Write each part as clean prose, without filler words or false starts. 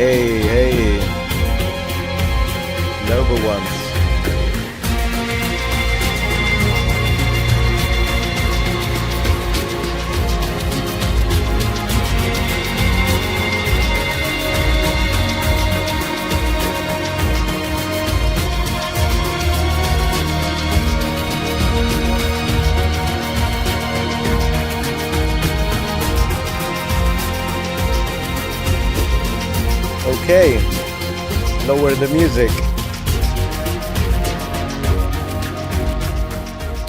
Hey, hey. Noble ones. Okay, lower the music.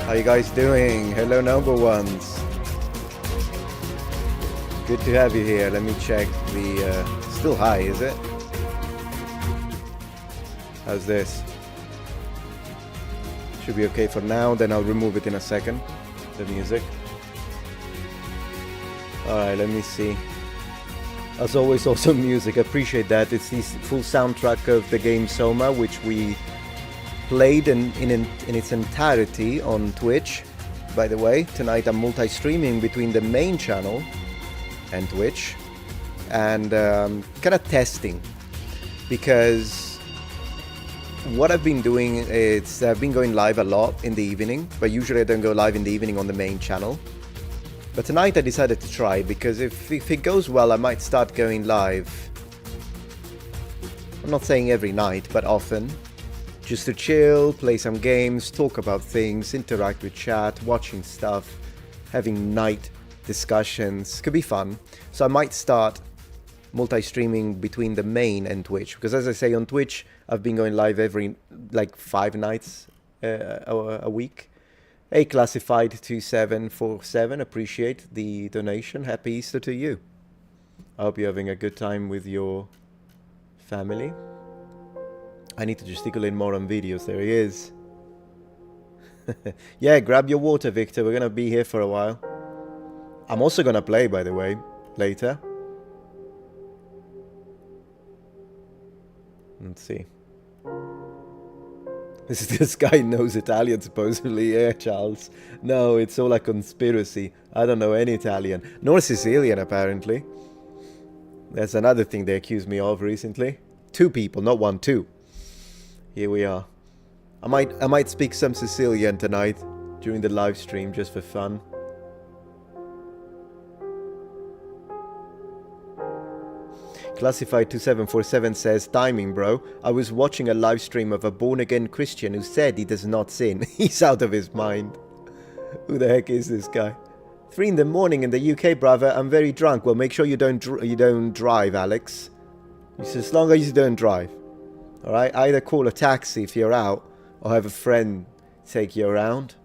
How you guys doing? Hello, noble ones. Good to have you here. Let me check the... still high, is it? How's this? Should be okay for now, then I'll remove it in a second, the music. Alright, let me see. As always, awesome music. I appreciate that. It's the full soundtrack of the game Soma, which we played in its entirety on Twitch. By the way, tonight I'm multi-streaming between the main channel and Twitch, and kind of testing, because what I've been doing is I've been going live a lot in the evening, but usually I don't go live in the evening on the main channel. But tonight I decided to try, because if it goes well, I might start going live. I'm not saying every night, but often. Just to chill, play some games, talk about things, interact with chat, watching stuff, having night discussions. Could be fun. So I might start multi-streaming between the main and Twitch. Because as I say, on Twitch, I've been going live every, like, 5 nights a week. Hey, Classified 2747, appreciate the donation. Happy Easter to you. I hope you're having a good time with your family. I need to gesticulate more on videos. There he is. Yeah, grab your water, Victor. We're going to be here for a while. I'm also going to play, by the way, later. Let's see. This guy knows Italian, supposedly. Yeah, Charles. No, it's all a conspiracy. I don't know any Italian. Nor Sicilian, apparently. That's another thing they accused me of recently. 2 people, not 1, 2. Here we are. I might speak some Sicilian tonight during the live stream, just for fun. Classified 2747 says, timing, bro. I was watching a live stream of a born-again Christian who said he does not sin. He's out of his mind. Who the heck is this guy? 3 in the morning in the UK, brother. I'm very drunk. Well, make sure you don't drive, Alex. As long as you don't drive. Alright? Either call a taxi if you're out, or have a friend take you around.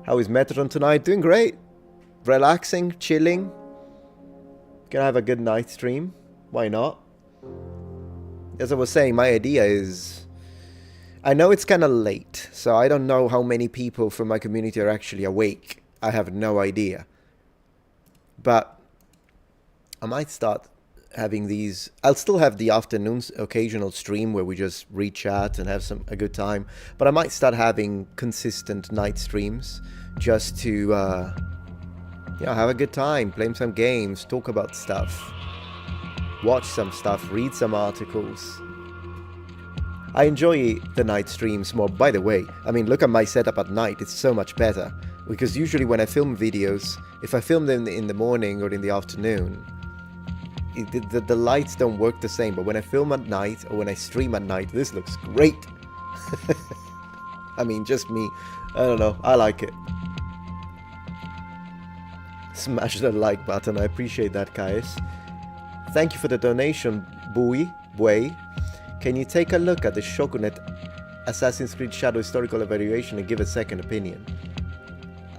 How is Metatron tonight? Doing great. Relaxing, chilling. Gonna have a good night stream. Why not? As I was saying, my idea is... I know it's kind of late, so I don't know how many people from my community are actually awake. I have no idea. But I might start having these... I'll still have the afternoons occasional stream where we just re-chat and have a good time. But I might start having consistent night streams just to... yeah, have a good time, play some games, talk about stuff, watch some stuff, read some articles. I enjoy the night streams more. By the way, I mean, look at my setup at night. It's so much better. Because usually when I film videos, if I film them in the morning or in the afternoon, the lights don't work the same. But when I film at night or when I stream at night, this looks great. I mean, just me. I don't know. I like it. Smash the like button. I appreciate that, Kais. Thank you for the donation, Bui. Can you take a look at the Shogunate Assassin's Creed Shadow historical evaluation and give a second opinion?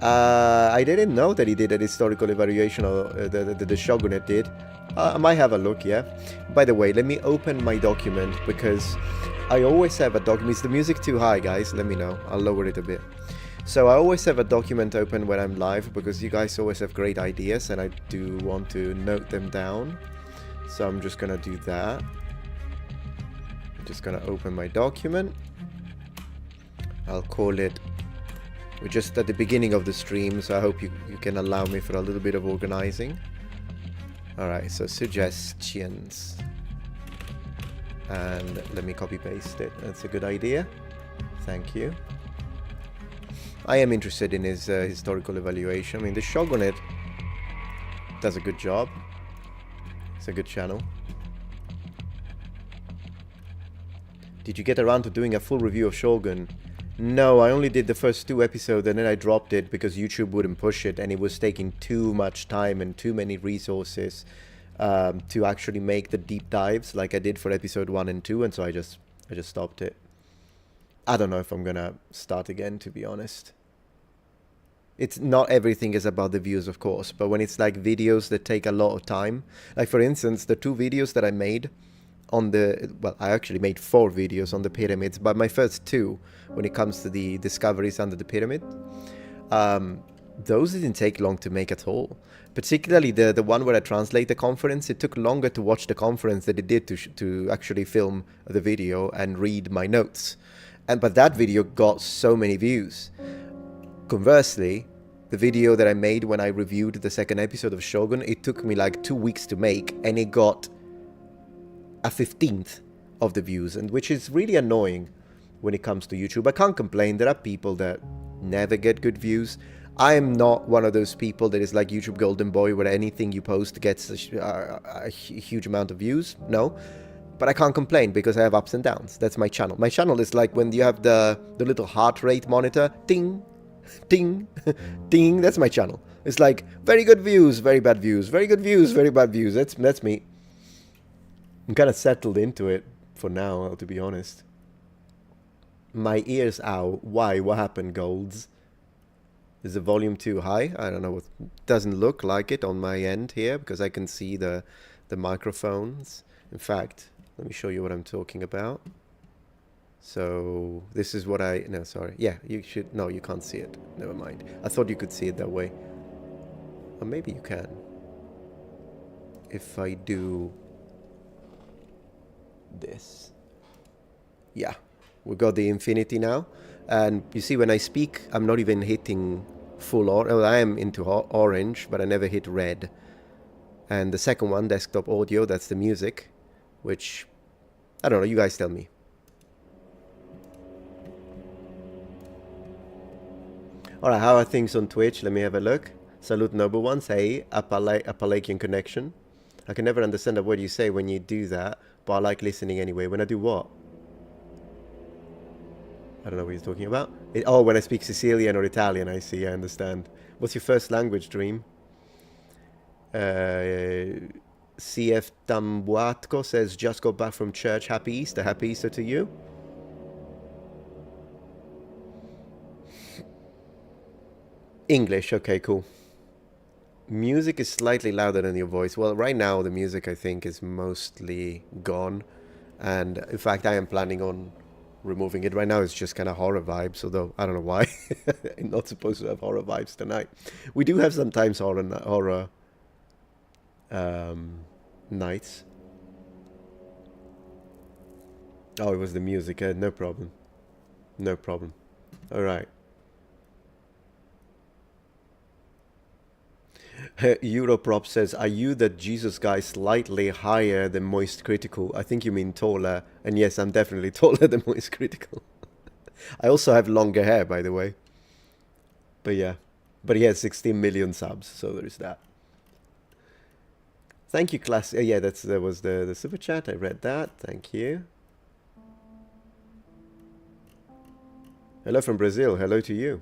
I didn't know that he did an historical evaluation, or the Shogunate did. I might have a look, yeah. By the way, let me open my document, because I always have a document. Is the music too high, guys? Let me know. I'll lower it a bit. So I always have a document open when I'm live, because you guys always have great ideas and I do want to note them down. So I'm just gonna do that. I'm just gonna open my document. I'll call it... We're just at the beginning of the stream, so I hope you can allow me for a little bit of organizing. Alright, so suggestions. And let me copy paste it. That's a good idea. Thank you. I am interested in his historical evaluation. I mean, the Shogunate does a good job. It's a good channel. Did you get around to doing a full review of Shogun? No, I only did the first 2 episodes and then I dropped it because YouTube wouldn't push it and it was taking too much time and too many resources to actually make the deep dives like I did for episode 1 and 2, and so I just stopped it. I don't know if I'm gonna start again, to be honest. It's not everything is about the views, of course, but when it's like videos that take a lot of time, like for instance, the 2 videos that I made on the, well, I actually made 4 videos on the pyramids, but my first 2, when it comes to the discoveries under the pyramid, those didn't take long to make at all. Particularly the one where I translate the conference, it took longer to watch the conference than it did to actually film the video and read my notes. But that video got so many views. Conversely, the video that I made when I reviewed the 2nd episode of Shogun, it took me like 2 weeks to make, and it got a 15th of the views, and which is really annoying when it comes to YouTube. I can't complain. There are people that never get good views. I am not one of those people that is like YouTube Golden Boy, where anything you post gets a huge amount of views. No, but I can't complain because I have ups and downs. That's my channel. My channel is like when you have the little heart rate monitor, ding, ding, ding. That's my channel. It's like very good views, very bad views, very good views, very bad views. That's me. I'm kind of settled into it for now, to be honest. My ears out. Why? What happened, Golds? Is the volume too high? I don't know. It doesn't look like it on my end here because I can see the microphones. In fact, let me show you what I'm talking about. So this is what I... No, sorry. Yeah, you should... No, you can't see it. Never mind. I thought you could see it that way. Or maybe you can. If I do... this. Yeah, we got the infinity now, and you see when I speak I'm not even hitting full orange. Well, I am into orange, but I never hit red. And the second one, desktop audio, that's the music, which I don't know, you guys tell me. Alright, how are things on Twitch? Let me have a look. Salute noble ones. Hey, Appalachian connection. I can never understand a word you say when you do that, but I like listening anyway. When I do what? I don't know what you're talking about. Oh, when I speak Sicilian or Italian, I see, I understand. What's your first language, Dream? CF Tambuatko says, just got back from church. Happy Easter. Happy Easter to you. English. Okay, cool. Music is slightly louder than your voice. Well, right now the music I think is mostly gone, and in fact I am planning on removing it. Right now it's just kind of horror vibes, although I don't know why. I'm not supposed to have horror vibes tonight. We do have sometimes horror nights. Oh, it was the music. No problem. No problem. All right. Europrop says, are you that Jesus guy slightly higher than Moist Critical? I think you mean taller. And yes, I'm definitely taller than Moist Critical. I also have longer hair, by the way. But yeah. But he has 16 million subs, so there's that. Thank you, class. Yeah, that was the super chat. I read that. Thank you. Hello from Brazil. Hello to you.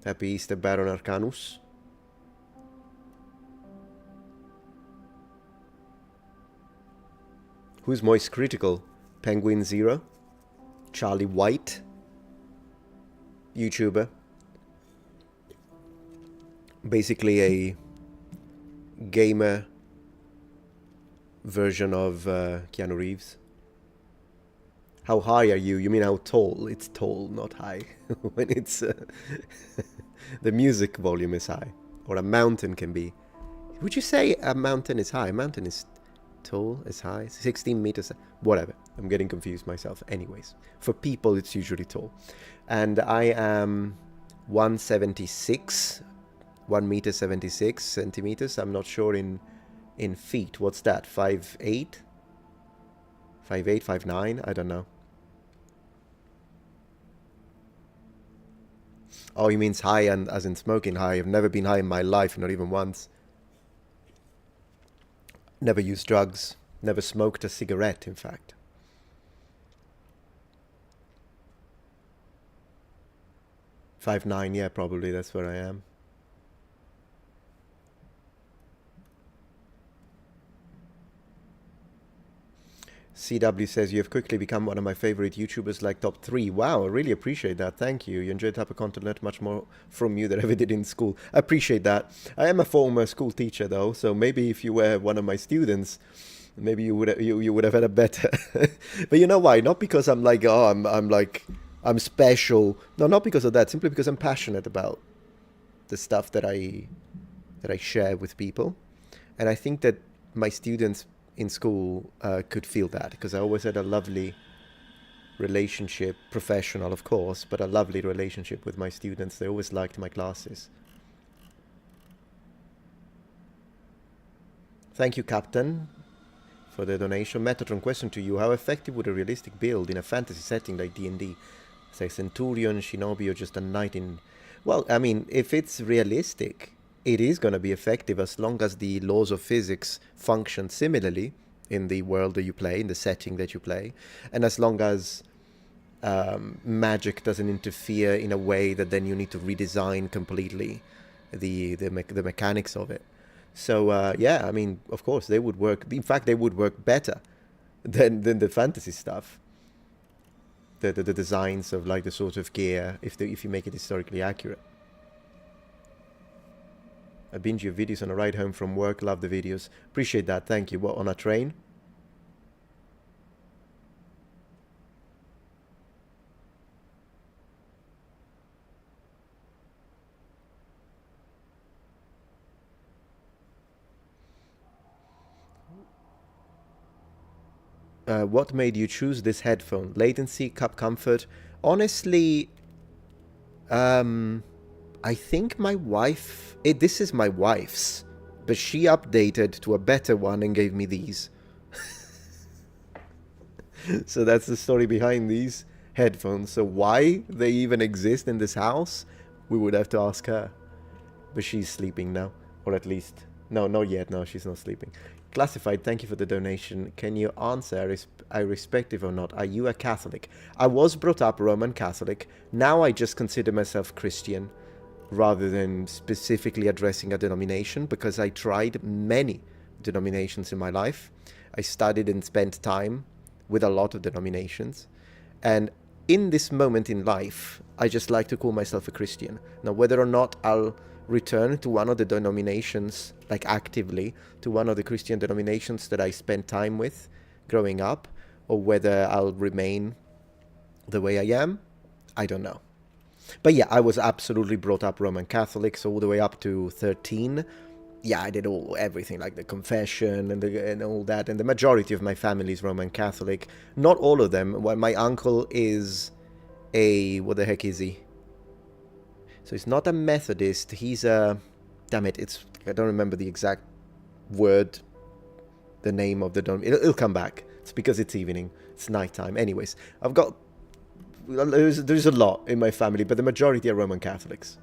Happy Easter, Baron Arcanus. Who's Moist Critical? Penguin Zero? Charlie White? YouTuber. Basically a gamer version of Keanu Reeves. How high are you? You mean how tall? It's tall, not high. When it's... the music volume is high. Or a mountain can be. Would you say a mountain is high? A mountain is tall, is high. 16 meters. Whatever. I'm getting confused myself. Anyways. For people, it's usually tall. And I am 176 1 meter 76 centimeters. I'm not sure in feet. What's that? 5'8"? 5'8", 5'9"? I don't know. Oh, he means high and as in smoking high. I've never been high in my life, not even once. Never used drugs. Never smoked a cigarette, in fact. "5'9", yeah, probably. That's where I am. CW says, you have quickly become one of my favorite YouTubers, like top 3. Wow, I really appreciate that. Thank you. You enjoy the type of content, learned much more from you than I ever did in school. I appreciate that. I am a former school teacher, though, so maybe if you were one of my students, maybe you would have had a better. But you know why? Not because I'm like, oh, I'm special. No, not because of that. Simply because I'm passionate about the stuff that I share with people, and I think that my students in school could feel that, because I always had a lovely relationship, professional of course, but a lovely relationship with my students. They always liked my classes. Thank you, Captain, for the donation. Metatron, question to you: how effective would a realistic build in a fantasy setting like D&D, say Centurion, Shinobi, or just a knight in... Well, I mean, if it's realistic, it is going to be effective as long as the laws of physics function similarly in the world that you play, in the setting that you play, and as long as magic doesn't interfere in a way that then you need to redesign completely the mechanics of it. So yeah, I mean, of course they would work. In fact, they would work better than the fantasy stuff. The designs of like the sort of gear, if you make it historically accurate. I binge your videos on a ride home from work. Love the videos. Appreciate that. Thank you. What, on a train? What made you choose this headphone? Latency, cup comfort? Honestly, I think my wife... this is my wife's, but she updated to a better one and gave me these. So that's the story behind these headphones. So why they even exist in this house, we would have to ask her. But she's sleeping now. Or at least... No, not yet. No, she's not sleeping. Classified, thank you for the donation. Can you answer, irrespective or not, are you a Catholic? I was brought up Roman Catholic. Now I just consider myself Christian, rather than specifically addressing a denomination, because I tried many denominations in my life. I studied and spent time with a lot of denominations. And in this moment in life, I just like to call myself a Christian. Now, whether or not I'll return to one of the denominations, like actively, to one of the Christian denominations that I spent time with growing up, or whether I'll remain the way I am, I don't know. But yeah, I was absolutely brought up Roman Catholic, so all the way up to 13. Yeah, I did everything, like the confession and all that. And the majority of my family is Roman Catholic. Not all of them. Well, my uncle is a... what the heck is he? So he's not a Methodist. He's a... damn it, I don't remember the exact word, the name of the... It'll come back. It's because it's evening. It's nighttime. Anyways, I've got... There's a lot in my family, but the majority are Roman Catholics.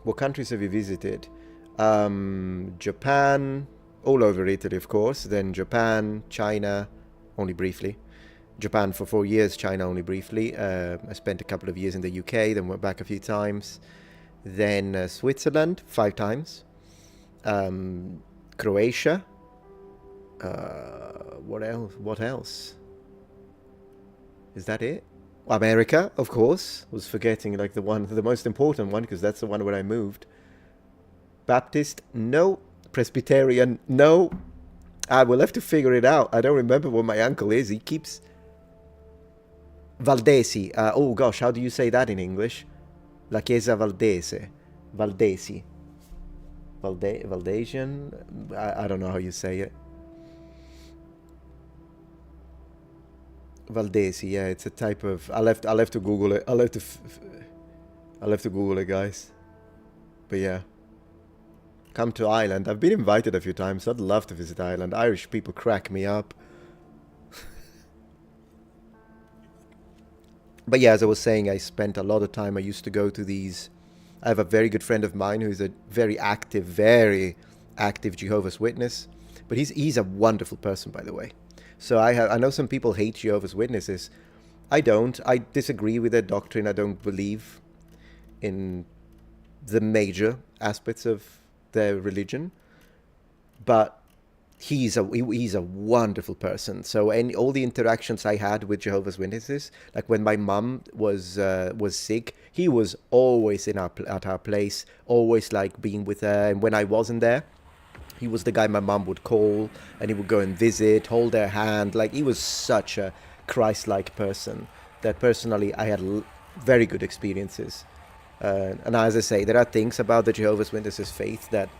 What countries have you visited? Japan, all over Italy, of course. Then Japan, China, only briefly. Japan for 4 years, China only briefly. I spent a couple of years in the UK, then went back a few times. Then Switzerland, 5 times. Croatia. What else? What else? Is that it? America, of course. Was forgetting like the most important one, because that's the one where I moved. Baptist, no. Presbyterian, no. I will have to figure it out. I don't remember what my uncle is. He keeps... Valdesi. Oh gosh, how do you say that in English? La Chiesa Valdese. Valdesi. Valdesian? I don't know how you say it. Valdesi, yeah, it's a type of. I'll have to Google it. I'll have to Google it, guys. But yeah, come to Ireland. I've been invited a few times. I'd love to visit Ireland. Irish people crack me up. But yeah, as I was saying, I spent a lot of time. I used to go to these. I have a very good friend of mine who's a very active Jehovah's Witness. But he's a wonderful person, by the way. So I know some people hate Jehovah's Witnesses. I don't. I disagree with their doctrine. I don't believe in the major aspects of their religion. But he's a wonderful person. So all the interactions I had with Jehovah's Witnesses, like when my mum was sick, he was always at our place, always like being with her. And when I wasn't there, he was the guy my mum would call, and he would go and visit, hold their hand. Like, he was such a Christ-like person that personally I had very good experiences. And as I say, there are things about the Jehovah's Witnesses faith that,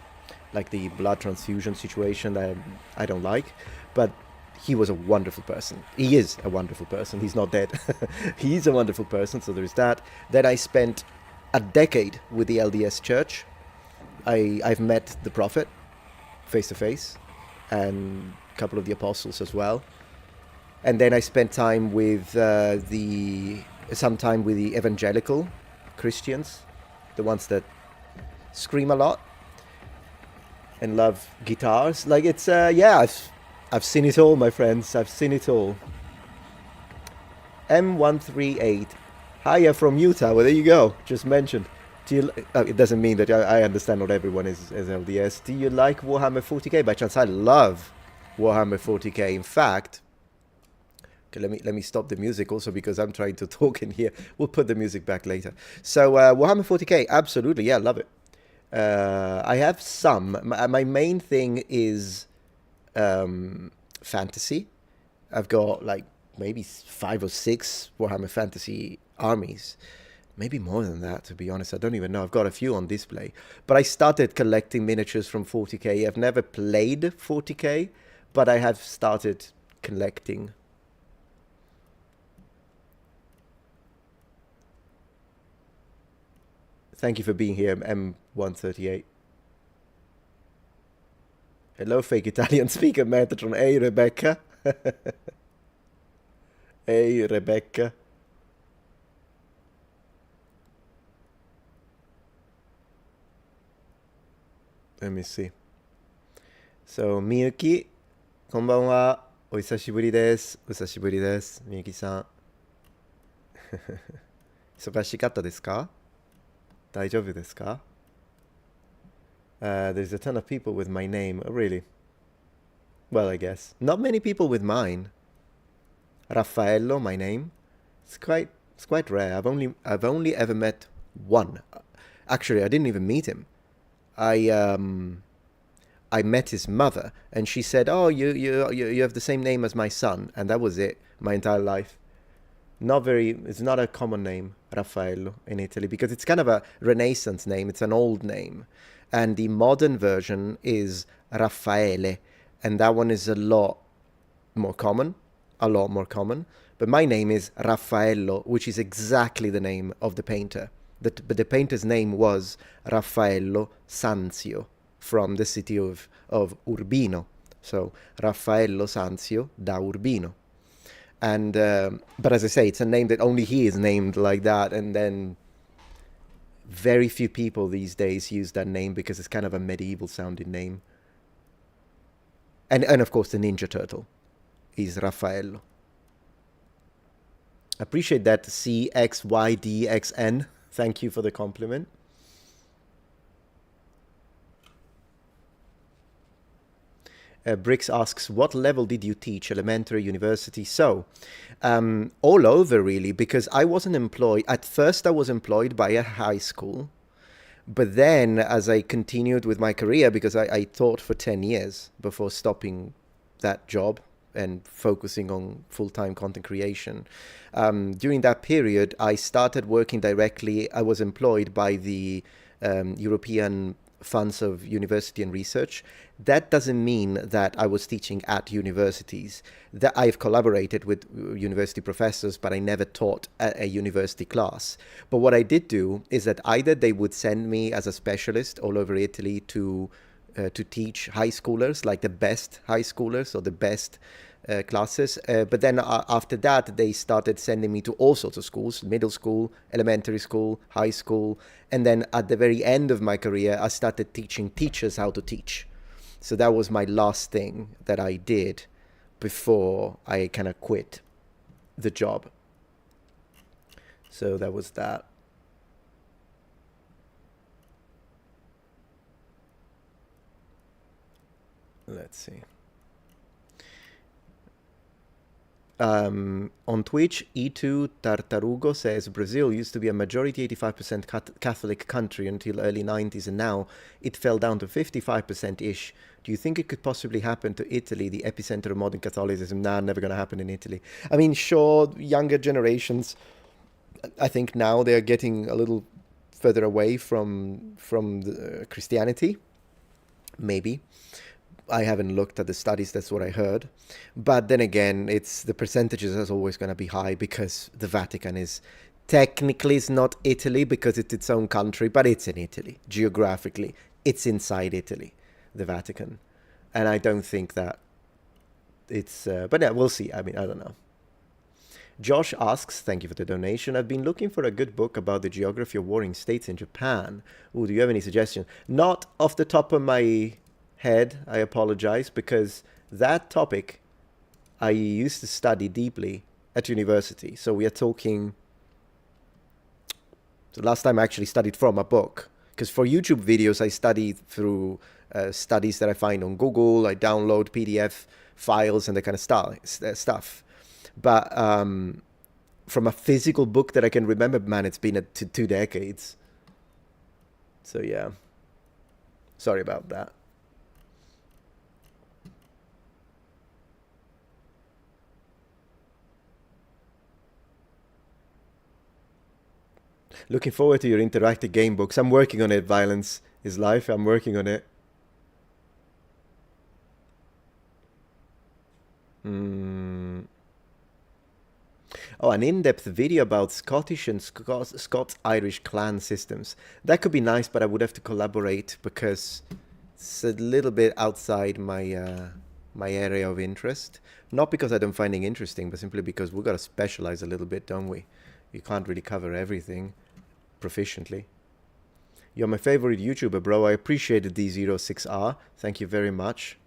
like the blood transfusion situation, that I don't like. But he was a wonderful person. He is a wonderful person. He's not dead. He's a wonderful person, so there's that. Then I spent a decade with the LDS Church. I've met the Prophet face to face, and a couple of the apostles as well. And then I spent time with some time with the evangelical Christians, the ones that scream a lot and love guitars. Like, it's yeah, I've seen it all, my friends. I've seen it all. M138. Hiya from Utah. Well, there you go. Just mentioned. It doesn't mean that I understand not everyone is LDS. Do you like Warhammer 40k by chance? I love Warhammer 40k. In fact, okay, let me stop the music also because I'm trying to talk in here. We'll put the music back later. So Warhammer 40k, absolutely, yeah, love it. I have some. My main thing is fantasy. I've got like maybe 5 or 6 Warhammer Fantasy armies. Maybe more than that, to be honest. I don't even know. I've got a few on display. But I started collecting miniatures from 40k. I've never played 40k, but I have started collecting. Thank you for being here, M138. Hello, fake Italian speaker, Metatron. Hey, Rebecca. Hey, Rebecca. Let me see. So, みゆき、こんばんは。お久しぶりです。お久しぶりです。みゆきさん。忙しかったですか？大丈夫ですか？ There's a ton of people with my name. Oh, really? Well, I guess. Not many people with mine. Raffaello, my name. It's quite rare. I've only ever met one. Actually, I didn't even meet him. I met his mother, and she said, "Oh, you have the same name as my son," and that was it. My entire life. It's not a common name, Raffaello, in Italy, because it's kind of a Renaissance name. It's an old name, and the modern version is Raffaele, and that one is a lot more common. But my name is Raffaello, which is exactly the name of the painter. But the painter's name was Raffaello Sanzio, from the city of Urbino. So Raffaello Sanzio da Urbino. And but as I say, it's a name that only he is named like that, and then very few people these days use that name because it's kind of a medieval sounding name. And of course the Ninja Turtle is Raffaello. Appreciate that, CXYDXN. Thank you for the compliment. Brix asks, what level did you teach? Elementary, university? So, all over really, because I wasn't employed. At first I was employed by a high school. But then as I continued with my career, because I taught for 10 years before stopping that job and focusing on full-time content creation. During that period, I started working directly. I was employed by the European funds of university and research. That doesn't mean that I was teaching at universities. That I've collaborated with university professors, but I never taught a university class. But what I did do is that either they would send me as a specialist all over Italy to teach high schoolers, like the best high schoolers or the best classes. But then after that, they started sending me to all sorts of schools, middle school, elementary school, high school. And then at the very end of my career, I started teaching teachers how to teach. So that was my last thing that I did before I kind of quit the job. So that was that. Let's see. On Twitch, E2 Tartarugo says Brazil used to be a majority 85% Catholic country until early 90s, and now it fell down to 55%-ish. Do you think it could possibly happen to Italy, the epicenter of modern Catholicism? Nah, never going to happen in Italy. I mean, sure, younger generations, I think now they're getting a little further away from the Christianity, maybe. I haven't looked at the studies, that's what I heard. But then again, it's the percentages is always going to be high because the Vatican is technically it's not Italy because it's its own country, but it's in Italy. Geographically, it's inside Italy, the Vatican. And I don't think that it's... but yeah, we'll see. I mean, I don't know. Josh asks, thank you for the donation. I've been looking for a good book about the geography of warring states in Japan. Ooh, do you have any suggestions? Not off the top of my head, I apologize, because that topic I used to study deeply at university. So we are talking... So last time I actually studied from a book. Because for YouTube videos, I study through studies that I find on Google. I download PDF files and that kind of stuff. But from a physical book that I can remember, man, it's been 2 decades. So yeah. Sorry about that. Looking forward to your interactive game books. I'm working on it, Violence is Life. I'm working on it. Oh, an in-depth video about Scottish and Scots-Irish clan systems. That could be nice, but I would have to collaborate because it's a little bit outside my my area of interest. Not because I don't find it interesting, but simply because we've got to specialize a little bit, don't we? You can't really cover everything proficiently. You're my favorite YouTuber, bro. I appreciated D06R. Thank you very much.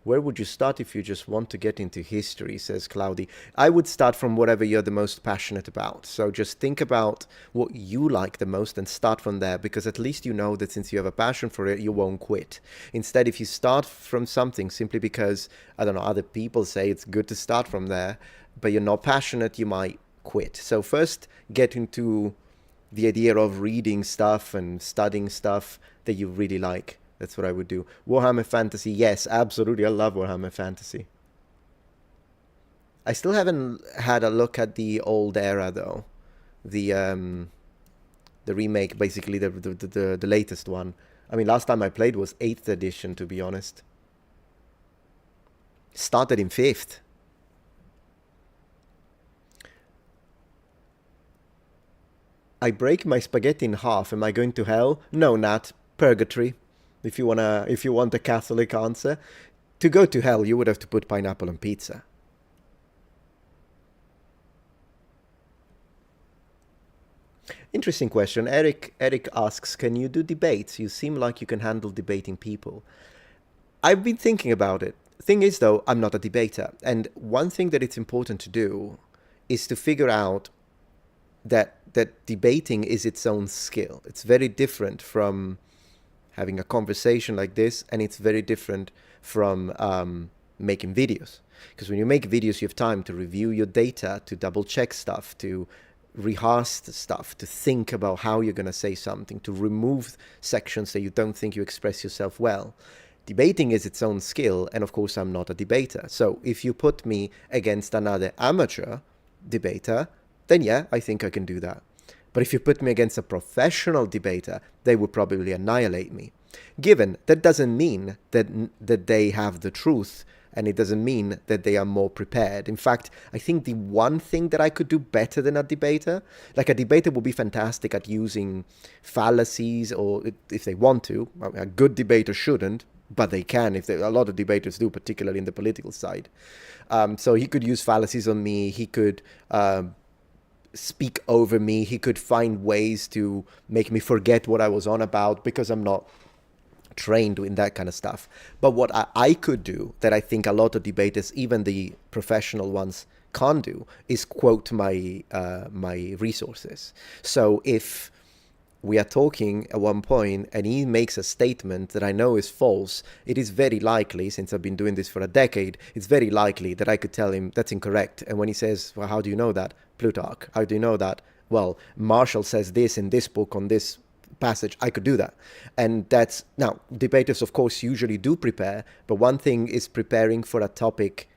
Where would you start if you just want to get into history, says Cloudy. I would start from whatever you're the most passionate about. So just think about what you like the most and start from there, because at least you know that since you have a passion for it, you won't quit. Instead, if you start from something simply because, I don't know, other people say it's good to start from there, but you're not passionate, you might quit. So first get into the idea of reading stuff and studying stuff that you really like. That's what I would do. Warhammer Fantasy, yes, absolutely. I love Warhammer Fantasy. I still haven't had a look at the old era though. The remake, basically the latest one. I mean, last time I played was 8th edition, to be honest. Started in 5th. I break my spaghetti in half. Am I going to hell? No, Nat. Purgatory. If you want a Catholic answer. To go to hell, you would have to put pineapple on pizza. Interesting question. Eric asks, can you do debates? You seem like you can handle debating people. I've been thinking about it. Thing is, though, I'm not a debater. And one thing that it's important to do is to figure out that debating is its own skill. It's very different from having a conversation like this, and it's very different from making videos. Because when you make videos, you have time to review your data, to double check stuff, to rehearse the stuff, to think about how you're going to say something, to remove sections that you don't think you express yourself well. Debating is its own skill, and of course I'm not a debater. So if you put me against another amateur debater, then yeah, I think I can do that. But if you put me against a professional debater, they would probably annihilate me. Given that doesn't mean that they have the truth, and it doesn't mean that they are more prepared. In fact, I think the one thing that I could do better than a debater, like a debater would be fantastic at using fallacies, or if they want to. A good debater shouldn't, but they can. A lot of debaters do, particularly in the political side. So he could use fallacies on me. He could speak over me. He could find ways to make me forget what I was on about because I'm not trained in that kind of stuff. But what I could do that I think a lot of debaters, even the professional ones, can't do is quote my my resources. So if we are talking at one point and he makes a statement that I know is false, it is very likely, since I've been doing this for a decade, it's very likely that I could tell him that's incorrect. And when he says, well, how do you know that? Plutarch. How do you know that? Well, Marshall says this in this book on this passage. I could do that. And that's, now, debaters, of course, usually do prepare, but one thing is preparing for a topic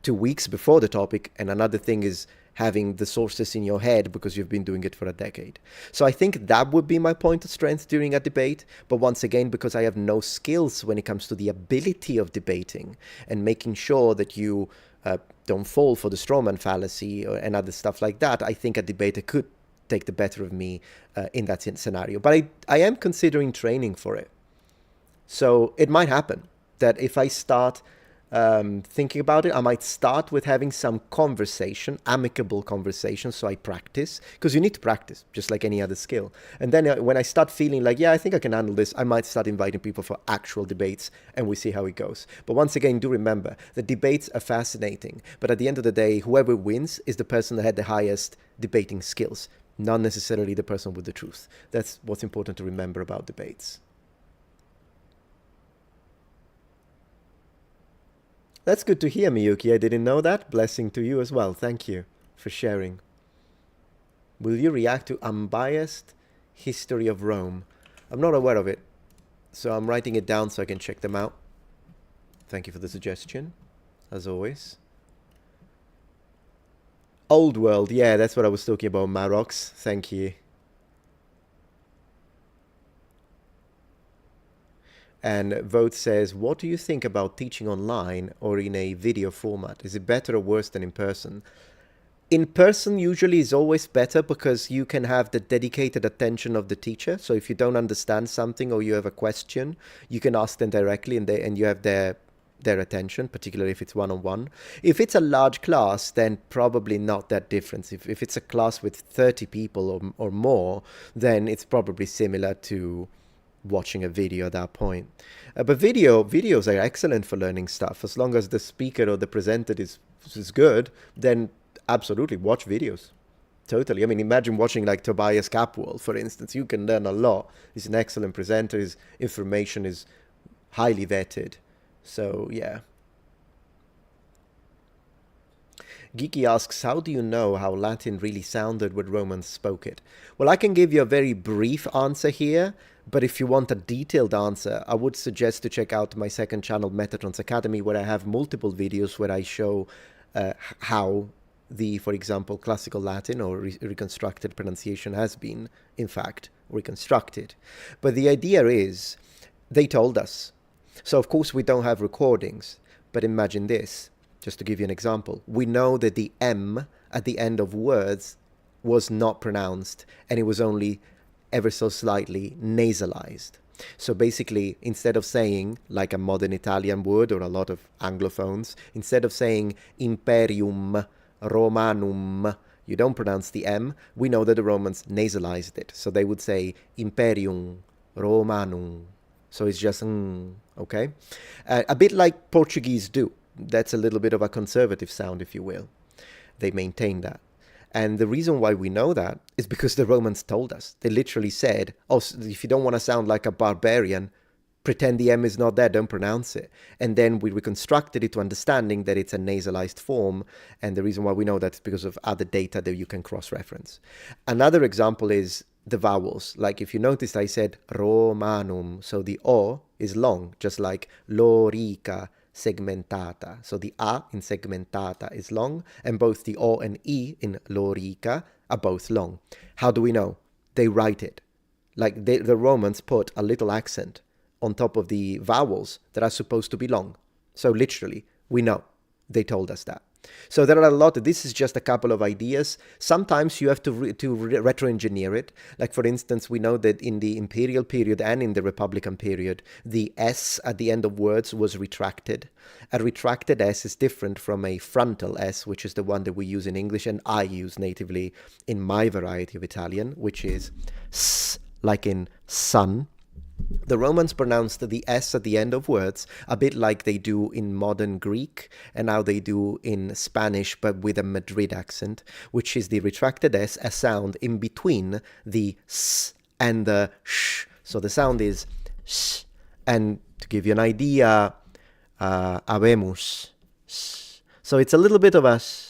2 weeks before the topic, and another thing is having the sources in your head because you've been doing it for a decade. So I think that would be my point of strength during a debate. But once again, because I have no skills when it comes to the ability of debating and making sure that you don't fall for the strawman fallacy and other stuff like that, I think a debater could take the better of me in that scenario. But I am considering training for it. So it might happen that if I start thinking about it, I might start with having some conversation, amicable conversation, so I practice, because you need to practice, just like any other skill. And then when I start feeling like, yeah, I think I can handle this, I might start inviting people for actual debates, and we see how it goes. But once again, do remember, the debates are fascinating, but at the end of the day, whoever wins is the person that had the highest debating skills, not necessarily the person with the truth. That's what's important to remember about debates. That's good to hear, Miyuki. I didn't know that. Blessing to you as well. Thank you for sharing. Will you react to unbiased history of Rome? I'm not aware of it, so I'm writing it down so I can check them out. Thank you for the suggestion, as always. Old World. Yeah, that's what I was talking about, Marox. Thank you. And Vote says, what do you think about teaching online or in a video format? Is it better or worse than in person? In person usually is always better because you can have the dedicated attention of the teacher. So if you don't understand something or you have a question, you can ask them directly and you have their attention, particularly if it's one-on-one. If it's a large class, then probably not that different. If it's a class with 30 people or more, then it's probably similar to watching a video at that point. But videos are excellent for learning stuff. As long as the speaker or the presenter is good, then absolutely watch videos. Totally. I mean, imagine watching like Tobias Capwell, for instance. You can learn a lot. He's an excellent presenter. His information is highly vetted. So, yeah. Geeky asks, how do you know how Latin really sounded when Romans spoke it? Well, I can give you a very brief answer here, but if you want a detailed answer, I would suggest to check out my second channel, Metatron's Academy, where I have multiple videos where I show how for example, classical Latin or reconstructed pronunciation has been, in fact, reconstructed. But the idea is, they told us. So, of course, we don't have recordings, but imagine this. Just to give you an example, we know that the M at the end of words was not pronounced, and it was only ever so slightly nasalized. So basically, instead of saying, like a modern Italian would, or a lot of Anglophones, instead of saying Imperium Romanum, you don't pronounce the M, we know that the Romans nasalized it. So they would say Imperium Romanum. So it's just, okay? A bit like Portuguese do. That's a little bit of a conservative sound, if you will. They maintain that. And the reason why we know that is because the Romans told us. They literally said, oh, if you don't want to sound like a barbarian, pretend the M is not there, don't pronounce it. And then we reconstructed it to understanding that it's a nasalized form. And the reason why we know that is because of other data that you can cross-reference. Another example is the vowels. Like if you noticed, I said Romanum. So the O is long, just like Lorica, segmentata. So the A in segmentata is long, and both the O and E in lorica are both long. How do we know? They write it. Like the Romans put a little accent on top of the vowels that are supposed to be long. So literally, we know. They told us that. So there are a lot. This is just a couple of ideas. Sometimes you have to retro-engineer it. Like, for instance, we know that in the imperial period and in the republican period, the S at the end of words was retracted. A retracted S is different from a frontal S, which is the one that we use in English and I use natively in my variety of Italian, which is S, like in sun. The Romans pronounced the S at the end of words a bit like they do in modern Greek and how they do in Spanish, but with a Madrid accent, which is the retracted S, a sound in between the S and the sh. So the sound is sh. And to give you an idea, habemos. So it's a little bit of a sh.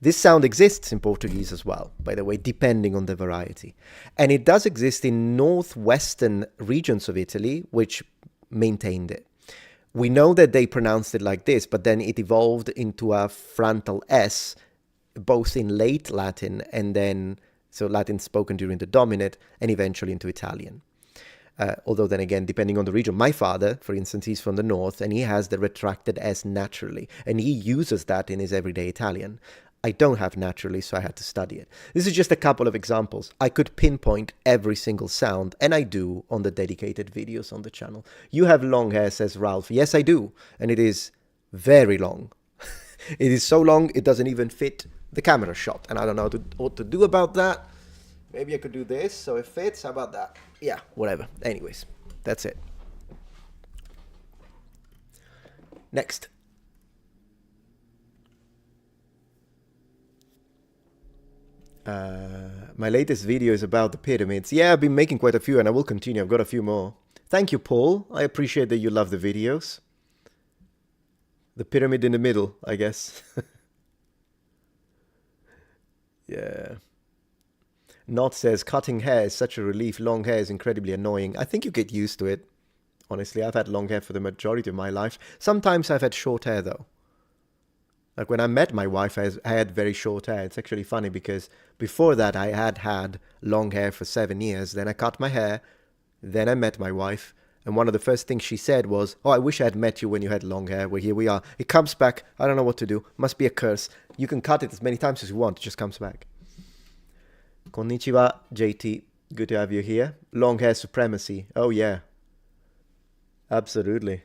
This sound exists in Portuguese as well, by the way, depending on the variety. And it does exist in northwestern regions of Italy, which maintained it. We know that they pronounced it like this, but then it evolved into a frontal S, both in late Latin and then, so Latin spoken during the Dominate, and eventually into Italian. Although then again, depending on the region, my father, for instance, he's from the north, and he has the retracted S naturally, and he uses that in his everyday Italian. I don't have naturally, so I had to study it. This is just a couple of examples. I could pinpoint every single sound, and I do on the dedicated videos on the channel. You have long hair, says Ralph. Yes, I do, and it is very long. It is so long, it doesn't even fit the camera shot, and I don't know what to do about that. Maybe I could do this so it fits. How about that? Yeah, whatever. Anyways, that's it. Next. My latest video is about the pyramids. Yeah, I've been making quite a few and I will continue. I've got a few more. Thank you, Paul. I appreciate that you love the videos. The pyramid in the middle, I guess. Yeah. Not says, cutting hair is such a relief. Long hair is incredibly annoying. I think you get used to it. Honestly, I've had long hair for the majority of my life. Sometimes I've had short hair, though. Like when I met my wife, I had very short hair. It's actually funny because before that, I had long hair for 7 years. Then I cut my hair. Then I met my wife. And one of the first things she said was, oh, I wish I had met you when you had long hair. Well, here we are. It comes back. I don't know what to do. Must be a curse. You can cut it as many times as you want. It just comes back. Konnichiwa, JT. Good to have you here. Long hair supremacy. Oh, yeah. Absolutely.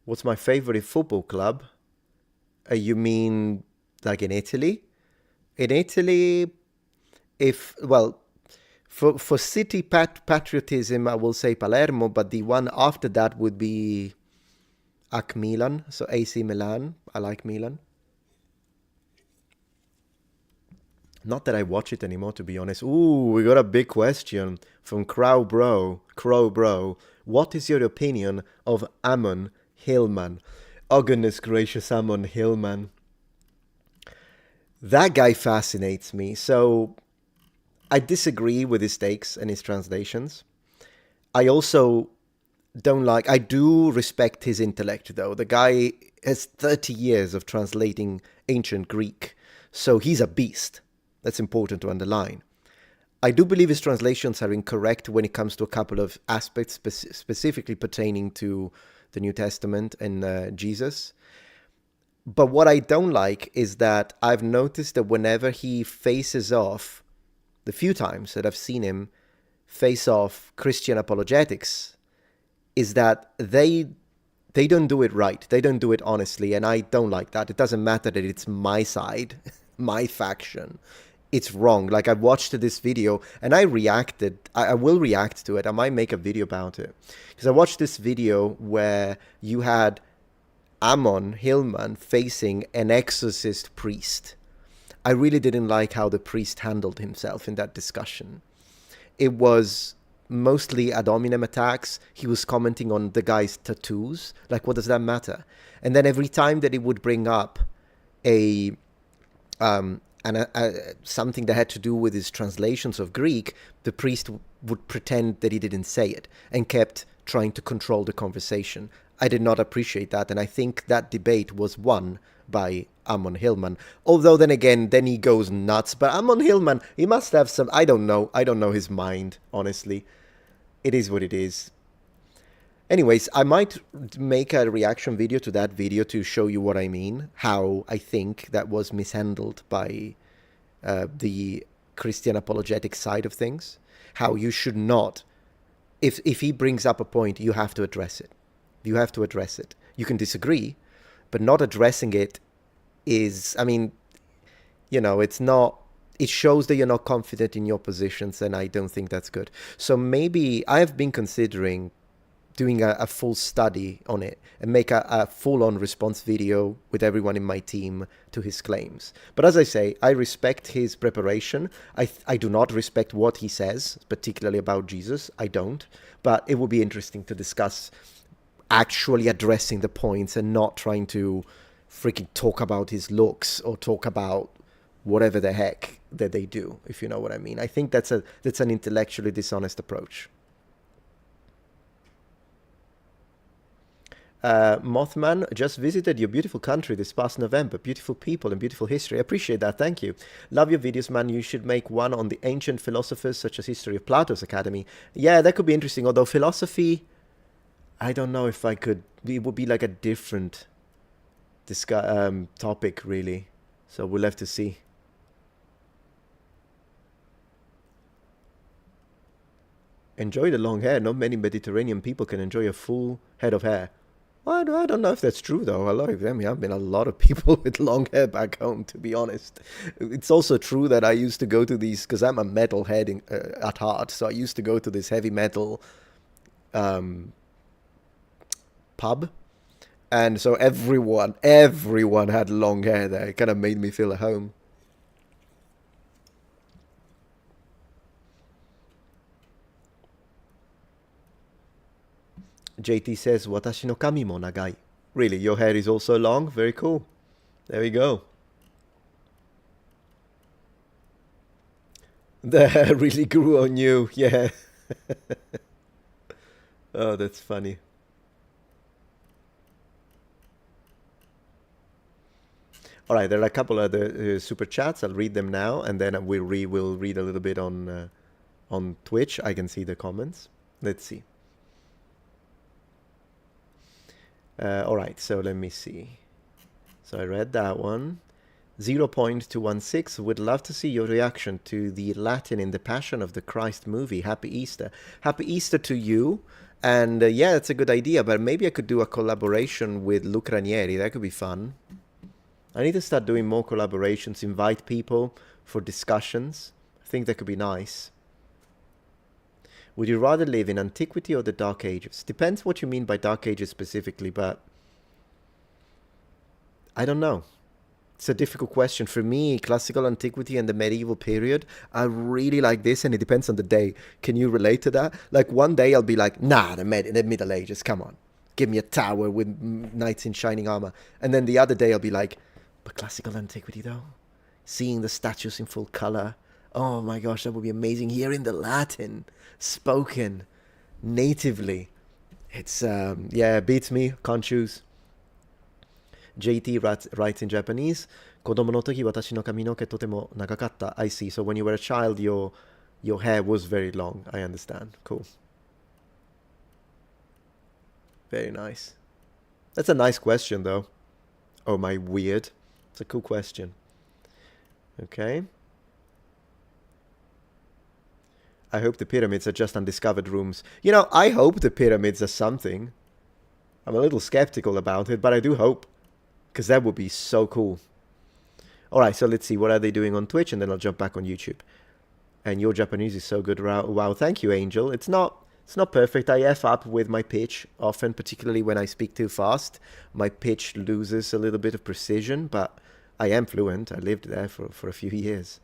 What's my favorite football club? You mean like in Italy? In Italy, for city patriotism, I will say Palermo, but the one after that would be AC Milan, so AC Milan. I like Milan. Not that I watch it anymore, to be honest. Ooh, we got a big question from Crow Bro. What is your opinion of Ammon Hillman? Oh, goodness gracious, Ammon Hillman. That guy fascinates me. So I disagree with his takes and his translations. I also I do respect his intellect, though. The guy has 30 years of translating ancient Greek, so he's a beast. That's important to underline. I do believe his translations are incorrect when it comes to a couple of aspects specifically pertaining to the New Testament and Jesus. But what I don't like is that I've noticed that whenever he faces off, the few times that I've seen him face off Christian apologetics, is that they don't do it right. They don't do it honestly, and I don't like that. It doesn't matter that it's my side, my faction. It's wrong. Like, I watched this video and I reacted. I will react to it. I might make a video about it. Because I watched this video where you had Ammon Hillman facing an exorcist priest. I really didn't like how the priest handled himself in that discussion. It was mostly ad hominem attacks. He was commenting on the guy's tattoos. Like, what does that matter? And then every time that he would bring up and something that had to do with his translations of Greek, the priest would pretend that he didn't say it and kept trying to control the conversation. I did not appreciate that, and I think that debate was won by Ammon Hillman. Although then again, then he goes nuts. But Ammon Hillman, he must have some, I don't know his mind, honestly. It is what it is. Anyways, I might make a reaction video to that video to show you what I mean, how I think that was mishandled by the Christian apologetic side of things, how you should not, if he brings up a point, you have to address it. You have to address it. You can disagree, but not addressing it is, I mean, you know, it's not, it shows that you're not confident in your positions, and I don't think that's good. So maybe I've been considering doing a full study on it and make a full-on response video with everyone in my team to his claims. But as I say, I respect his preparation. I do not respect what he says, particularly about Jesus. I don't. But it would be interesting to discuss actually addressing the points and not trying to freaking talk about his looks or talk about whatever the heck that they do, if you know what I mean. I think that's an intellectually dishonest approach. Mothman, just visited your beautiful country this past November. Beautiful people and beautiful history. I appreciate that. Thank you. Love your videos, man. You should make one on the ancient philosophers, such as History of Plato's Academy. Yeah, that could be interesting. Although philosophy, I don't know if I could. It would be like a different topic, really. So we'll have to see. Enjoy the long hair. Not many Mediterranean people can enjoy a full head of hair. Well, I don't know if that's true, though. I mean, I've been a lot of people with long hair back home, to be honest. It's also true that I used to go to these, because I'm a metalhead at heart, so I used to go to this heavy metal pub. And so everyone had long hair there. It kind of made me feel at home. JT says, Watashi no kami mo nagai. Really, your hair is also long? Very cool. There we go. The hair really grew on you. Yeah. Oh, that's funny. All right, there are a couple other super chats. I'll read them now, and then we'll read a little bit on Twitch. I can see the comments. Let's see. All right, so let me see. So I read that one. 0.216 would love to see your reaction to the Latin in the Passion of the Christ movie. Happy Easter. Happy Easter to you. And yeah, that's a good idea, but maybe I could do a collaboration with Luc Ranieri. That could be fun. I need to start doing more collaborations, invite people for discussions. I think that could be nice. Would you rather live in antiquity or the Dark Ages? Depends what you mean by Dark Ages specifically, but I don't know. It's a difficult question. For me, classical antiquity and the medieval period, I really like this, and it depends on the day. Can you relate to that? Like one day I'll be like, nah, the Middle Ages, come on. Give me a tower with knights in shining armor. And then the other day I'll be like, but classical antiquity though? Seeing the statues in full color. Oh my gosh, that would be amazing. Hearing the Latin spoken natively. It's, yeah, beats me. Can't choose. JT writes in Japanese. Kodomo no toki watashi no kami no ke totemo nagakatta. I see. So when you were a child, your hair was very long. I understand. Cool. Very nice. That's a nice question, though. Oh, my weird. It's a cool question. Okay. I hope the pyramids are just undiscovered rooms. You know, I hope the pyramids are something. I'm a little skeptical about it, but I do hope. Because that would be so cool. Alright, so let's see. What are they doing on Twitch? And then I'll jump back on YouTube. And your Japanese is so good. Wow, thank you, Angel. It's not perfect. I F up with my pitch often, particularly when I speak too fast. My pitch loses a little bit of precision, but I am fluent. I lived there for a few years.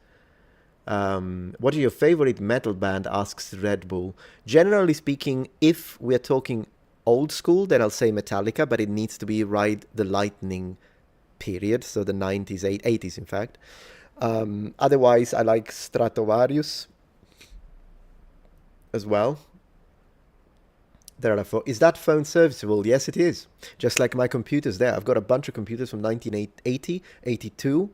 What is your favorite metal band? Asks Red Bull. Generally speaking, if we're talking old school, then I'll say Metallica, but it needs to be Ride the Lightning period, so the 90s, 80s in fact. Otherwise, I like Stratovarius as well. There are is that phone serviceable? Yes, it is. Just like my computers there. I've got a bunch of computers from 1980, 82,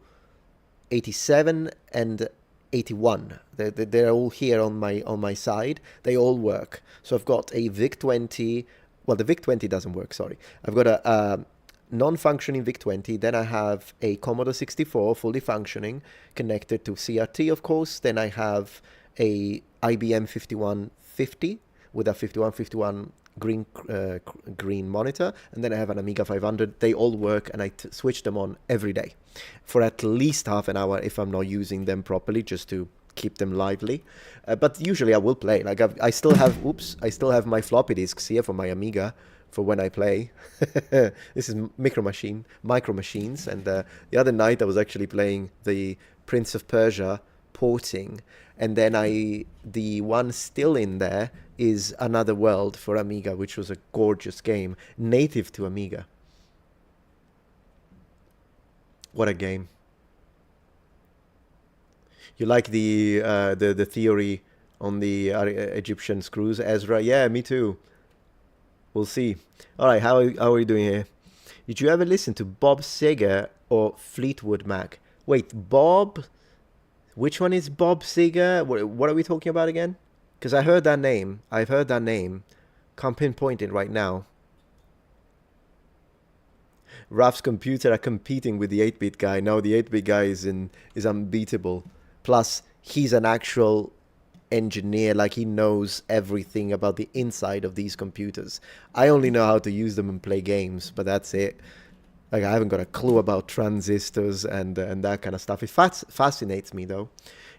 87, and 81. They're all here on my side. They all work. So I've got a VIC-20. Well, the VIC-20 doesn't work, sorry. I've got a non-functioning VIC-20. Then I have a Commodore 64 fully functioning, connected to CRT, of course. Then I have a IBM 5150 with a 5151 green monitor, and then I have an Amiga 500. They all work, and I switch them on every day for at least half an hour if I'm not using them properly, just to keep them lively. But usually I will play. Like I still have, I still have my floppy disks here for my Amiga for when I play. This is Micro Machines, and the other night I was actually playing the Prince of Persia porting, and then the one still in there is Another World for Amiga, which was a gorgeous game, native to Amiga. What a game. You like the theory on the Egyptian screws, Ezra? Yeah, me too. We'll see. All right, how are you doing here? Did you ever listen to Bob Seger or Fleetwood Mac? Wait, Bob? Which one is Bob Seger? What are we talking about again? Because I heard that name. I've heard that name. Can't pinpoint it right now. Raf's computer are competing with the 8-bit guy. No, the 8-bit guy is unbeatable. Plus, he's an actual engineer. Like, he knows everything about the inside of these computers. I only know how to use them and play games, but that's it. Like, I haven't got a clue about transistors and that kind of stuff. It fascinates me, though.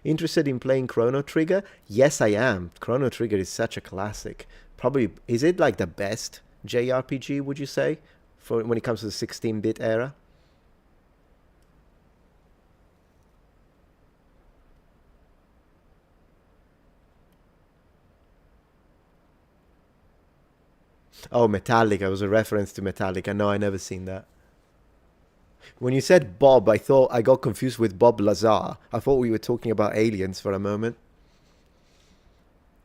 Interested in playing Chrono Trigger? Yes, I am. Chrono Trigger is such a classic. Probably, is it like the best JRPG, would you say, for when it comes to the 16-bit era? Oh, Metallica was a reference to Metallica. No, I never seen that. When you said Bob, I thought I got confused with Bob Lazar. I thought we were talking about aliens for a moment.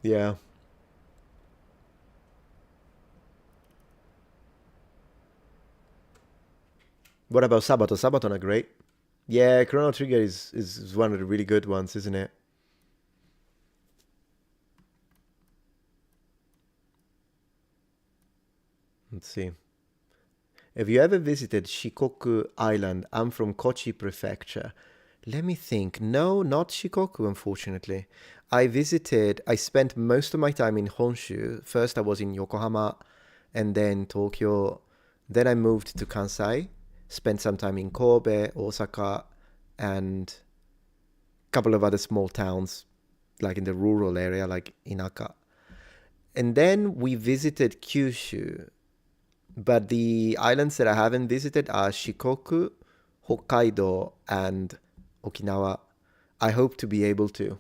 Yeah. What about Sabaton? Sabaton are great. Yeah, Chrono Trigger is one of the really good ones, isn't it? Let's see. Have you ever visited Shikoku Island? I'm from Kochi Prefecture. Let me think. No, not Shikoku, unfortunately. I spent most of my time in Honshu. First, I was in Yokohama and then Tokyo. Then I moved to Kansai, spent some time in Kobe, Osaka, and a couple of other small towns, like in the rural area, like Inaka. And then we visited Kyushu. But the islands that I haven't visited are Shikoku, Hokkaido, and Okinawa. I hope to be able to.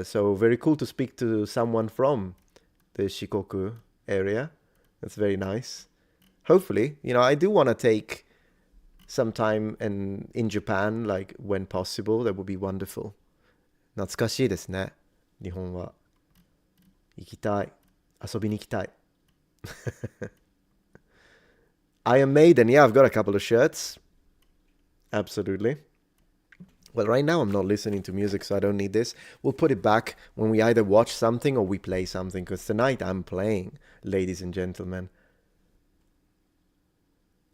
So very cool to speak to someone from the Shikoku area. That's very nice. Hopefully, I do want to take some time in Japan, like when possible. That would be wonderful. 懐かしいですね。日本は。行きたい。遊びに行きたい。Iron Maiden, yeah, I've got a couple of shirts. Absolutely. Well, right now I'm not listening to music, so I don't need this. We'll put it back when we either watch something or we play something, because tonight I'm playing, ladies and gentlemen.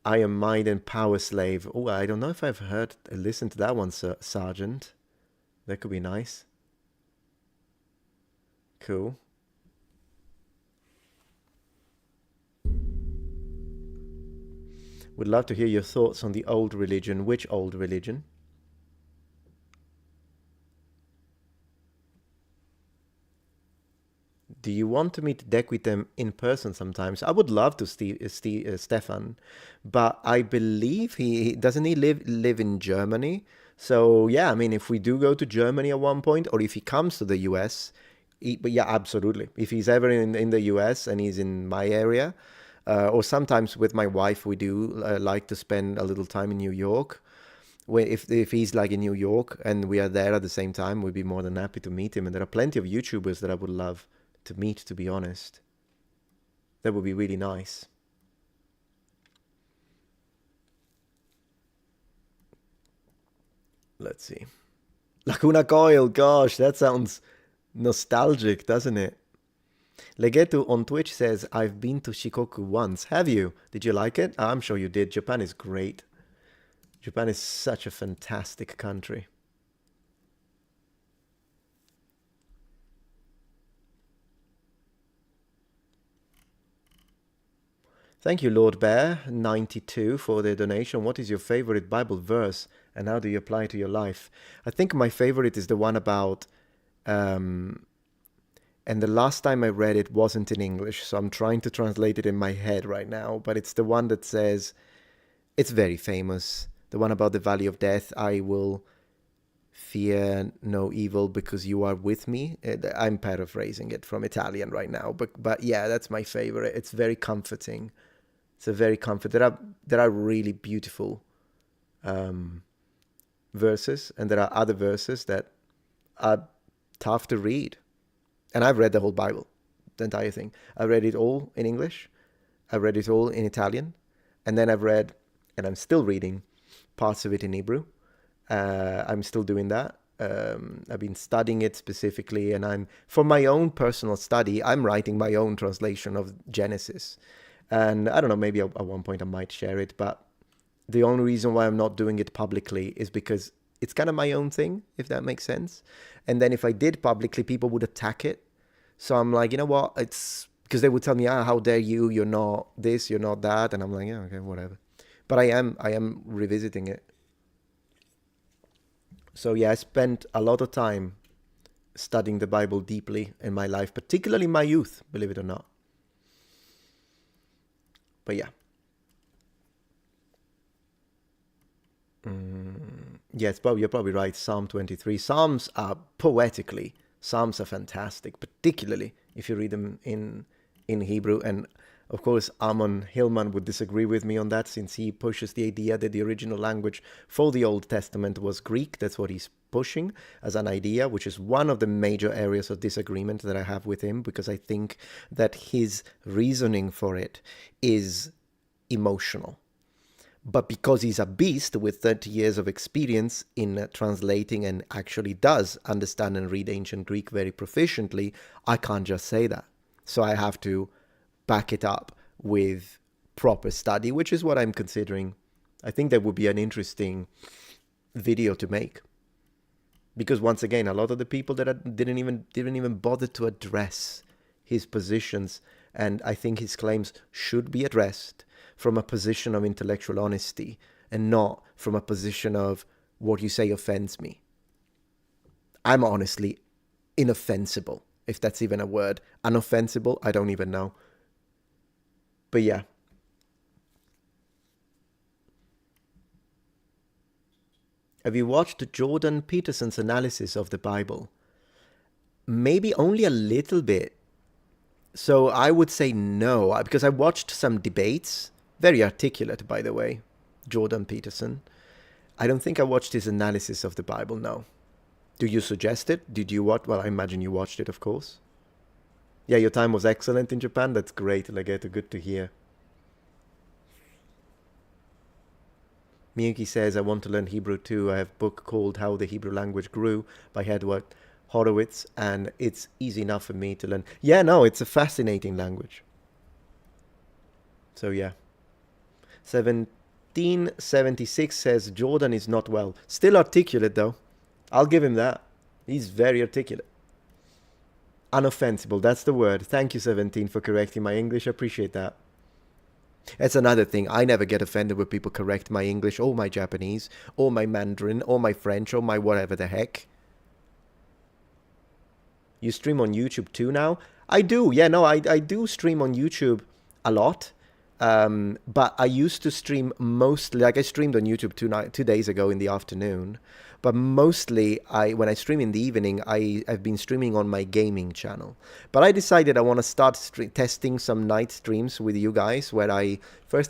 Iron Maiden, Power Slave. Oh, I don't know if I've listened to that one, Sergeant. That could be nice. Cool. Would love to hear your thoughts on the old religion. Which old religion? Do you want to meet deck with them in person sometimes? I would love to, Stefan, but I believe he doesn't he live in Germany. So yeah, I mean, if we do go to Germany at one point, or if he comes to the US, but yeah, absolutely. If he's ever in the US and he's in my area, or sometimes with my wife, we do like to spend a little time in New York. If he's like in New York and we are there at the same time, we'd be more than happy to meet him. And there are plenty of YouTubers that I would love to meet, to be honest. That would be really nice. Let's see. Lacuna Coil, gosh, that sounds nostalgic, doesn't it? Legeto on Twitch says, I've been to Shikoku once. Have you? Did you like it? I'm sure you did. Japan is great. Japan is such a fantastic country. Thank you, Lord Bear 92 for the donation. What is your favorite Bible verse and how do you apply it to your life? I think my favorite is the one about, and the last time I read it wasn't in English, so I'm trying to translate it in my head right now, but it's the one that says, it's very famous, the one about the valley of death, I will fear no evil because you are with me. I'm paraphrasing it from Italian right now, but yeah, that's my favorite. It's very comforting. It's a very comforting. There are really beautiful verses, and there are other verses that are tough to read. And I've read the whole Bible, the entire thing. I read it all in English. I read it all in Italian, and then I've read, and I'm still reading parts of it in Hebrew. I'm still doing that. I've been studying it specifically, and for my own personal study, I'm writing my own translation of Genesis. And I don't know, maybe at one point I might share it, but the only reason why I'm not doing it publicly is because it's kind of my own thing, if that makes sense. And then if I did publicly, people would attack it. So I'm like, you know what? It's because they would tell me, how dare you? You're not this, you're not that. And I'm like, yeah, okay, whatever. But I am revisiting it. So yeah, I spent a lot of time studying the Bible deeply in my life, particularly in my youth, believe it or not. But yeah. Yes, Bob, you're probably right. Psalm 23. Psalms are fantastic, particularly if you read them in Hebrew. And of course, Ammon Hillman would disagree with me on that, since he pushes the idea that the original language for the Old Testament was Greek. That's what he's pushing as an idea, which is one of the major areas of disagreement that I have with him, because I think that his reasoning for it is emotional. But because he's a beast with 30 years of experience in translating and actually does understand and read ancient Greek very proficiently, I can't just say that. So I have to back it up with proper study, which is what I'm considering. I think that would be an interesting video to make. Because once again, a lot of the people that didn't even bother to address his positions, and I think his claims should be addressed from a position of intellectual honesty and not from a position of what you say offends me. I'm honestly inoffensible, if that's even a word. Unoffensible, I don't even know. But yeah. Have you watched Jordan Peterson's analysis of the Bible? Maybe only a little bit. So I would say no, because I watched some debates. Very articulate, by the way, Jordan Peterson. I don't think I watched his analysis of the Bible, no. Do you suggest it? Did you watch? Well, I imagine you watched it, of course. Yeah, your time was excellent in Japan. That's great, Legato. Good to hear. Miyuki says, I want to learn Hebrew too. I have a book called How the Hebrew Language Grew by Edward Horowitz, and it's easy enough for me to learn. Yeah, no, it's a fascinating language. So yeah. 1776 says Jordan is not well. Still articulate though. I'll give him that. He's very articulate. Unoffensible, that's the word. Thank you, 17, for correcting my English. I appreciate that. That's another thing. I never get offended when people correct my English or my Japanese or my Mandarin or my French or my whatever the heck. You stream on YouTube too now? I do. Yeah, no, I do stream on YouTube a lot. But I used to stream mostly, like I streamed on YouTube 2 days ago in the afternoon, but mostly when I stream in the evening, I've been streaming on my gaming channel. But I decided I want to start testing some night streams with you guys, where I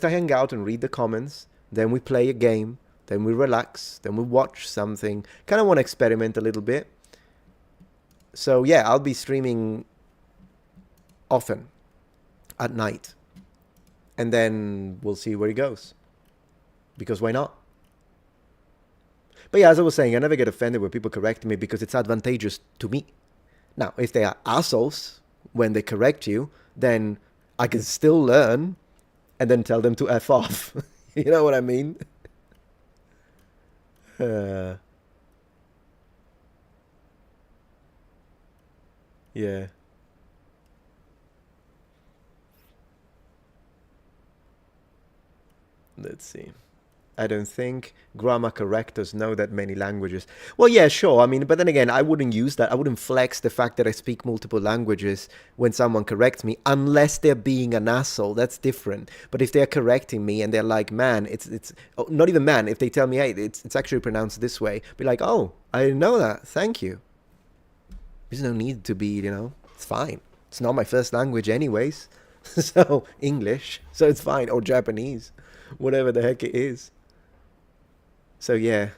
hang out and read the comments, then we play a game, then we relax, then we watch something. Kind of want to experiment a little bit. So yeah, I'll be streaming often at night. And then we'll see where it goes. Because why not? But yeah, as I was saying, I never get offended when people correct me because it's advantageous to me. Now, if they are assholes when they correct you, then I can still learn and then tell them to F off. You know what I mean? Yeah. Let's see. I don't think grammar correctors know that many languages. Well, yeah, sure. I mean, but then again, I wouldn't use that. I wouldn't flex the fact that I speak multiple languages when someone corrects me, unless they're being an asshole. That's different. But if they're correcting me and they're like, man, it's oh, not even man. If they tell me, hey, it's actually pronounced this way, be like, oh, I didn't know that. Thank you. There's no need to be, you know, it's fine. It's not my first language anyways. So English, so it's fine, or Japanese, whatever the heck it is. So yeah.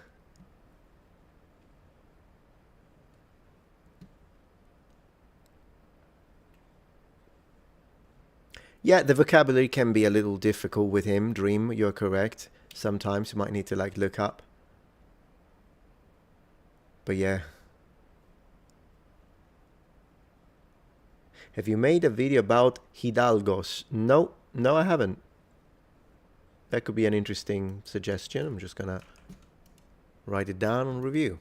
Yeah, the vocabulary can be a little difficult with him, Dream, you're correct. Sometimes you might need to like look up. But yeah. Have you made a video about Hidalgos? No, no I haven't. That could be an interesting suggestion. I'm just gonna write it down and review.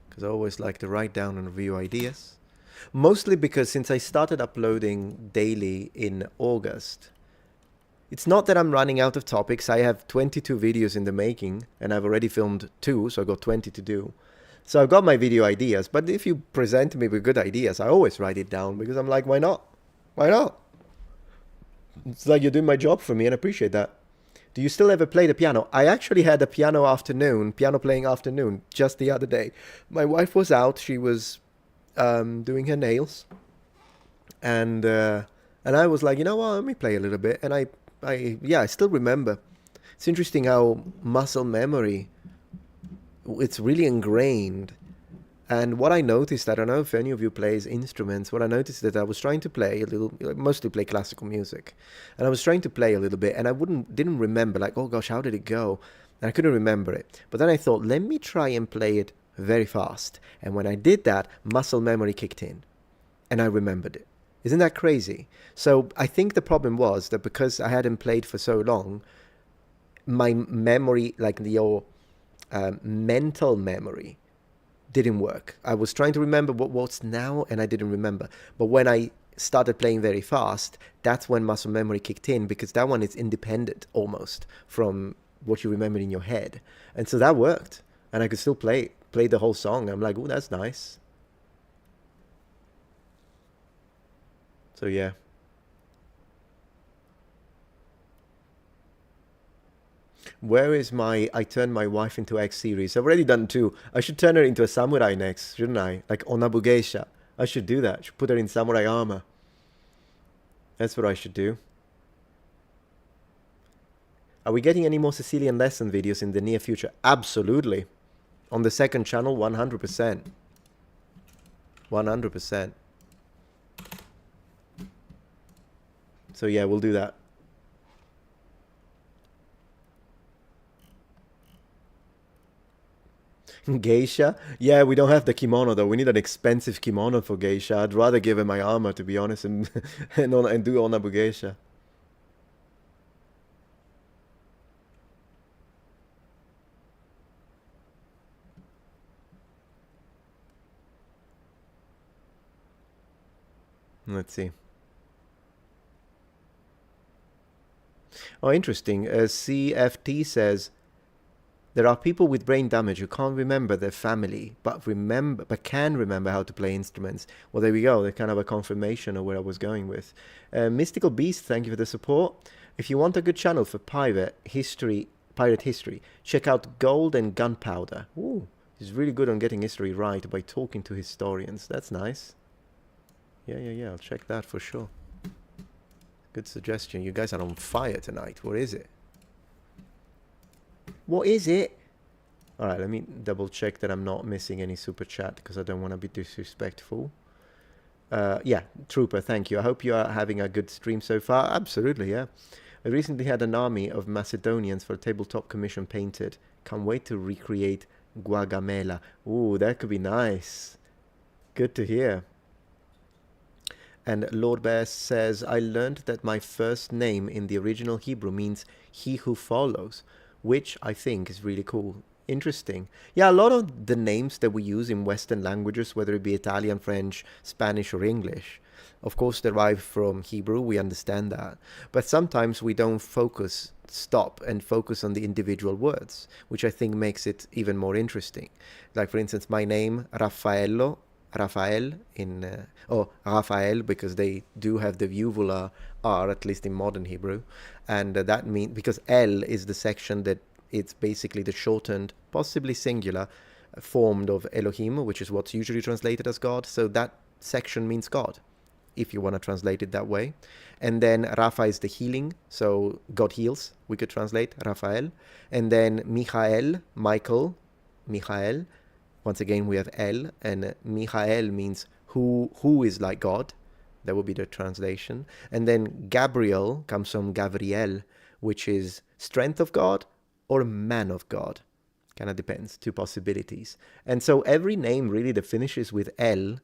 Because I always like to write down and review ideas. Mostly because since I started uploading daily in August, it's not that I'm running out of topics. I have 22 videos in the making, and I've already filmed 2, so I've got 20 to do. So I've got my video ideas, but if you present me with good ideas, I always write it down, because I'm like, why not? Why not? It's like you're doing my job for me, and I appreciate that. Do you still ever play the piano? I actually had a piano playing afternoon, just the other day. My wife was out, she was doing her nails, and I was like, you know what, let me play a little bit, and I still remember. It's interesting how muscle memory, it's really ingrained. And what I noticed, I don't know if any of you plays instruments, what I noticed that I was trying to play a little, mostly play classical music, and I was trying to play a little bit, and I didn't remember, like, oh gosh, how did it go? And I couldn't remember it. But then I thought, let me try and play it very fast. And when I did that, muscle memory kicked in, and I remembered it. Isn't that crazy? So I think the problem was that because I hadn't played for so long, my memory, like your mental memory, didn't work. I was trying to remember what's now, and I didn't remember. But when I started playing very fast, that's when muscle memory kicked in, because that one is independent almost from what you remember in your head. And so that worked, and I could still play the whole song. I'm like, oh, that's nice. So yeah. Where is I turned my wife into X series? I've already done 2. I should turn her into a samurai next, shouldn't I? Like Onabugeisha. I should do that. I should put her in samurai armor. That's what I should do. Are we getting any more Sicilian lesson videos in the near future? Absolutely. On the second channel, 100%. 100%. So yeah, we'll do that. Geisha? Yeah, we don't have the kimono though. We need an expensive kimono for Geisha. I'd rather give her my armor, to be honest, and do Onabu Geisha. Let's see. Oh, interesting. CFT says, there are people with brain damage who can't remember their family, but can remember how to play instruments. Well, there we go. They're kind of a confirmation of where I was going with. Mystical Beast, thank you for the support. If you want a good channel for pirate history, check out Gold and Gunpowder. Ooh, he's really good on getting history right by talking to historians. That's nice. Yeah. I'll check that for sure. Good suggestion. You guys are on fire tonight. What is it? What is it? All right, let me double check that I'm not missing any super chat because I don't want to be disrespectful. Yeah, Trooper, thank you. I hope you are having a good stream so far. Absolutely, yeah. I recently had an army of Macedonians for a tabletop commission painted. Can't wait to recreate Guagamela. Ooh, that could be nice. Good to hear. And Lord Bear says, I learned that my first name in the original Hebrew means he who follows, which I think is really cool. Interesting. Yeah, a lot of the names that we use in Western languages, whether it be Italian, French, Spanish, or English, of course derive from Hebrew. We understand that. But sometimes we don't stop and focus on the individual words, which I think makes it even more interesting. Like, for instance, my name, Raffaello, Raphael Raphael, because they do have the uvula R, at least in modern Hebrew, and that means, because El is the section that it's basically the shortened, possibly singular, form of Elohim, which is what's usually translated as God. So that section means God, if you want to translate it that way. And then Rapha is the healing, so God heals, we could translate Raphael. And then Michael, Michael. Once again, we have El, and Michael means who is like God. That would be the translation. And then Gabriel comes from Gabriel, which is strength of God or man of God. Kind of depends, two possibilities. And so every name really that finishes with El,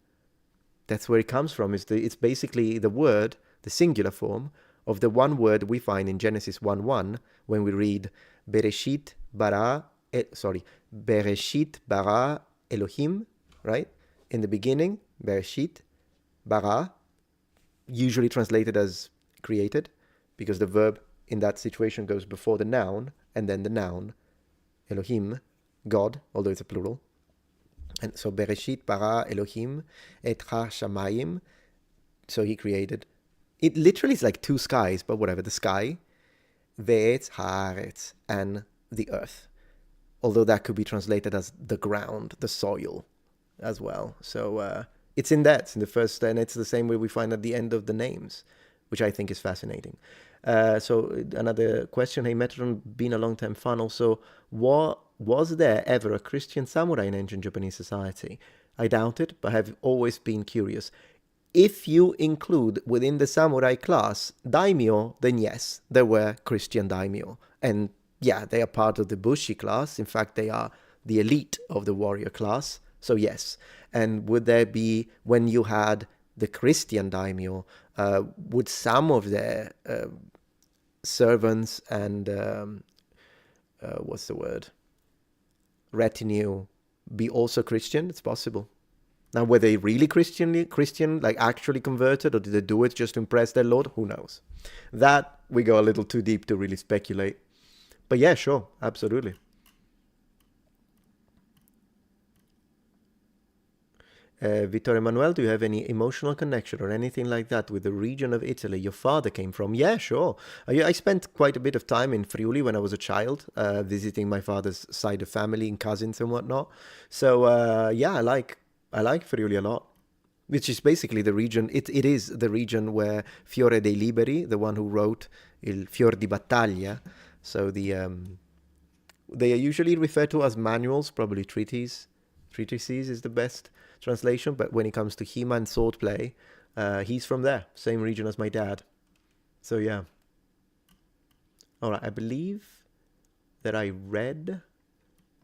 that's where it comes from. It's basically the word, the singular form, of the one word we find in Genesis 1:1 when we read Bereshit bara Bereshit bara Elohim, right? In the beginning, Bereshit bara, usually translated as created, because the verb in that situation goes before the noun, and then the noun, Elohim, God, although it's a plural. And so Bereshit bara Elohim et ha shamayim, so he created. It literally is like two skies, but whatever, the sky, ve'etz haaretz, and the earth. Although that could be translated as the ground, the soil, as well. So it's in the first, and it's the same way we find at the end of the names, which I think is fascinating. So another question, hey Metatron, been a long time fan also, was there ever a Christian samurai in ancient Japanese society? I doubt it, but have always been curious. If you include within the samurai class daimyo, then yes, there were Christian daimyo. And yeah, they are part of the Bushi class. In fact, they are the elite of the warrior class. So yes. And would there be, when you had the Christian daimyo, would some of their servants and retinue be also Christian? It's possible. Now, were they really Christian, like actually converted, or did they do it just to impress their lord? Who knows? That we go a little too deep to really speculate. But yeah, sure, absolutely. Vittorio Emanuele, do you have any emotional connection or anything like that with the region of Italy your father came from? Yeah, sure. I spent quite a bit of time in Friuli when I was a child, visiting my father's side of family and cousins and whatnot. So yeah, I like Friuli a lot, which is basically the region. It is the region where Fiore dei Liberi, the one who wrote Il Fior di Battaglia, so they are usually referred to as manuals, probably treatises is the best translation. But when it comes to He-Man swordplay, he's from there, same region as my dad. So yeah. All right, I believe that I read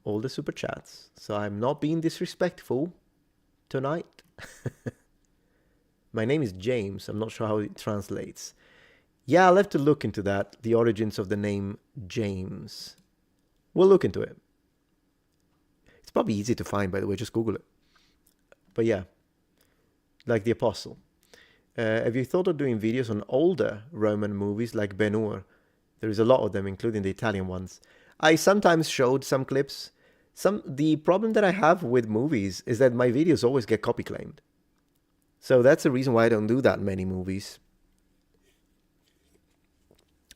all the super chats, so I'm not being disrespectful tonight. My name is James. I'm not sure how it translates. Yeah, I'll have to look into that, the origins of the name James. We'll look into it. It's probably easy to find, by the way, just Google it. But yeah, like the Apostle. Have you thought of doing videos on older Roman movies like Ben-Hur? There is a lot of them, including the Italian ones. I sometimes showed some clips. The problem that I have with movies is that my videos always get copy claimed. So that's the reason why I don't do that many movies.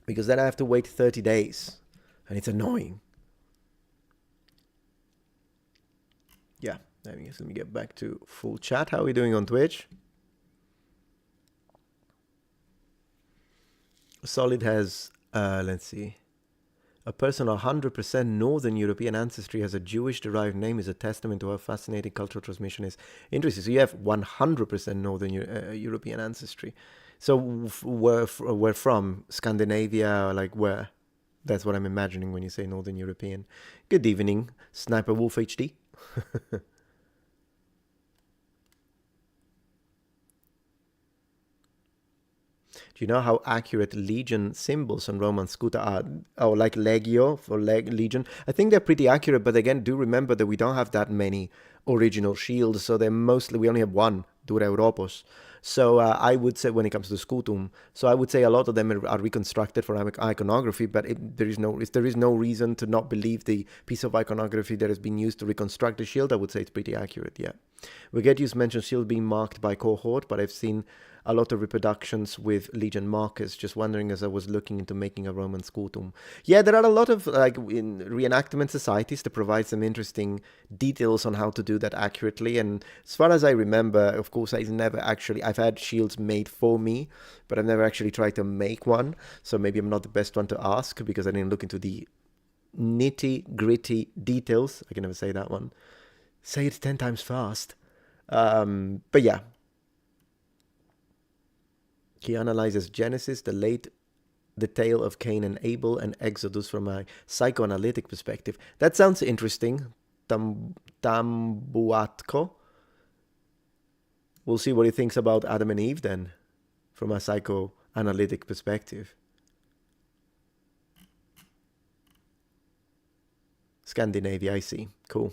Because then I have to wait 30 days. And it's annoying. Yeah, let me get back to full chat. How are we doing on Twitch? Solid has, let's see. A person of 100% Northern European ancestry has a Jewish-derived name is a testament to how fascinating cultural transmission is. Interesting. So you have 100% Northern European ancestry. So where from? Scandinavia, or like where? That's what I'm imagining when you say Northern European. Good evening, Sniper Wolf HD. Do you know how accurate Legion symbols on Roman scooter are? Oh, like Legio for Legion. I think they're pretty accurate, but again, do remember that we don't have that many original shields, so they're mostly, we only have one, Dura Europos. So I would say when it comes to Scutum, so I would say a lot of them are reconstructed for iconography, but there is no reason to not believe the piece of iconography that has been used to reconstruct the shield. I would say it's pretty accurate, yeah. Vigetius mentioned shield being marked by cohort, but I've seen a lot of reproductions with Legion markers. Just wondering as I was looking into making a Roman Scutum. Yeah, there are a lot of like in reenactment societies that provide some interesting details on how to do that accurately. And as far as I remember, of course, I've had shields made for me, but I've never actually tried to make one. So maybe I'm not the best one to ask because I didn't look into the nitty-gritty details. I can never say that one. Say it 10 times fast. But yeah. He analyzes Genesis, the tale of Cain and Abel, and Exodus from a psychoanalytic perspective. That sounds interesting. Tambuatko. We'll see what he thinks about Adam and Eve then, from a psychoanalytic perspective. Scandinavia, I see. Cool.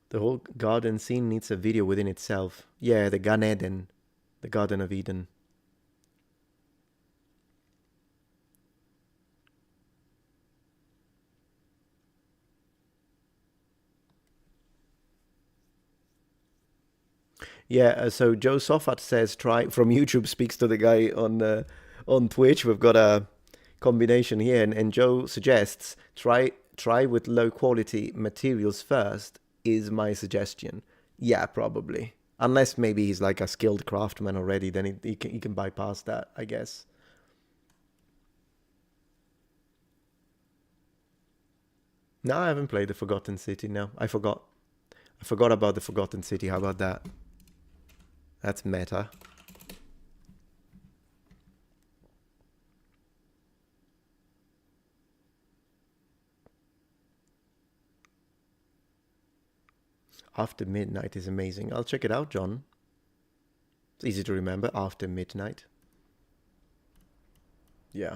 The whole garden scene needs a video within itself. Yeah, the Gan Eden, the Garden of Eden. Yeah, so Joe Sofat says try from YouTube speaks to the guy on Twitch. We've got a combination here, and Joe suggests try with low quality materials first. Is my suggestion. Yeah, probably. Unless maybe he's like a skilled craftsman already, then he can bypass that, I guess. No, I haven't played the Forgotten City. No, I forgot about the Forgotten City. How about that? That's meta. After Midnight is amazing. I'll check it out, John. It's easy to remember. After Midnight. Yeah.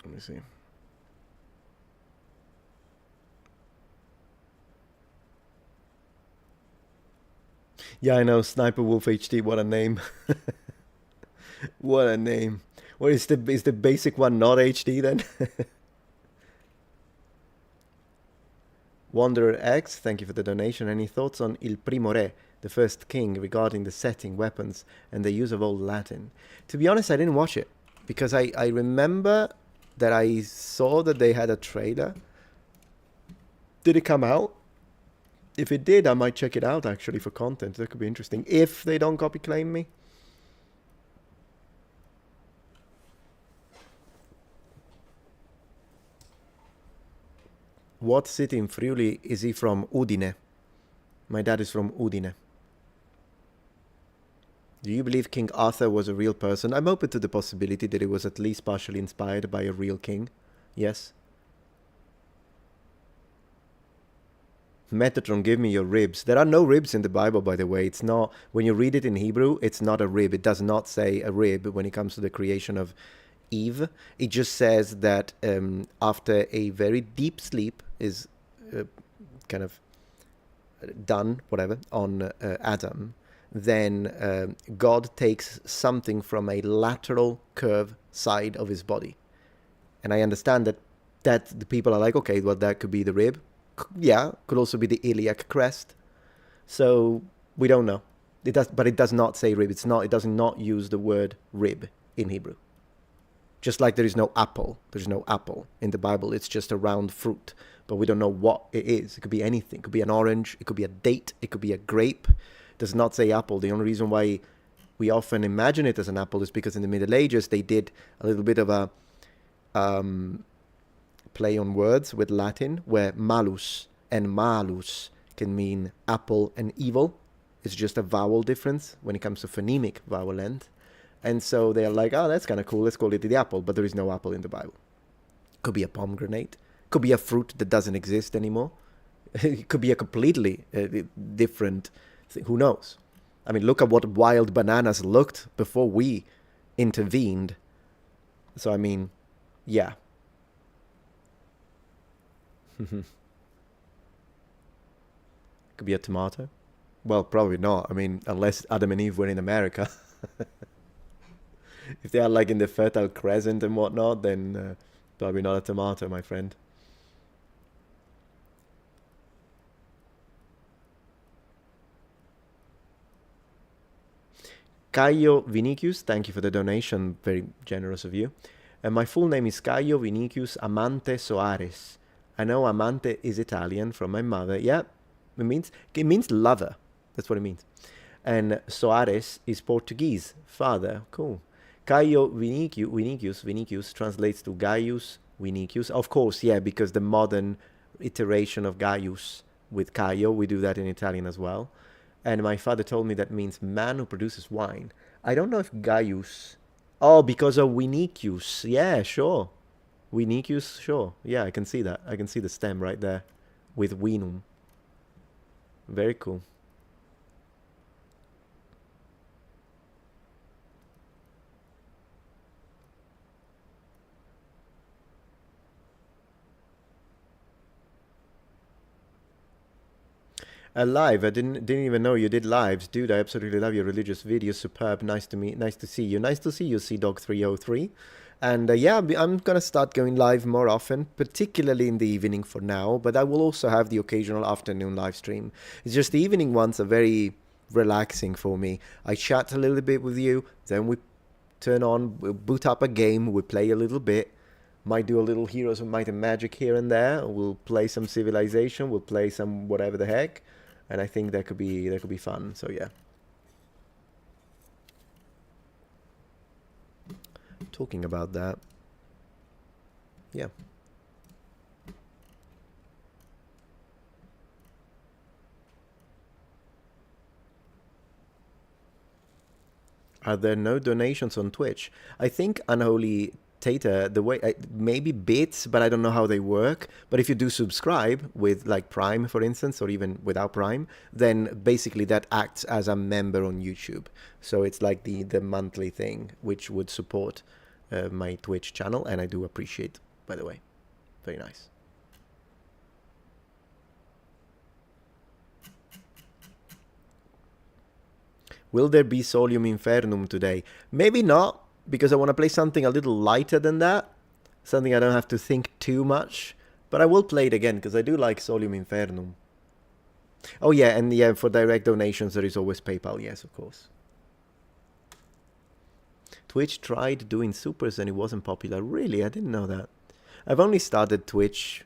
Let me see. Yeah, I know. Sniper Wolf HD. What a name. What a name. What is the basic one not HD then? Wanderer X, thank you for the donation. Any thoughts on Il Primo Re, the first king, regarding the setting, weapons, and the use of Old Latin? To be honest, I didn't watch it because I remember that I saw that they had a trailer. Did it come out? If it did, I might check it out actually for content. That could be interesting if they don't copy claim me. What city in Friuli is he from? Udine. My dad is from Udine. Do you believe King Arthur was a real person? I'm open to the possibility that he was at least partially inspired by a real king. Yes. Metatron, give me your ribs. There are no ribs in the Bible, by the way. It's not, when you read it in Hebrew, it's not a rib. It does not say a rib when it comes to the creation of Eve. It just says that after a very deep sleep is kind of done, whatever, on Adam, then God takes something from a lateral curve side of his body. And I understand that the people are like, okay, well, that could be the rib. Yeah, could also be the iliac crest. So we don't know. It does, but it does not say rib. It does not use the word rib in Hebrew. Just like there is no apple. There's no apple in the Bible. It's just a round fruit. But we don't know what it is. It could be anything. It could be an orange. It could be a date. It could be a grape. It does not say apple. The only reason why we often imagine it as an apple is because in the Middle Ages they did a little bit of a play on words with Latin, where malus and malus can mean apple and evil. It's just a vowel difference when it comes to phonemic vowel length. And so they're like, oh, that's kind of cool. Let's call it the apple. But there is no apple in the Bible. Could be a pomegranate. Could be a fruit that doesn't exist anymore. It could be a completely different thing. Who knows? I mean, look at what wild bananas looked before we intervened. So, I mean, yeah. Could be a tomato. Well, probably not. I mean, unless Adam and Eve were in America. If they are like in the Fertile Crescent and whatnot, then probably not a tomato, my friend. Caio Vinicius, thank you for the donation. Very generous of you. And my full name is Caio Vinicius Amante Soares. I know Amante is Italian from my mother. Yeah, it means lover. That's what it means. And Soares is Portuguese. Father. Cool. Caio Vinicius translates to Gaius Vinicius. Of course, yeah, because the modern iteration of Gaius with Caio, we do that in Italian as well. And my father told me that means man who produces wine. I don't know if Gaius... Oh, because of Vinicius. Yeah, sure. Vinicius, sure. Yeah, I can see that. I can see the stem right there with Vinum. Very cool. Live. I didn't even know you did lives, dude. I absolutely love your religious videos. Superb. Nice to see you. Nice to see you, CDog303. And yeah, I'm gonna start going live more often, particularly in the evening for now. But I will also have the occasional afternoon live stream. It's just the evening ones are very relaxing for me. I chat a little bit with you, then we we'll boot up a game, we play a little bit. Might do a little Heroes of Might and Magic here and there. We'll play some Civilization. We'll play some whatever the heck. And I think that could be fun. So yeah. Talking about that. Yeah. Are there no donations on Twitch? I think Unholy Tater, the way maybe bits, but I don't know how they work. But if you do subscribe with like Prime, for instance, or even without Prime, then basically that acts as a member on YouTube. So it's like the monthly thing, which would support my Twitch channel, and I do appreciate, by the way. Very nice. Will there be Solium Infernum today? Maybe not, because I want to play something a little lighter than that. Something I don't have to think too much. But I will play it again, because I do like Solium Infernum. Oh yeah, and yeah, for direct donations there is always PayPal, yes, of course. Twitch tried doing supers and it wasn't popular. Really? I didn't know that. I've only started Twitch,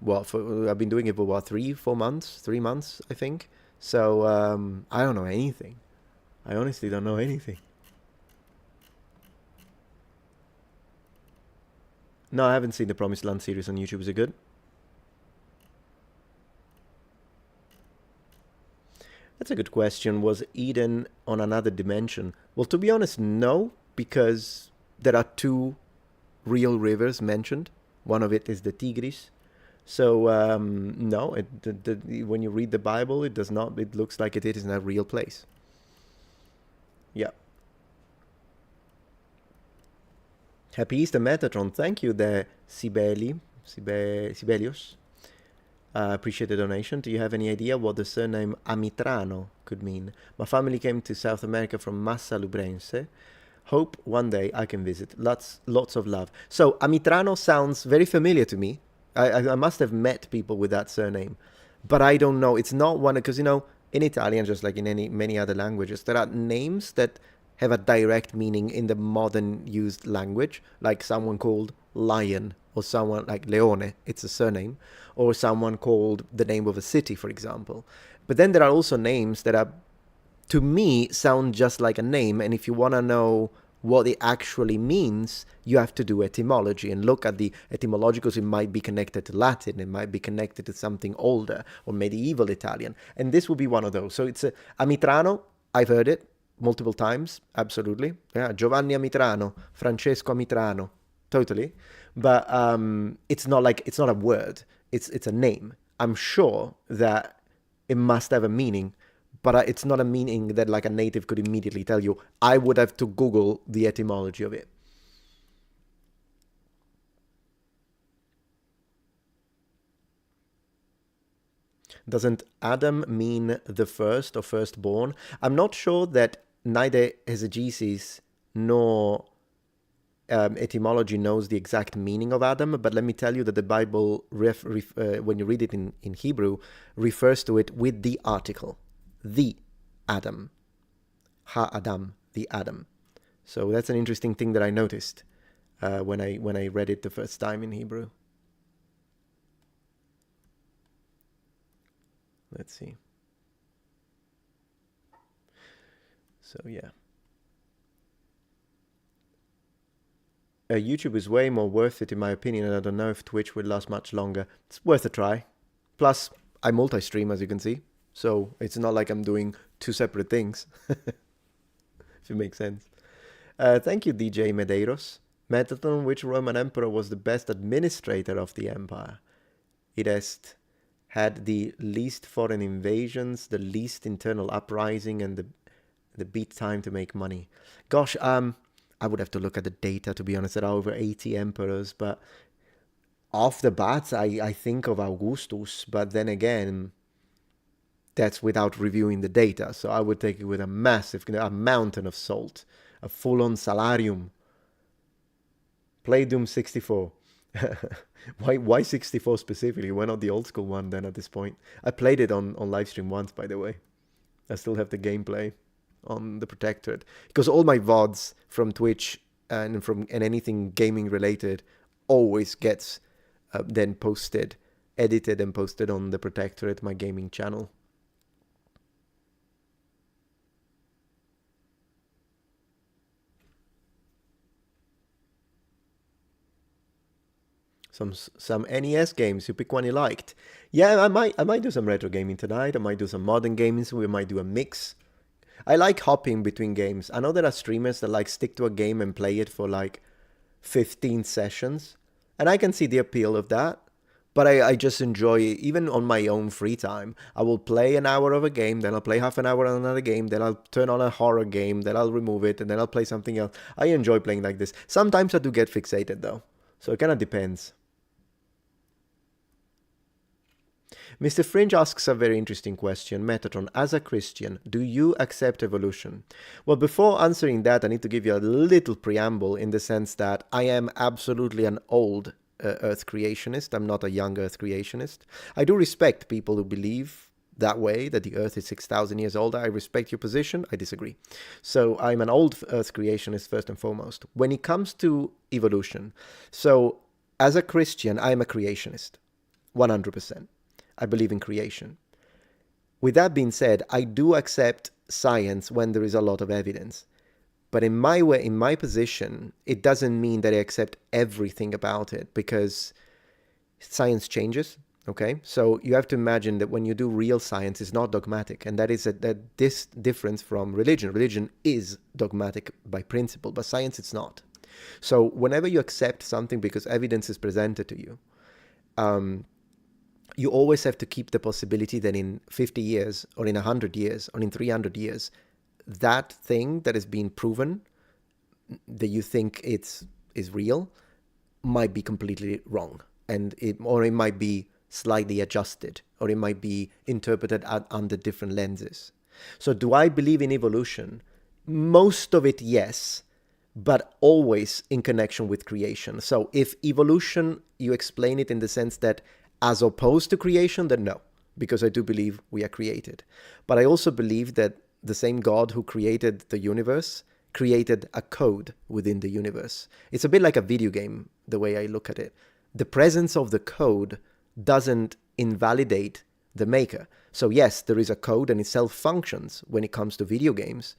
I've been doing it for 3 months, I think. So, I don't know anything. I honestly don't know anything. No, I haven't seen the Promised Land series on YouTube. Is it good? That's a good question. Was Eden on another dimension? Well, to be honest, no, because there are 2 real rivers mentioned. One of it is the Tigris. So, no, when you read the Bible, it does not. It looks like it is in a real place. Yeah. Happy Easter, Metatron. Thank you there, Sibelius. Appreciate the donation. Do you have any idea what the surname Amitrano could mean? My family came to South America from Massa Lubrense. Hope one day I can visit. Lots of love. So, Amitrano sounds very familiar to me. I must have met people with that surname. But I don't know. It's not one, because, in Italian, just like in many other languages, there are names that have a direct meaning in the modern used language, like someone called lion, or someone like leone, it's a surname, or someone called the name of a city, for example. But then there are also names that are, to me, sound just like a name, and if you want to know what it actually means, you have to do etymology and look at the etymologicals. It might be connected to Latin, it might be connected to something older or medieval Italian, and this will be one of those. So it's a Amitrano, I've heard it multiple times, absolutely. Yeah, Giovanni Amitrano, Francesco Amitrano, totally. But it's not a word. It's a name. I'm sure that it must have a meaning, but it's not a meaning that like a native could immediately tell you. I would have to Google the etymology of it. Doesn't Adam mean the first or firstborn? I'm not sure that neither exegesis nor etymology knows the exact meaning of Adam, but let me tell you that the Bible, when you read it in Hebrew, refers to it with the article. The Adam. Ha-Adam, the Adam. So that's an interesting thing that I noticed when I read it the first time in Hebrew. Let's see. So yeah. YouTube is way more worth it in my opinion, and I don't know if Twitch will last much longer. It's worth a try. Plus, I multi-stream, as you can see. So it's not like I'm doing two separate things. If it makes sense. Thank you, DJ Medeiros. Metatron, which Roman emperor was the best administrator of the empire? It has had the least foreign invasions, the least internal uprising, and the beat time to make money. Gosh, I would have to look at the data, to be honest. There are over 80 emperors, but off the bat, I think of Augustus, but then again, that's without reviewing the data. So I would take it with a mountain of salt, a full-on salarium. Play Doom 64. Why 64 specifically? Why not the old school one then at this point? I played it on livestream once, by the way. I still have the gameplay on the Protectorate, because all my VODs from Twitch and anything gaming related always gets then posted, edited and posted on the Protectorate, my gaming channel. Some NES games. You pick one you liked. Yeah, I might do some retro gaming tonight. I might do some modern gaming. So we might do a mix. I like hopping between games. I know there are streamers that like stick to a game and play it for like 15 sessions, and I can see the appeal of that. But I just enjoy it. Even on my own free time, I will play an hour of a game, then I'll play half an hour on another game, then I'll turn on a horror game, then I'll remove it, and then I'll play something else. I enjoy playing like this. Sometimes I do get fixated though, so it kind of depends. Mr. Fringe asks a very interesting question. Metatron, as a Christian, do you accept evolution? Well, before answering that, I need to give you a little preamble in the sense that I am absolutely an old Earth creationist. I'm not a young Earth creationist. I do respect people who believe that way, that the Earth is 6,000 years old. I respect your position. I disagree. So I'm an old Earth creationist first and foremost. When it comes to evolution, so as a Christian, I'm a creationist, 100%. I believe in creation. With that being said, I do accept science when there is a lot of evidence. But in my way, in my position, it doesn't mean that I accept everything about it, because science changes. Okay, so you have to imagine that when you do real science, it's not dogmatic, and that is this difference from religion. Religion is dogmatic by principle, but science it's not. So whenever you accept something because evidence is presented to you, you always have to keep the possibility that in 50 years or in 100 years or in 300 years, that thing that is being proven that you think is real might be completely wrong, and it might be slightly adjusted, or it might be interpreted under different lenses. So do I believe in evolution? Most of it, yes, but always in connection with creation. So if evolution, you explain it in the sense that as opposed to creation, then no, because I do believe we are created. But I also believe that the same God who created the universe created a code within the universe. It's a bit like a video game, the way I look at it. The presence of the code doesn't invalidate the maker. So yes, there is a code and it self-functions when it comes to video games.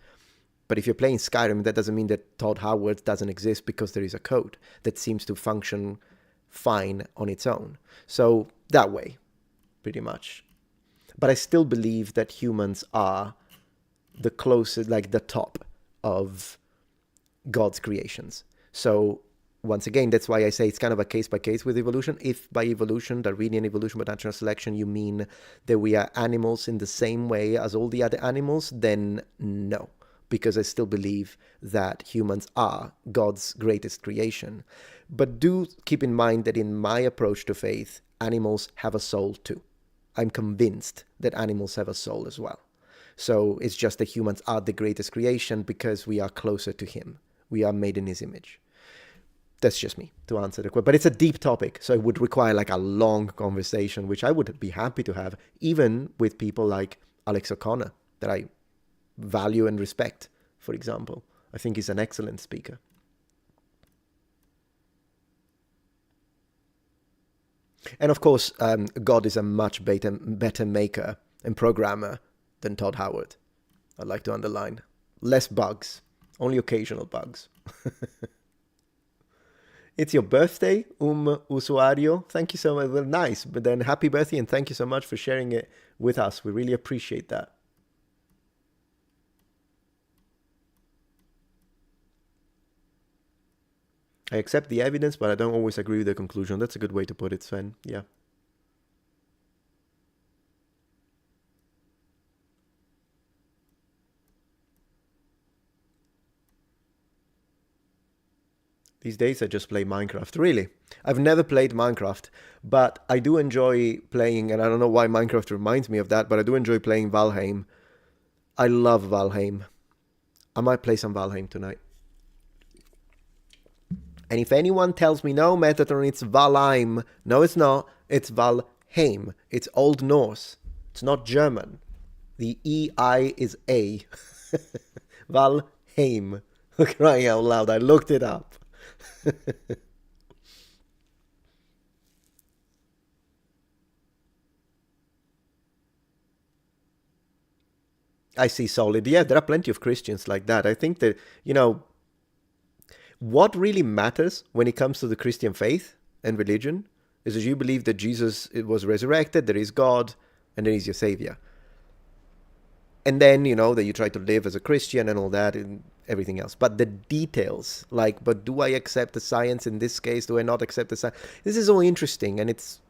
But if you're playing Skyrim, that doesn't mean that Todd Howard doesn't exist because there is a code that seems to function fine on its own. So that way, pretty much. But I still believe that humans are the closest, like the top of God's creations. So once again, that's why I say it's kind of a case by case with evolution. If by evolution, Darwinian evolution, by natural selection, you mean that we are animals in the same way as all the other animals, then no. Because I still believe that humans are God's greatest creation. But do keep in mind that in my approach to faith, animals have a soul too. I'm convinced that animals have a soul as well. So it's just that humans are the greatest creation because we are closer to him. We are made in his image. That's just me to answer the question. But it's a deep topic, so it would require like a long conversation, which I would be happy to have, even with people like Alex O'Connor, that I value and respect, for example. I think he's an excellent speaker. And of course, God is a much better maker and programmer than Todd Howard. I'd like to underline. Less bugs, only occasional bugs. It's your birthday, usuario. Thank you so much. Well, nice. But then happy birthday and thank you so much for sharing it with us. We really appreciate that. I accept the evidence, but I don't always agree with the conclusion. That's a good way to put it, Sven. Yeah. These days I just play Minecraft. Really? I've never played Minecraft, but I do enjoy playing, and I don't know why Minecraft reminds me of that, but I do enjoy playing Valheim. I love Valheim. I might play some Valheim tonight. And if anyone tells me, no, Metatron, it's Valheim. No, it's not. It's Valheim. It's Old Norse. It's not German. The E-I is A. Valheim. Crying out loud. I looked it up. I see solid. Yeah, there are plenty of Christians like that. I think that, what really matters when it comes to the Christian faith and religion is that you believe that Jesus was resurrected, there is God, and there is your Savior. And then, that you try to live as a Christian and all that and everything else. But the details, but do I accept the science in this case? Do I not accept the science? This is all interesting and it's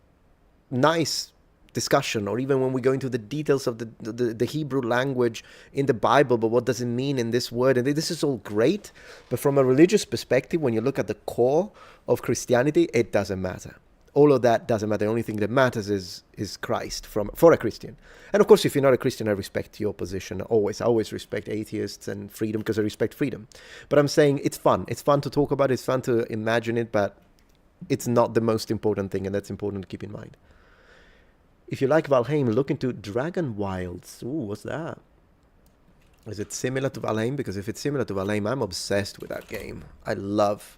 nice discussion, or even when we go into the details of the Hebrew language in the Bible, but what does it mean in this word? And this is all great. But from a religious perspective, when you look at the core of Christianity, it doesn't matter. All of that doesn't matter. The only thing that matters is Christ for a Christian. And of course, if you're not a Christian, I respect your position. I always respect atheists and freedom because I respect freedom. But I'm saying it's fun. It's fun to talk about it. It's fun to imagine it, but it's not the most important thing, and that's important to keep in mind. If you like Valheim, look into Dragon Wilds. Ooh, what's that? Is it similar to Valheim? Because if it's similar to Valheim, I'm obsessed with that game. I love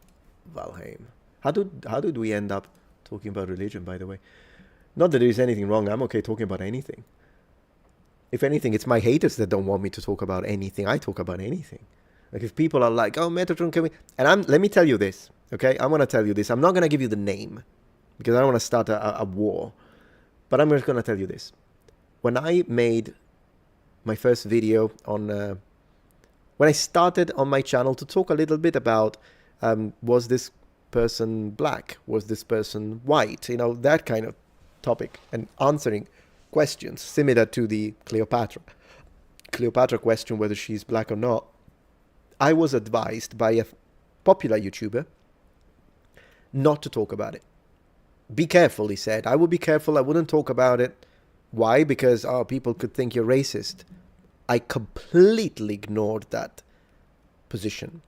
Valheim. How did we end up talking about religion, by the way? Not that there is anything wrong. I'm okay talking about anything. If anything, it's my haters that don't want me to talk about anything. I talk about anything. Like if people are like, oh, Metatron, can we... And let me tell you this, okay? I want to tell you this. I'm not going to give you the name because I don't want to start a war. But I'm just going to tell you this. When I made my first video on... when I started on my channel to talk a little bit about was this person black? Was this person white? That kind of topic. And answering questions similar to the Cleopatra question, whether she's black or not. I was advised by a popular YouTuber not to talk about it. Be careful, he said. I would be careful. I wouldn't talk about it. Why? Because people could think you're racist. I completely ignored that position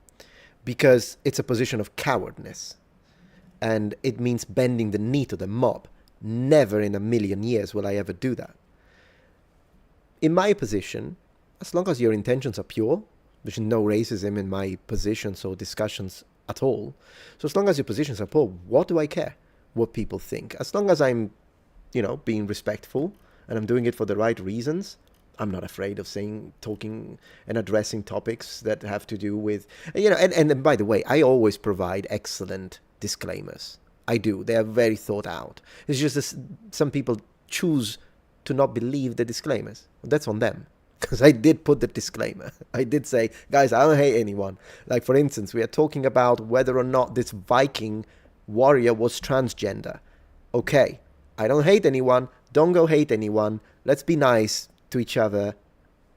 because it's a position of cowardness. And it means bending the knee to the mob. Never in a million years will I ever do that. In my position, as long as your intentions are pure, There's no racism in my positions or discussions at all. So as long as your positions are poor, what do I care what people think? As long as I'm, being respectful and I'm doing it for the right reasons, I'm not afraid of talking and addressing topics that have to do with, and by the way, I always provide excellent disclaimers. I do. They are very thought out. It's just that some people choose to not believe the disclaimers. That's on them. Because I did put the disclaimer. I did say, guys, I don't hate anyone. Like, for instance, we are talking about whether or not this Viking warrior was transgender. Okay, I don't hate anyone. Don't go hate anyone. Let's be nice to each other.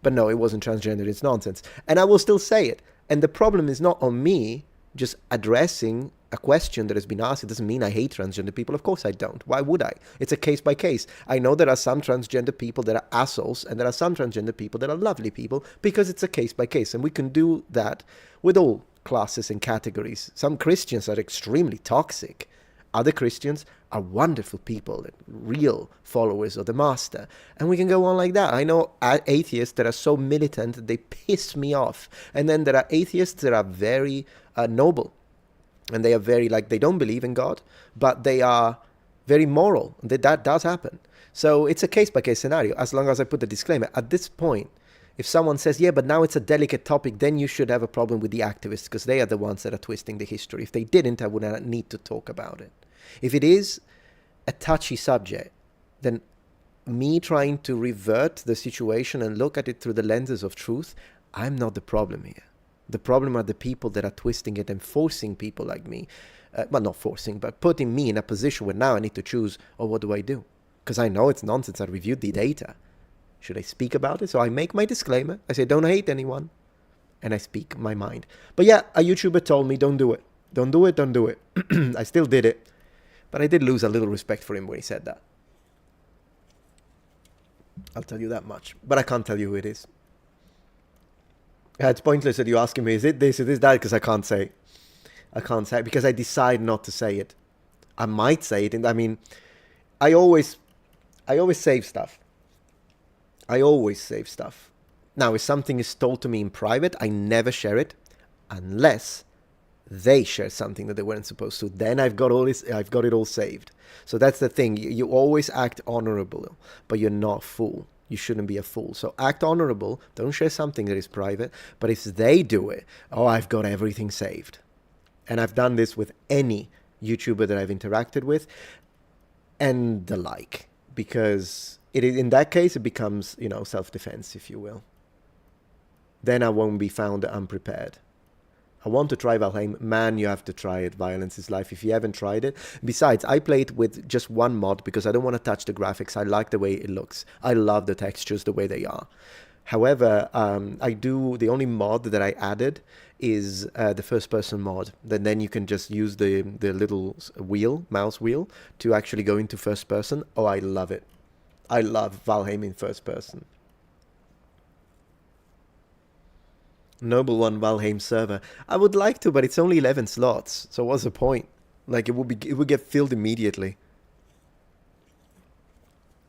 But no, it wasn't transgender. It's nonsense. And I will still say it. And the problem is not on me just addressing a question that has been asked. It doesn't mean I hate transgender people. Of course I don't. Why would I? It's a case by case. I know there are some transgender people that are assholes, and there are some transgender people that are lovely people, because it's a case by case. And we can do that with all classes and categories. Some Christians are extremely toxic. Other Christians are wonderful people, real followers of the Master. And we can go on like that. I know atheists that are so militant, they piss me off. And then there are atheists that are very noble. And they are very, they don't believe in God, but they are very moral. That does happen. So it's a case-by-case scenario, as long as I put the disclaimer. At this point, if someone says, yeah, but now it's a delicate topic, then you should have a problem with the activists, because they are the ones that are twisting the history. If they didn't, I would not need to talk about it. If it is a touchy subject, then me trying to revert the situation and look at it through the lenses of truth, I'm not the problem here. The problem are the people that are twisting it and forcing people like me, well, not forcing, but putting me in a position where now I need to choose, what do I do? Because I know it's nonsense. I reviewed the data. Should I speak about it? So I make my disclaimer. I say, don't hate anyone. And I speak my mind. But yeah, a YouTuber told me, don't do it. Don't do it, don't do it. I still did it. But I did lose a little respect for him when he said that. I'll tell you that much. But I can't tell you who it is. It's pointless that you asking me, is it this, is it that? Because I can't say. I can't say, because I decide not to say it. I might say it. And I mean, I always save stuff. I always save stuff. Now, if something is told to me in private, I never share it unless they share something that they weren't supposed to. Then I've got it all saved. So that's the thing. You always act honorable, but you're not a fool. You shouldn't be a fool. So act honorable. Don't share something that is private. But if they do it, I've got everything saved. And I've done this with any YouTuber that I've interacted with and the like. Because in that case, it becomes, self-defense, if you will. Then I won't be found unprepared. I want to try Valheim. Man, you have to try it. Violence is Life, if you haven't tried it. Besides, I played with just one mod because I don't want to touch the graphics. I like the way it looks. I love the textures the way they are. However, the only mod that I added is the first-person mod. Then you can just use the little mouse wheel, to actually go into first person. Oh, I love it. I love Valheim in first person. Noble One Valheim server. I would like to, but it's only 11 slots. So what's the point? It would get filled immediately.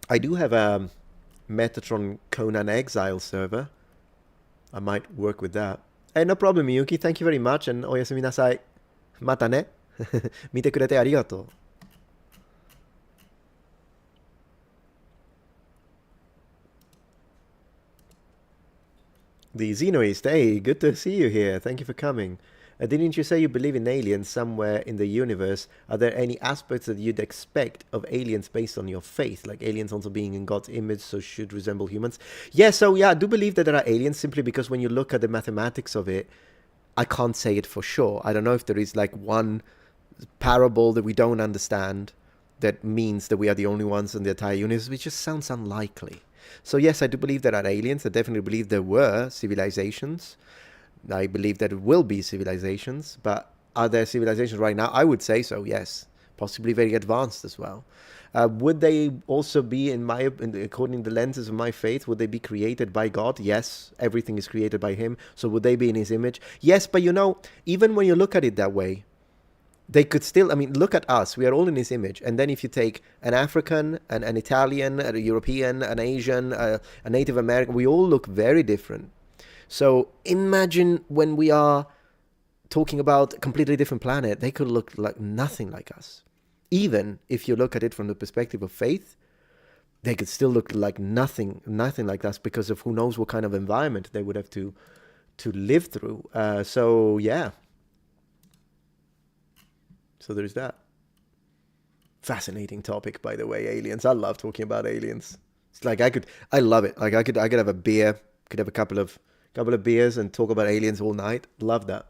I do have a Metatron Conan Exile server. I might work with that. Hey, no problem, Miyuki. Thank you very much, and oyasumi nasai. Mata ne. Mite kurete arigatou. The Xenoist, hey, good to see you here. Thank you for coming. Didn't you say you believe in aliens somewhere in the universe? Are there any aspects that you'd expect of aliens based on your faith? Like aliens also being in God's image, so should resemble humans? Yeah, I do believe that there are aliens, simply because when you look at the mathematics of it, I can't say it for sure. I don't know if there is one parable that we don't understand that means that we are the only ones in the entire universe, which just sounds unlikely. So yes, I do believe there are aliens. I definitely believe there were civilizations. I believe that it will be civilizations. But are there civilizations right now? I would say so, yes. Possibly very advanced as well. Would they also be, according to the lenses of my faith, would they be created by God? Yes, everything is created by Him. So would they be in His image? Yes, but even when you look at it that way, they could still, look at us. We are all in His image. And then if you take an African, an Italian, a European, an Asian, a Native American, we all look very different. So imagine when we are talking about a completely different planet, they could look like nothing like us. Even if you look at it from the perspective of faith, they could still look like nothing like us, because of who knows what kind of environment they would have to live through. So yeah. So there's that. Fascinating topic, by the way, aliens. I love talking about aliens. It's like I love it. Like I could have a beer, could have a couple of beers and talk about aliens all night. Love that.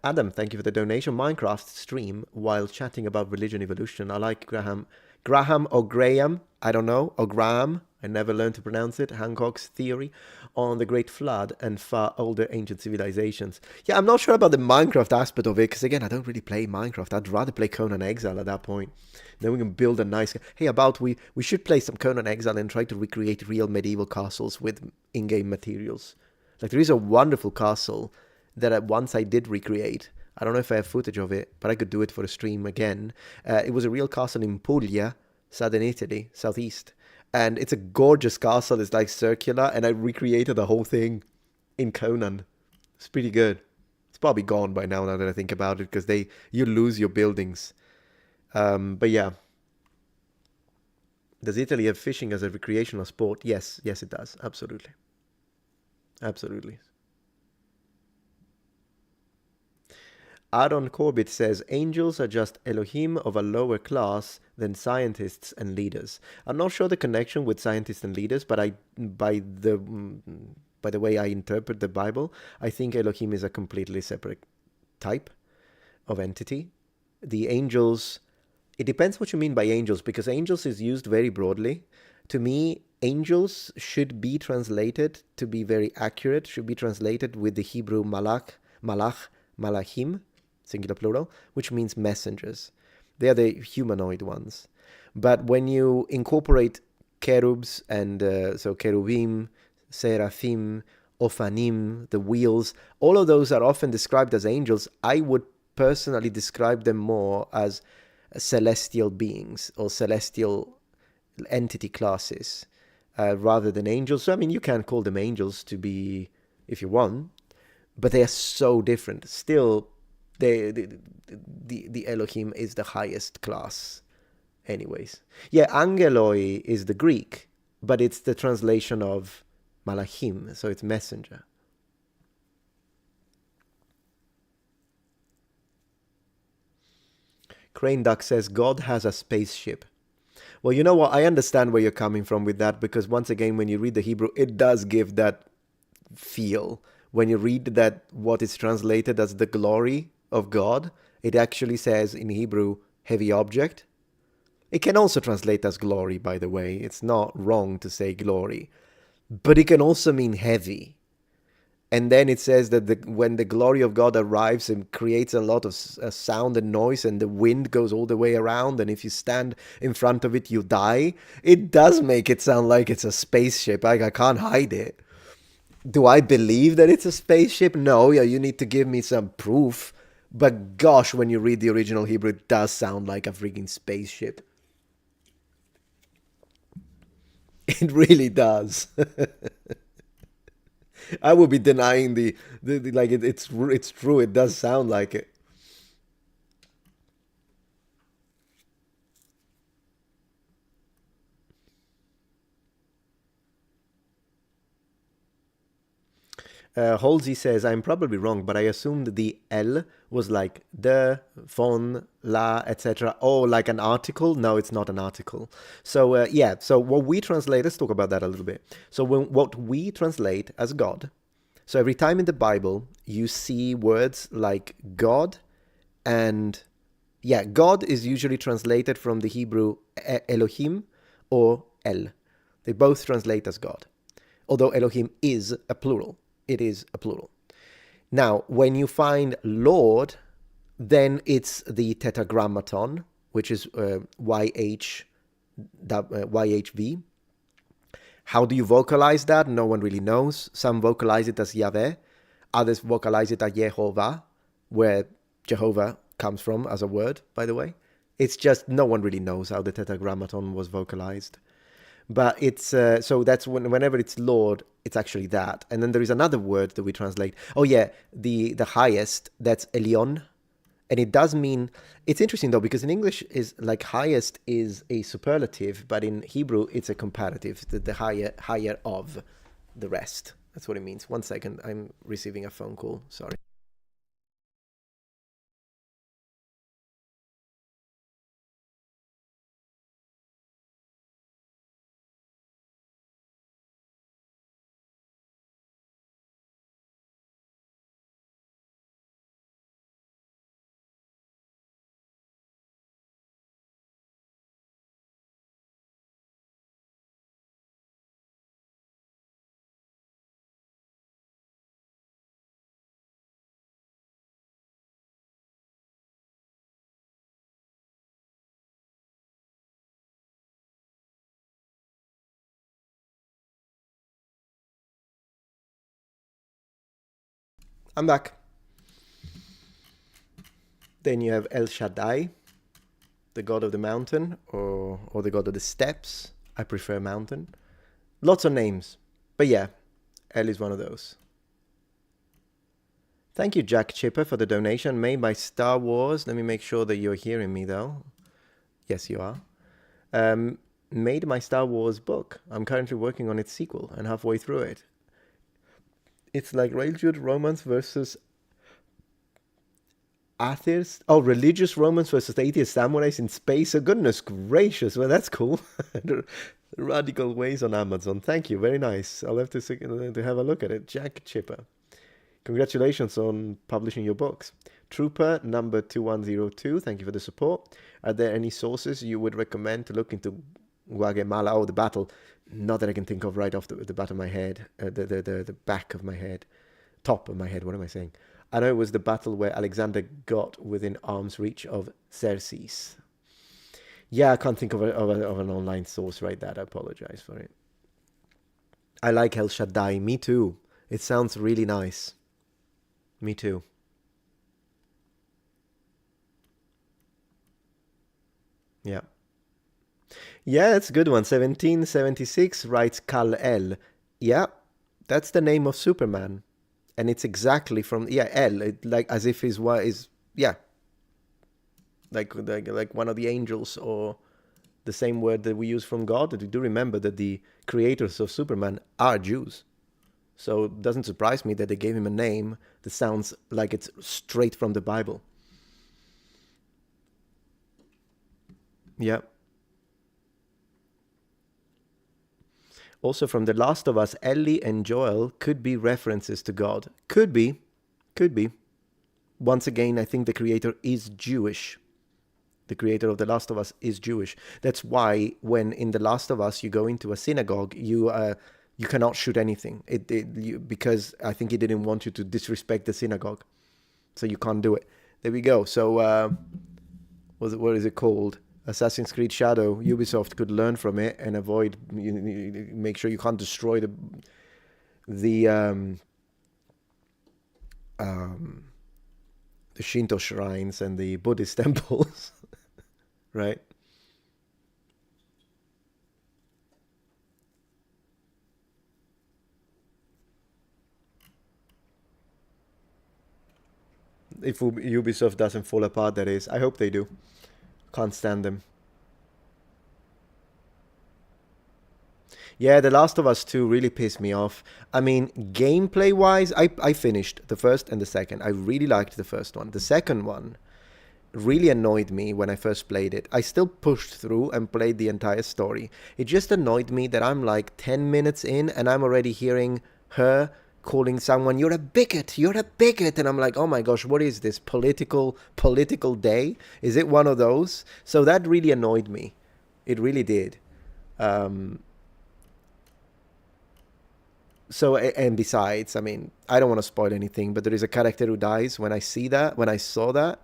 Adam, thank you for the donation. Minecraft stream while chatting about religion evolution. I like Graham or Graham, I don't know, or Graham, I never learned to pronounce it, Hancock's theory on the Great Flood and far older ancient civilizations. Yeah, I'm not sure about the Minecraft aspect of it, because again, I don't really play Minecraft. I'd rather play Conan Exile at that point. Then we can build a nice... Hey, we should play some Conan Exile and try to recreate real medieval castles with in-game materials. Like, there is a wonderful castle that once I did recreate. I don't know if I have footage of it, but I could do it for a stream again. It was a real castle in Puglia, southern Italy, southeast. And it's a gorgeous castle. It's like circular, and I recreated the whole thing in Conan. It's pretty good. It's probably gone by now that I think about it, because you lose your buildings. But yeah. Does Italy have fishing as a recreational sport? Yes, it does. Absolutely. Absolutely. Aaron Corbett says, angels are just Elohim of a lower class than scientists and leaders. I'm not sure the connection with scientists and leaders, but by the way I interpret the Bible, I think Elohim is a completely separate type of entity. The angels, it depends what you mean by angels, because angels is used very broadly. To me, angels should be translated, to be very accurate, should be translated with the Hebrew malach, malachim, singular plural, which means messengers. They are the humanoid ones. But when you incorporate cherubs and so cherubim, seraphim, ophanim, the wheels, all of those are often described as angels. I would personally describe them more as celestial beings or celestial entity classes rather than angels. So, I mean, you can call them angels to be, if you want, but they are so different. Still, the Elohim is the highest class anyways. Yeah, angeloi is the Greek, but it's the translation of malachim, so it's messenger. Crane Duck says, God has a spaceship. Well, you know what? I understand where you're coming from with that, because once again, when you read the Hebrew, it does give that feel. When you read that what is translated as the glory of God, it actually says in Hebrew, heavy object. It can also translate as glory, by the way. It's not wrong to say glory. But it can also mean heavy. And then it says that when the glory of God arrives, it creates a lot of sound and noise, and the wind goes all the way around, and if you stand in front of it, you die. It does make it sound like it's a spaceship. I can't hide it. Do I believe that it's a spaceship? No, yeah, you need to give me some proof. But gosh, when you read the original Hebrew, it does sound like a freaking spaceship. It really does. I would be denying the like it's true. It does sound like it. Halsey says, I'm probably wrong, but I assumed the L was like the, von, la, etc. Oh, like an article? No, it's not an article. So, yeah, so what we translate, let's talk about that a little bit. So what we translate as God, so every time in the Bible, you see words like God and, yeah, God is usually translated from the Hebrew Elohim or El. They both translate as God, although Elohim is a plural. It is a plural. Now, when you find Lord, then it's the tetragrammaton, which is YHV. How do you vocalize that? No one really knows. Some vocalize it as Yahweh. Others vocalize it as Yehovah, where Jehovah comes from as a word, by the way. It's just no one really knows how the tetragrammaton was vocalized. But it's so that's whenever it's Lord, it's actually that. And then there is another word that we translate. Oh yeah, the highest. That's Elion, and it does mean. It's interesting though because in English is like highest is a superlative, but in Hebrew it's a comparative. The higher of the rest. That's what it means. 1 second, I'm receiving a phone call. Sorry. I'm back. Then you have El Shaddai, the god of the mountain, or the god of the steppes. I prefer mountain. Lots of names. But yeah, El is one of those. Thank you, Jack Chipper, for the donation made by Star Wars. Let me make sure that you're hearing me, though. Yes, you are. Made my Star Wars book. I'm currently working on its sequel and halfway through it. It's like religious romance versus atheist. Oh, religious romance versus atheist samurais in space. Oh, goodness gracious. Well, that's cool. Radical ways on Amazon. Thank you. Very nice. I'll have to have a look at it. Jack Chipper. Congratulations on publishing your books. Trooper number 2102, thank you for the support. Are there any sources you would recommend to look into Guatemala? Oh, the battle. Not that I can think of right off the back of my head. The back of my head. Top of my head, what am I saying? I know it was the battle where Alexander got within arm's reach of Xerxes. Yeah, I can't think of an online source right that. I apologize for it. I like El Shaddai. Me too. It sounds really nice. Me too. Yeah. Yeah, it's a good one. 1776 writes Kal-El. Yeah, that's the name of Superman. And it's exactly from, yeah, El, like as if his what is, yeah, like one of the angels or the same word that we use from God. That we do remember that the creators of Superman are Jews. So it doesn't surprise me that they gave him a name that sounds like it's straight from the Bible. Yeah. Also from The Last of Us, Ellie and Joel could be references to God. Could be. Could be. Once again, I think the creator is Jewish. The creator of The Last of Us is Jewish. That's why when in The Last of Us you go into a synagogue, you cannot shoot anything. Because I think he didn't want you to disrespect the synagogue. So you can't do it. There we go. So what is it called? Assassin's Creed Shadow. Ubisoft could learn from it and avoid. Make sure you can't destroy the Shinto shrines and the Buddhist temples, right? If Ubisoft doesn't fall apart, that is. I hope they do. Can't stand them. Yeah, The Last of Us 2 really pissed me off. I mean, gameplay-wise, I finished the first and the second. I really liked the first one. The second one really annoyed me when I first played it. I still pushed through and played the entire story. It just annoyed me that I'm like 10 minutes in and I'm already hearing her calling someone, you're a bigot, you're a bigot. And I'm like, oh my gosh, what is this? Political day? Is it one of those? So that really annoyed me. It really did. So, and besides, I mean, I don't want to spoil anything, but there is a character who dies when I saw that,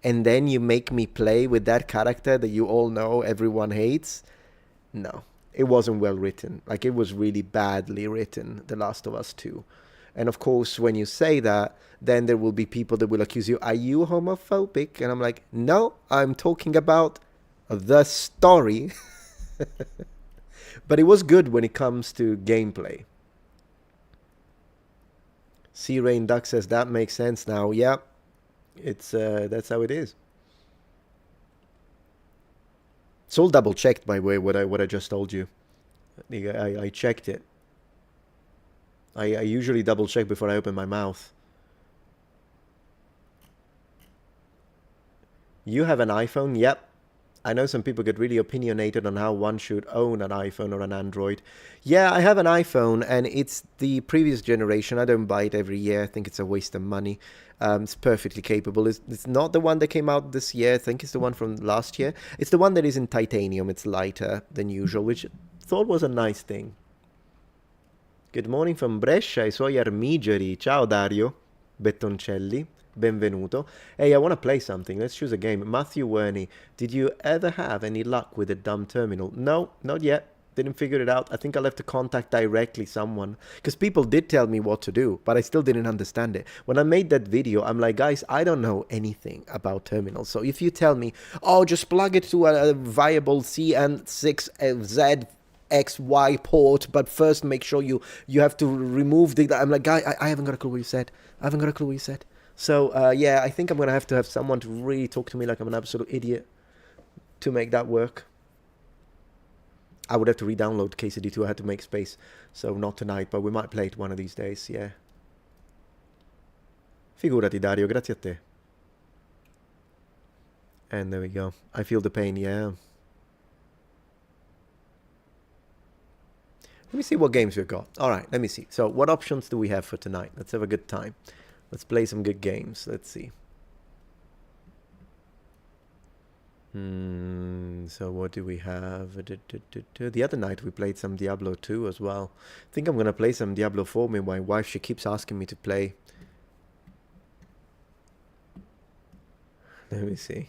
and then you make me play with that character that you all know everyone hates. No, it wasn't well written. Like, it was really badly written, The Last of Us 2. And of course, when you say that, then there will be people that will accuse you, are you homophobic? And I'm like, no, I'm talking about the story. But it was good when it comes to gameplay. Sea Rain Duck says that makes sense now. Yeah, it's that's how it is. It's all double checked, by the way, what I just told you. I checked it. I usually double check before I open my mouth. You have an iPhone? Yep. I know some people get really opinionated on how one should own an iPhone or an Android. Yeah, I have an iPhone, and it's the previous generation. I don't buy it every year. I think it's a waste of money. It's perfectly capable. It's not the one that came out this year. I think it's the one from last year. It's the one that is in titanium. It's lighter than usual, which I thought was a nice thing. Good morning from Brescia, I suoi armigeri. Ciao Dario Bettoncelli. Benvenuto. Hey, I want to play something. Let's choose a game. Matthew Werney, did you ever have any luck with a dumb terminal? No, not yet. Didn't figure it out. I think I'll have to contact directly someone. Because people did tell me what to do, but I still didn't understand it. When I made that video, I'm like, guys, I don't know anything about terminals. So if you tell me, oh, just plug it to a viable CN6Z XY port, but first make sure you have to remove the... I'm like, guy, I haven't got a clue what you said. I haven't got a clue what you said. So, yeah, I think I'm going to have someone to really talk to me like I'm an absolute idiot to make that work. I would have to re-download KCD2. I had to make space. So, not tonight, but we might play it one of these days, yeah. Figurati, Dario. Grazie a te. And there we go. I feel the pain, yeah. Let me see what games we've got. All right, let me see. So, what options do we have for tonight? Let's have a good time. Let's play some good games. Let's see. So what do we have? The other night we played some Diablo 2 as well. I think I'm going to play some Diablo 4 with my wife. She keeps asking me to play. Let me see.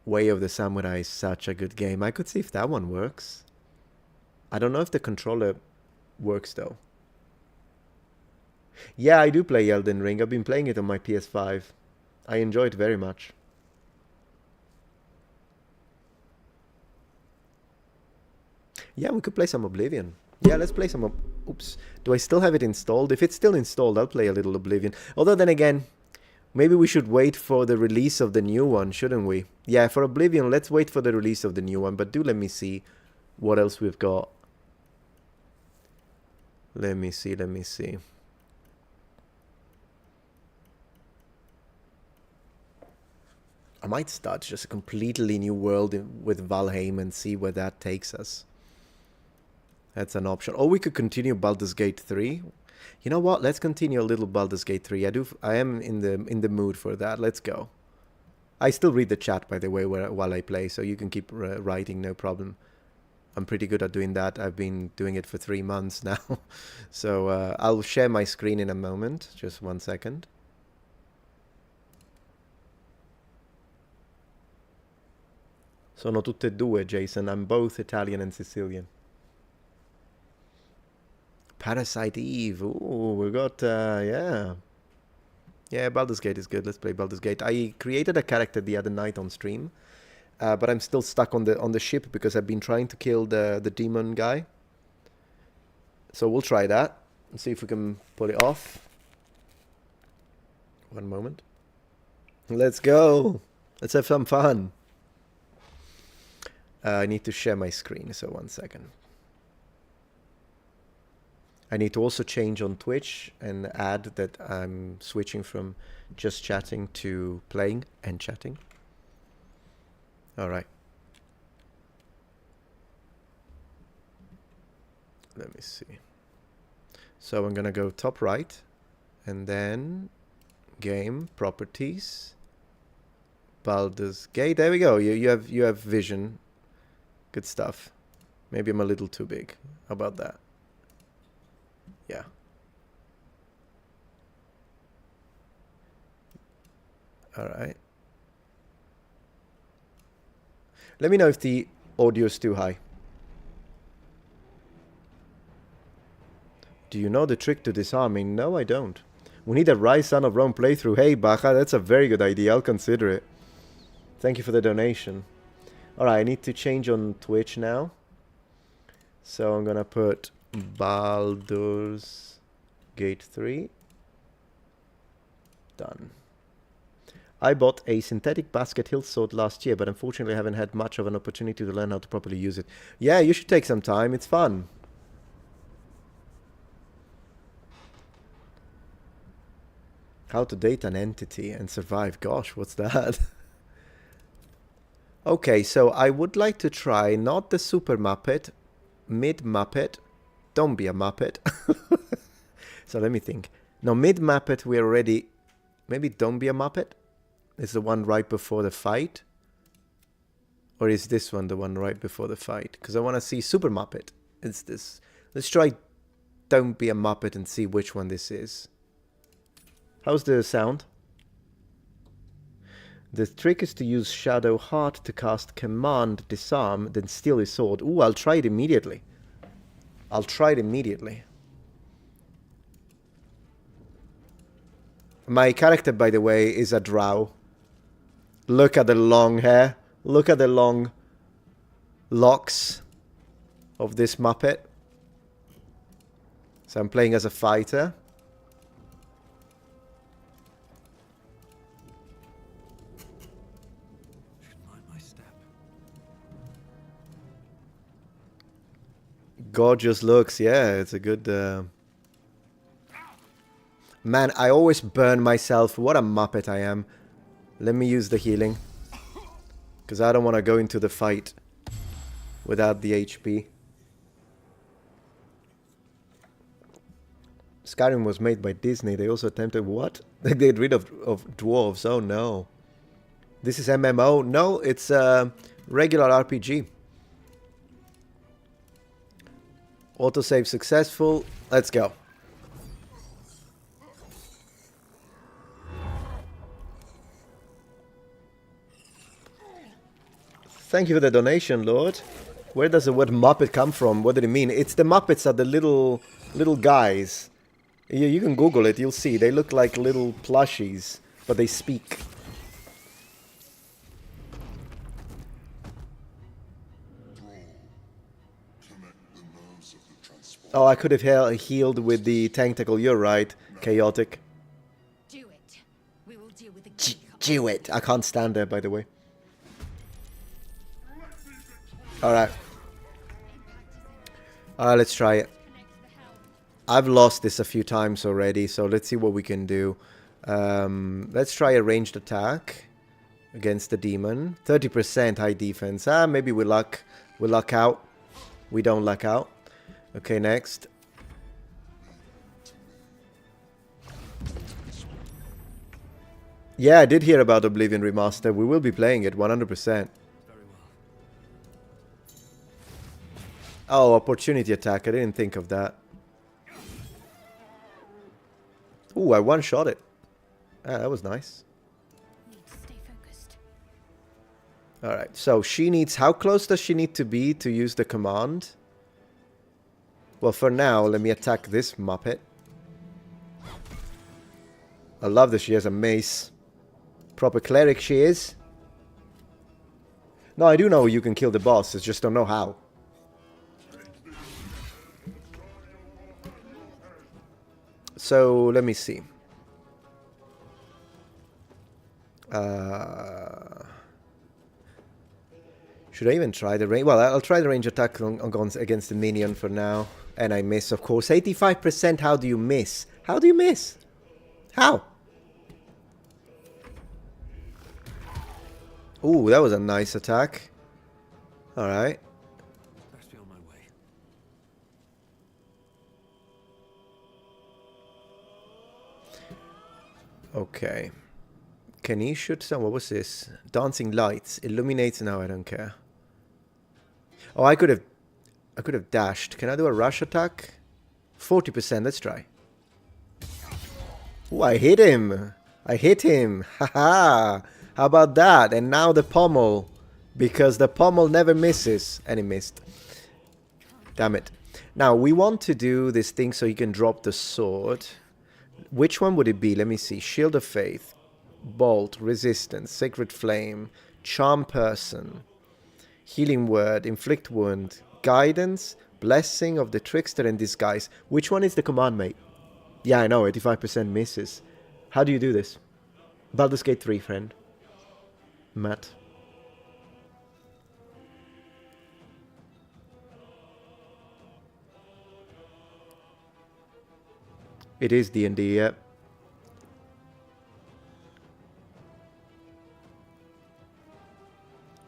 Way of the Samurai is such a good game. I could see if that one works. I don't know if the controller works though. Yeah, I do play Elden Ring. I've been playing it on my PS5. I enjoy it very much. Yeah, we could play some Oblivion. Yeah, let's play some... Oops. Do I still have it installed? If it's still installed, I'll play a little Oblivion. Although then again, maybe we should wait for the release of the new one, shouldn't we? Yeah, for Oblivion, let's wait for the release of the new one. But do let me see what else we've got. Let me see. I might start just a completely new world with Valheim and see where that takes us. That's an option. Or we could continue Baldur's Gate 3. You know what? Let's continue a little Baldur's Gate 3. I am in the mood for that. Let's go. I still read the chat, by the way, while I play, so you can keep writing, no problem. I'm pretty good at doing that. I've been doing it for 3 months now. So I'll share my screen in a moment. Just 1 second. Sono tutte e due, Jason. I'm both Italian and Sicilian. Parasite Eve. Ooh, we got, yeah. Yeah, Baldur's Gate is good. Let's play Baldur's Gate. I created a character the other night on stream. But I'm still stuck on the ship because I've been trying to kill the demon guy. So we'll try that and see if we can pull it off. 1 moment. Let's go. Let's have some fun. I need to share my screen, so 1 second. I need to also change on Twitch and add that I'm switching from just chatting to playing and chatting. All right. Let me see. So I'm gonna go top right, and then game properties, Baldur's Gate. There we go. You have vision. Good stuff. Maybe I'm a little too big. How about that? Yeah. All right. Let me know if the audio is too high. Do you know the trick to disarming? No, I don't. We need a Rise Son of Rome playthrough. Hey, Baja, that's a very good idea. I'll consider it. Thank you for the donation. Alright, I need to change on Twitch now. So I'm gonna put Baldur's Gate 3. Done. I bought a synthetic basket hilt sword last year, but unfortunately I haven't had much of an opportunity to learn how to properly use it. Yeah, you should take some time. It's fun. How to date an entity and survive. Gosh, what's that? Okay, so I would like to try not the Super Muppet, Mid Muppet. Don't be a Muppet. So let me think. No, Mid Muppet we're already... Maybe Don't Be a Muppet? Is the one right before the fight? Or is this one the one right before the fight? Because I want to see Super Muppet. It's this. Let's try Don't Be a Muppet and see which one this is. How's the sound? The trick is to use Shadowheart to cast Command Disarm, then steal his sword. Ooh, I'll try it immediately. I'll try it immediately. My character, by the way, is a drow. Look at the long hair. Look at the long locks of this Muppet. So I'm playing as a fighter. Gorgeous looks, yeah, it's a good... Man, I always burn myself. What a Muppet I am. Let me use the healing. Because I don't want to go into the fight without the HP. Skyrim was made by Disney. They also attempted... What? They get rid of dwarves. Oh no. This is MMO? No, it's a regular RPG. Autosave successful. Let's go. Thank you for the donation, Lord. Where does the word Muppet come from? What did it mean? It's the Muppets are the little guys. You can Google it, you'll see. They look like little plushies, but they speak. Oh, I could have healed with the tentacle. You're right. Chaotic. Do it. We will deal with the Do it. I can't stand there, by the way. Alright. Alright, let's try it. I've lost this a few times already, so let's see what we can do. Let's try a ranged attack against the demon. 30% high defense. Maybe we luck out. We don't luck out. Okay, next. Yeah, I did hear about Oblivion Remaster. We will be playing it 100%. Oh, opportunity attack. I didn't think of that. Ooh, I one-shot it. That was nice. Stay focused. Alright, so she needs... How close does she need to be to use the command? Well, for now, let me attack this Muppet. I love that she has a mace. Proper cleric she is. No, I do know you can kill the boss. I just don't know how. So, let me see. Should I even try the range? Well, I'll try the range attack against the minion for now. And I miss, of course. 85%, how do you miss? How do you miss? How? Ooh, that was a nice attack. Alright. Best be on my way. Okay. Can he shoot some? What was this? Dancing lights. Illuminates. No, I don't care. Oh, I could have dashed. Can I do a rush attack? 40%. Let's try. Ooh, I hit him. I hit him. Haha. How about that? And now the pommel. Because the pommel never misses. And he missed. Damn it. Now, we want to do this thing so he can drop the sword. Which one would it be? Let me see. Shield of Faith. Bolt. Resistance. Sacred Flame. Charm Person. Healing word, inflict wound, guidance, blessing of the trickster and disguise. Which one is the command, mate? Yeah, I know, 85% misses. How do you do this? Baldur's Gate 3, friend. Matt. It is D&D, yeah.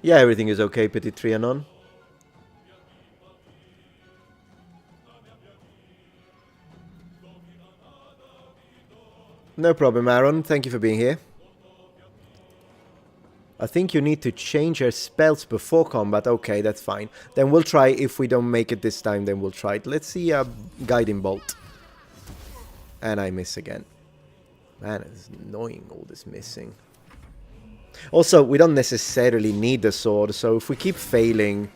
Yeah, everything is okay, Petit Trianon. No problem, Aaron. Thank you for being here. I think you need to change your spells before combat. Okay, that's fine. Then we'll try. If we don't make it this time, then we'll try it. Let's see a Guiding Bolt. And I miss again. Man, it's annoying, all this missing. Also, we don't necessarily need the sword, so if we keep failing...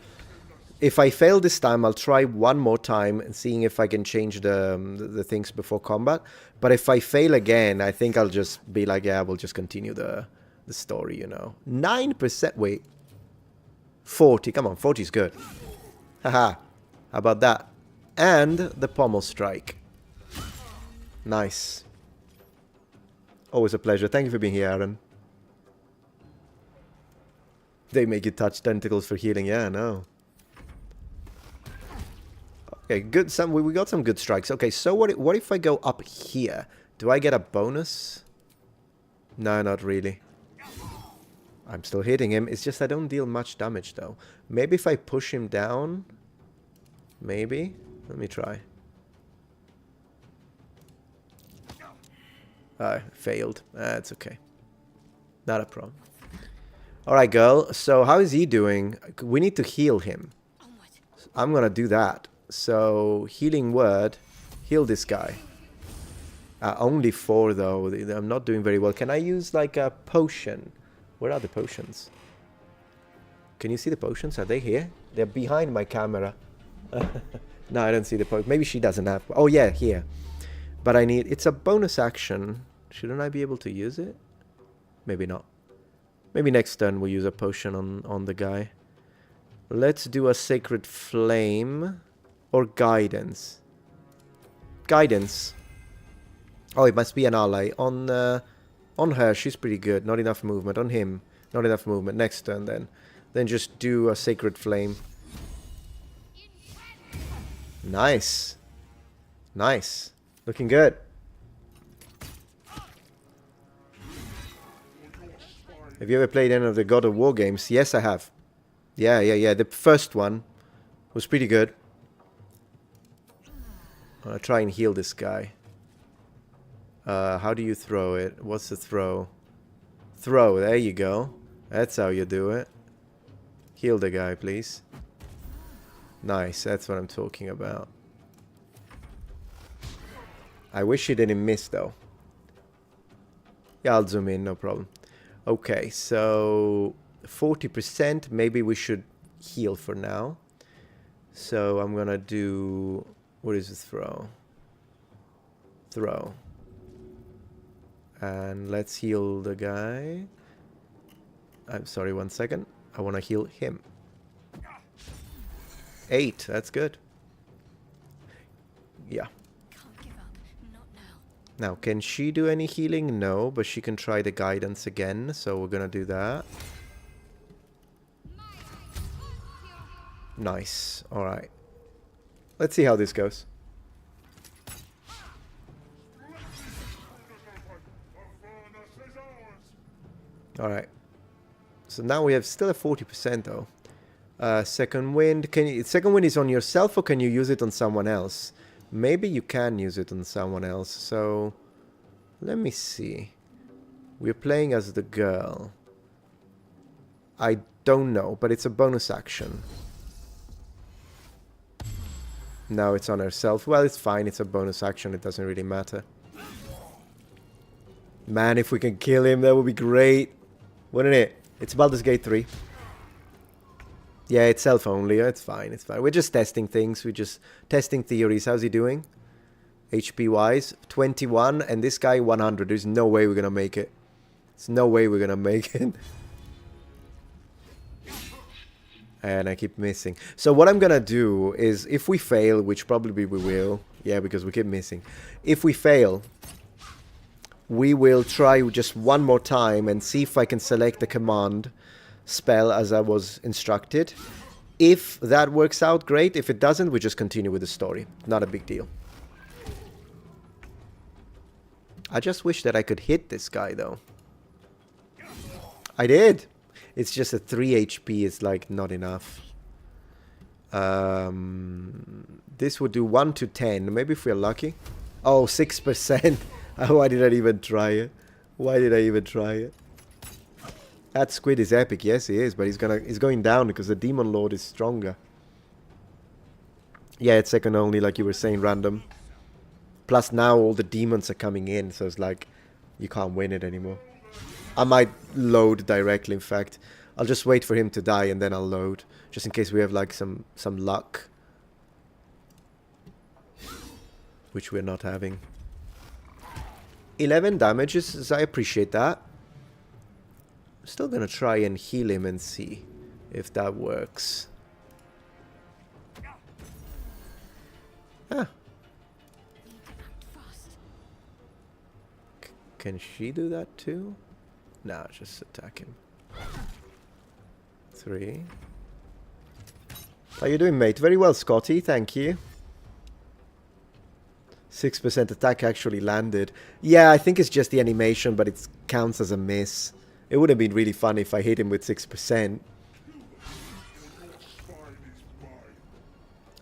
If I fail this time, I'll try one more time and seeing if I can change the things before combat. But if I fail again, I think I'll just be like, yeah, we'll just continue the story, you know. 9%, wait. 40, come on, 40 is good. Haha, how about that? And the pommel strike. Nice. Always a pleasure. Thank you for being here, Aaron. They make you touch tentacles for healing. Yeah, I know. Okay, good. We got some good strikes. Okay, so what if I go up here? Do I get a bonus? No, not really. I'm still hitting him. It's just I don't deal much damage, though. Maybe if I push him down? Maybe? Let me try. Failed. That's okay. Not a problem. Alright, girl. So, how is he doing? We need to heal him. I'm gonna do that. So, healing word. Heal this guy. Only 4, though. I'm not doing very well. Can I use, like, a potion? Where are the potions? Can you see the potions? Are they here? They're behind my camera. No, I don't see the potion. Maybe she doesn't have... Oh, yeah, here. But I need... It's a bonus action. Shouldn't I be able to use it? Maybe not. Maybe next turn we'll use a potion on the guy. Let's do a Sacred Flame. Or Guidance. Guidance. Oh, it must be an ally. On her, she's pretty good. Not enough movement. On him, not enough movement. Next turn, then. Then just do a Sacred Flame. Nice. Nice. Looking good. Have you ever played any of the God of War games? Yes, I have. Yeah. The first one was pretty good. I'll try and heal this guy. How do you throw it? What's the throw? Throw, there you go. That's how you do it. Heal the guy, please. Nice, that's what I'm talking about. I wish he didn't miss, though. Yeah, I'll zoom in, no problem. Okay, so 40%. Maybe we should heal for now. So I'm gonna do... What is the throw? Throw. And let's heal the guy. I'm sorry, 1 second. I want to heal him. 8, that's good. Yeah. Can't give up. Not now. Now, can she do any healing? No, but she can try the guidance again, so we're gonna do that. Nice. Alright. Let's see how this goes. Alright. So now we have still a 40% though. Second wind. Second wind is on yourself or can you use it on someone else? Maybe you can use it on someone else. So let me see. We're playing as the girl. I don't know, but it's a bonus action. No, it's on herself. Well, it's fine. It's a bonus action. It doesn't really matter. Man, if we can kill him, that would be great. Wouldn't it? It's Baldur's Gate 3. Yeah, it's self only. It's fine. It's fine. We're just testing things. We're just testing theories. How's he doing? HP wise, 21. And this guy, 100. There's no way we're going to make it. There's no way we're going to make it. And I keep missing. So what I'm gonna do is, if we fail, which probably we will, yeah, because we keep missing. If we fail, we will try just one more time and see if I can select the command spell as I was instructed. If that works out, great. If it doesn't, we just continue with the story. Not a big deal. I just wish that I could hit this guy, though. I did! It's just a 3 HP is like not enough. This would do 1 to 10. Maybe if we're lucky. Oh, 6%. Why did I even try it? Why did I even try it? That squid is epic. Yes, he is. But he's going down because the Demon Lord is stronger. Yeah, it's second only, like you were saying, random. Plus now all the demons are coming in. So it's like you can't win it anymore. I might load directly, in fact. I'll just wait for him to die and then I'll load. Just in case we have like some luck. Which we're not having. 11 damages, I appreciate that. I'm still gonna try and heal him and see if that works. Ah. Can she do that too? No, just attack him. 3. How you doing, mate? Very well, Scotty. Thank you. 6% attack actually landed. Yeah, I think it's just the animation, but it counts as a miss. It would have been really fun if I hit him with 6%.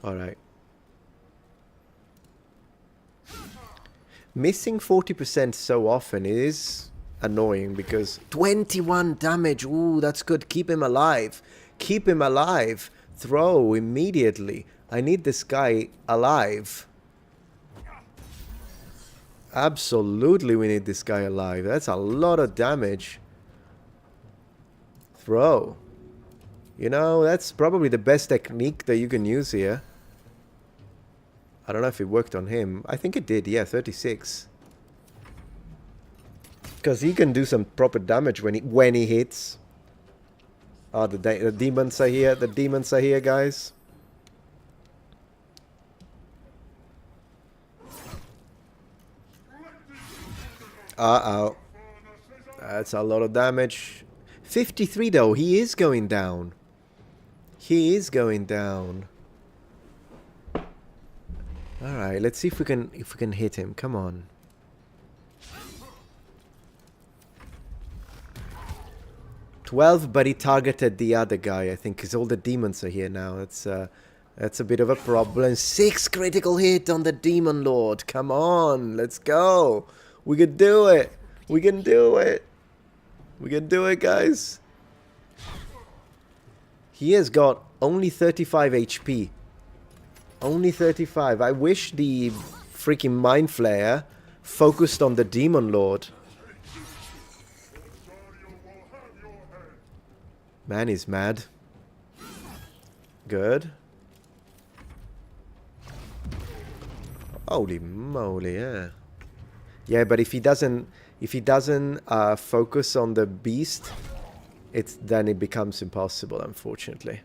Alright. Missing 40% so often is annoying because 21 damage. Ooh, that's good. Keep him alive. Keep him alive. Throw immediately. I need this guy alive. Absolutely, we need this guy alive. That's a lot of damage. Throw. You know, that's probably the best technique that you can use here. I don't know if it worked on him. I think it did, yeah, 36. Because he can do some proper damage when he hits. Oh, the demons are here. The demons are here, guys. Uh-oh. That's a lot of damage. 53 though. He is going down. He is going down. Alright, let's see if we can hit him. Come on. But he targeted the other guy, I think, because all the demons are here now. That's a bit of a problem. 6 critical hit on the Demon Lord. Come on, let's go. We can do it. We can do it. We can do it, guys. He has got only 35 HP. Only 35. I wish the freaking Mind Flayer focused on the Demon Lord. Man, he's mad. Good. Holy moly, yeah. Yeah, but if he doesn't focus on the beast, then it becomes impossible, unfortunately.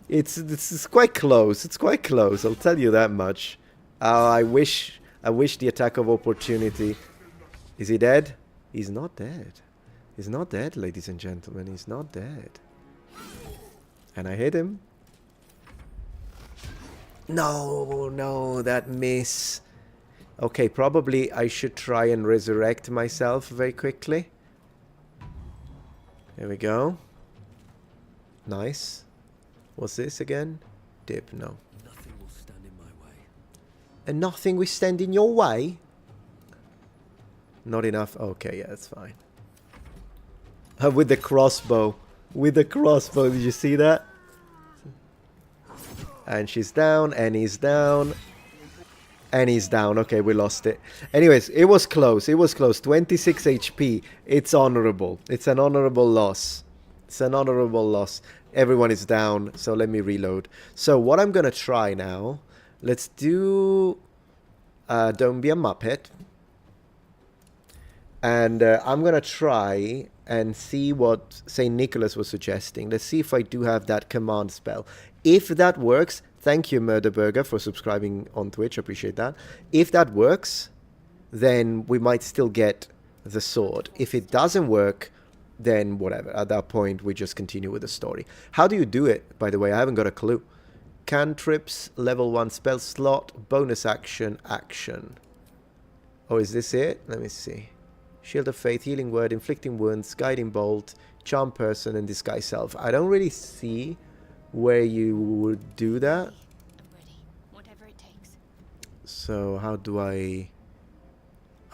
It's quite close. It's quite close. I'll tell you that much. I wish the attack of opportunity. Is he dead? He's not dead. He's not dead, ladies and gentlemen. He's not dead. And I hit him. No, that miss. Okay, probably I should try and resurrect myself very quickly. There we go. Nice. What's this again? Dip, no. Nothing will stand in my way. And nothing will stand in your way? Not enough? Okay, yeah, that's fine. With the crossbow. With the crossbow, did you see that? And she's down, and he's down. And he's down. Okay, we lost it. Anyways, it was close. It was close. 26 HP. It's honorable. It's an honorable loss. It's an honorable loss. Everyone is down, so let me reload. So what I'm going to try now, let's do... Don't be a Muppet. And I'm going to try and see what St. Nicholas was suggesting. Let's see if I do have that command spell. If that works, thank you, Murderburger, for subscribing on Twitch. Appreciate that. If that works, then we might still get the sword. If it doesn't work, then whatever. At that point, we just continue with the story. How do you do it, by the way? I haven't got a clue. Cantrips, level 1 spell slot, bonus action, action. Oh, is this it? Let me see. Shield of Faith, Healing Word, Inflicting Wounds, Guiding Bolt, Charm Person, and Disguise Self. I don't really see where you would do that. I'm ready. Whatever it takes. So how do I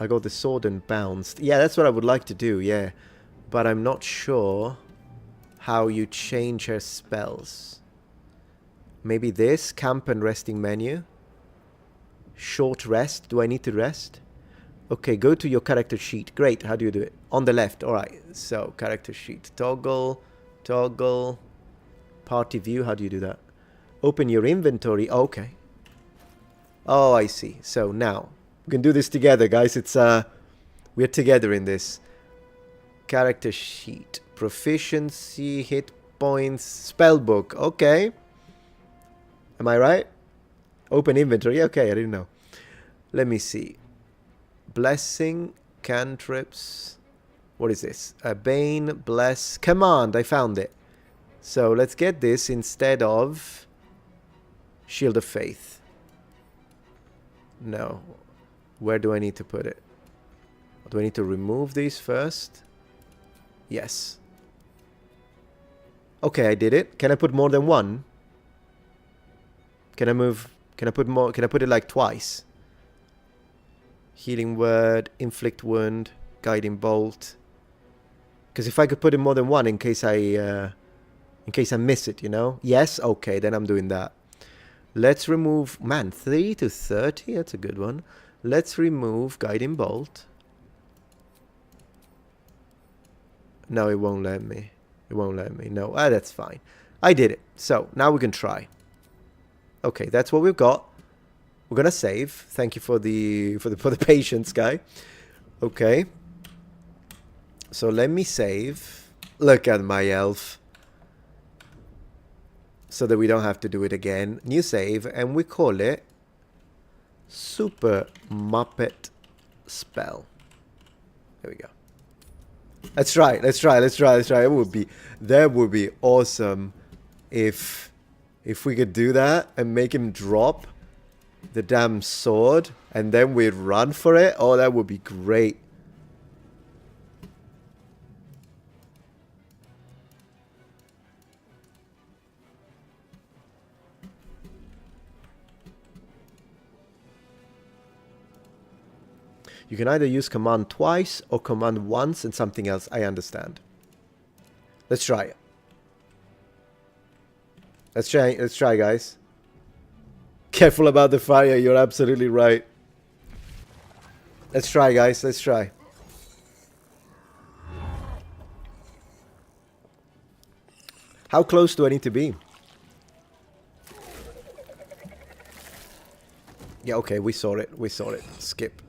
got the sword and bounced. Yeah, that's what I would like to do, yeah. But I'm not sure how you change her spells. Maybe this, camp and resting menu. Short rest. Do I need to rest? Okay, go to your character sheet. Great, how do you do it? On the left, alright. So, character sheet. Toggle, toggle, party view. How do you do that? Open your inventory. Okay. Oh, I see. So, now, we can do this together, guys. It's, we're together in this. Character sheet. Proficiency, hit points, spellbook. Okay. Am I right? Open inventory. Okay, I didn't know. Let me see. Blessing, cantrips. What is this? A Bane, bless, command. I found it. So let's get this instead of Shield of Faith. No. Where do I need to put it? Do I need to remove these first? Yes. Okay, I did it. Can I put more than one? Can I move? Can I put more? Can I put it like twice? Healing Word, Inflict Wound, Guiding Bolt. Because if I could put in more than one in case I miss it, you know? Yes? Okay, then I'm doing that. Let's remove... Man, 3 to 30? That's a good one. Let's remove Guiding Bolt. No, it won't let me. It won't let me. No, that's fine. I did it. So, now we can try. Okay, that's what we've got. We're gonna save. Thank you for the patience, guy. Okay. So let me save. Look at my elf. So that we don't have to do it again. New save, and we call it Super Muppet Spell. There we go. Let's try. Let's try. Let's try. Let's try. That would be awesome if we could do that and make him drop the damn sword and then we'd run for it. Oh, that would be great. You can either use command twice or command once and something else. I understand. Let's try it. Let's try, guys. Careful about the fire, you're absolutely right. Let's try, guys, let's try. How close do I need to be? Yeah, okay, we saw it, Skip.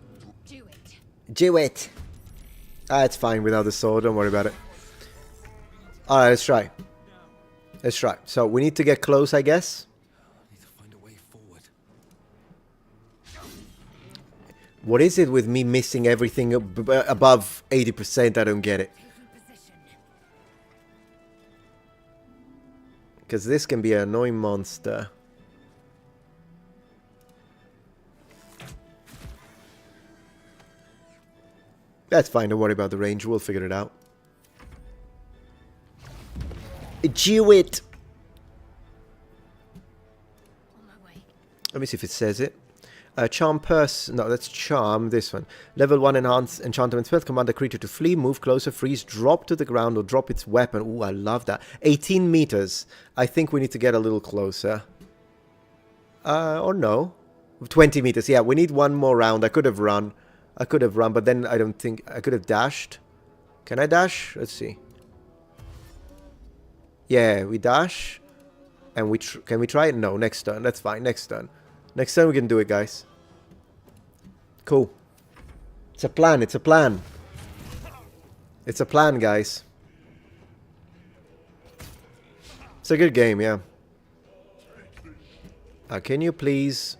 Do it. Do it! Ah, it's fine without the sword, don't worry about it. Alright, let's try. Let's try. So, we need to get close, I guess. What is it with me missing everything above 80%? I don't get it. Because this can be an annoying monster. That's fine, don't worry about the range. We'll figure it out. Do it! On my way. Let me see if it says it. Charm person. No, that's charm. This one. Level 1 enhance enchantment spell. Command a creature to flee, move closer, freeze, drop to the ground, or drop its weapon. Ooh, I love that. 18 meters. I think we need to get a little closer. Or no. 20 meters. Yeah, we need one more round. I could have run. But then I don't think... I could have dashed. Can I dash? Let's see. Yeah, we dash. And we... Can we try it? No, next turn. That's fine. Next turn. Next time we can do it, guys. Cool. It's a plan. It's a plan. It's a plan, guys. It's a good game, yeah. Can you please...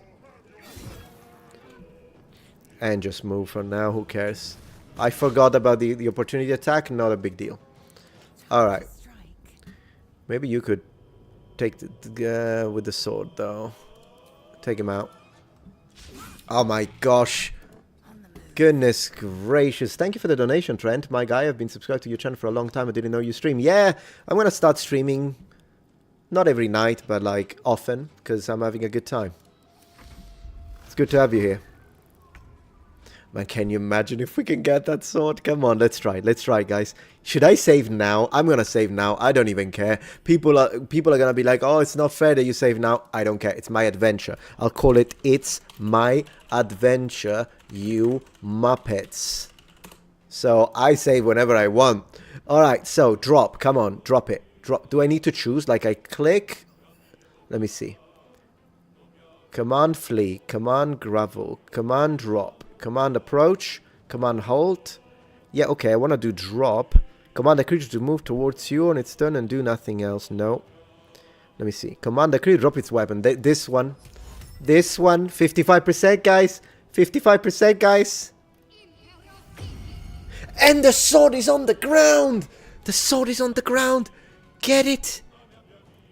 And just move for now, who cares? I forgot about the opportunity attack, not a big deal. Alright. Maybe you could take the with the sword, though. Take him out. Oh my gosh. Goodness gracious. Thank you for the donation, Trent. My guy, I've been subscribed to your channel for a long time. I didn't know you stream. Yeah, I'm going to start streaming. Not every night, but like often. Because I'm having a good time. It's good to have you here. Man, can you imagine if we can get that sword? Come on, let's try it. Let's try it, guys. Should I save now? I'm gonna save now. I don't even care. People are gonna be like, oh, it's not fair that you save now. I don't care. It's my adventure. I'll call it It's My Adventure, you Muppets. So I save whenever I want. Alright, so drop. Come on, drop it. Drop. Do I need to choose? Like I click? Let me see. Command flee. Command gravel. Command drop. Command approach. Command hold. Yeah, okay, I want to do drop. Command the creature to move towards you on its turn and do nothing else. No. Let me see. Command the creature drop its weapon. This one. This one. 55%, guys. 55%, guys. And the sword is on the ground. The sword is on the ground. Get it.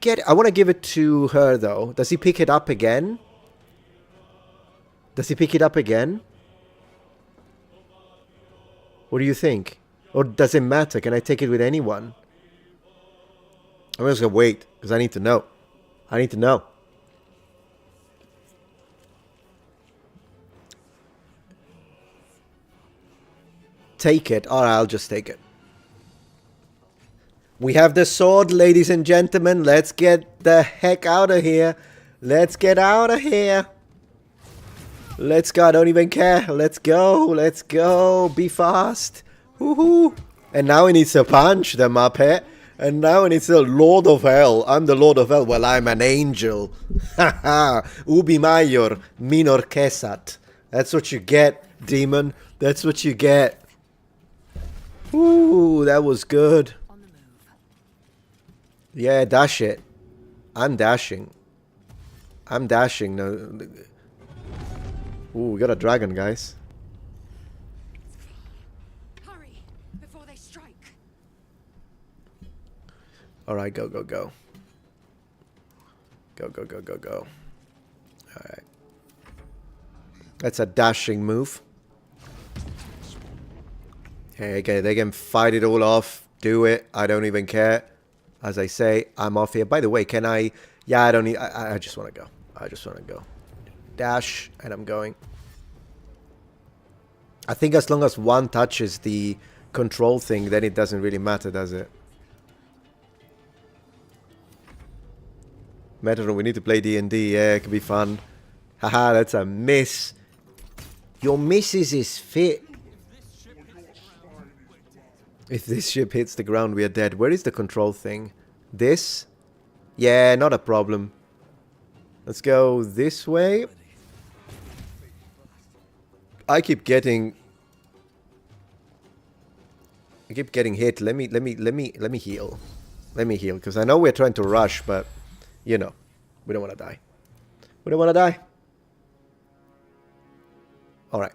Get it. I want to give it to her, though. Does he pick it up again? Does he pick it up again? What do you think? Or does it matter? Can I take it with anyone? I'm just gonna wait, because I need to know. I need to know. Take it. Alright, I'll just take it. We have the sword, ladies and gentlemen. Let's get the heck out of here. Let's get out of here. Let's go. I don't even care. Let's go. Let's go. Be fast. Woohoo. And now he needs to punch the Muppet. And now he needs the Lord of Hell. I'm the Lord of Hell. Well, I'm an angel. Haha. Ubi Major. Minor Kesat. That's what you get, demon. That's what you get. Ooh, that was good. Yeah, dash it. I'm dashing. I'm dashing. No. Ooh, we got a dragon, guys. Hurry before they strike. Alright, go, go, go. Go, go, go, go, go. Alright. That's a dashing move. Hey, okay, they can fight it all off. Do it. I don't even care. As I say, I'm off here. By the way, can I... Yeah, I don't need... I just want to go. I just want to go. Dash, and I'm going. I think as long as one touches the control thing, then it doesn't really matter, does it? Metatron, we need to play D&D. Yeah, it could be fun. Haha, that's a miss. Your missus is fit. If this ship hits the ground, we are dead. Where is the control thing? This? Yeah, not a problem. Let's go this way. I keep getting hit. Let me heal. Let me heal, because I know we're trying to rush, but you know, we don't want to die. We don't want to die. All right.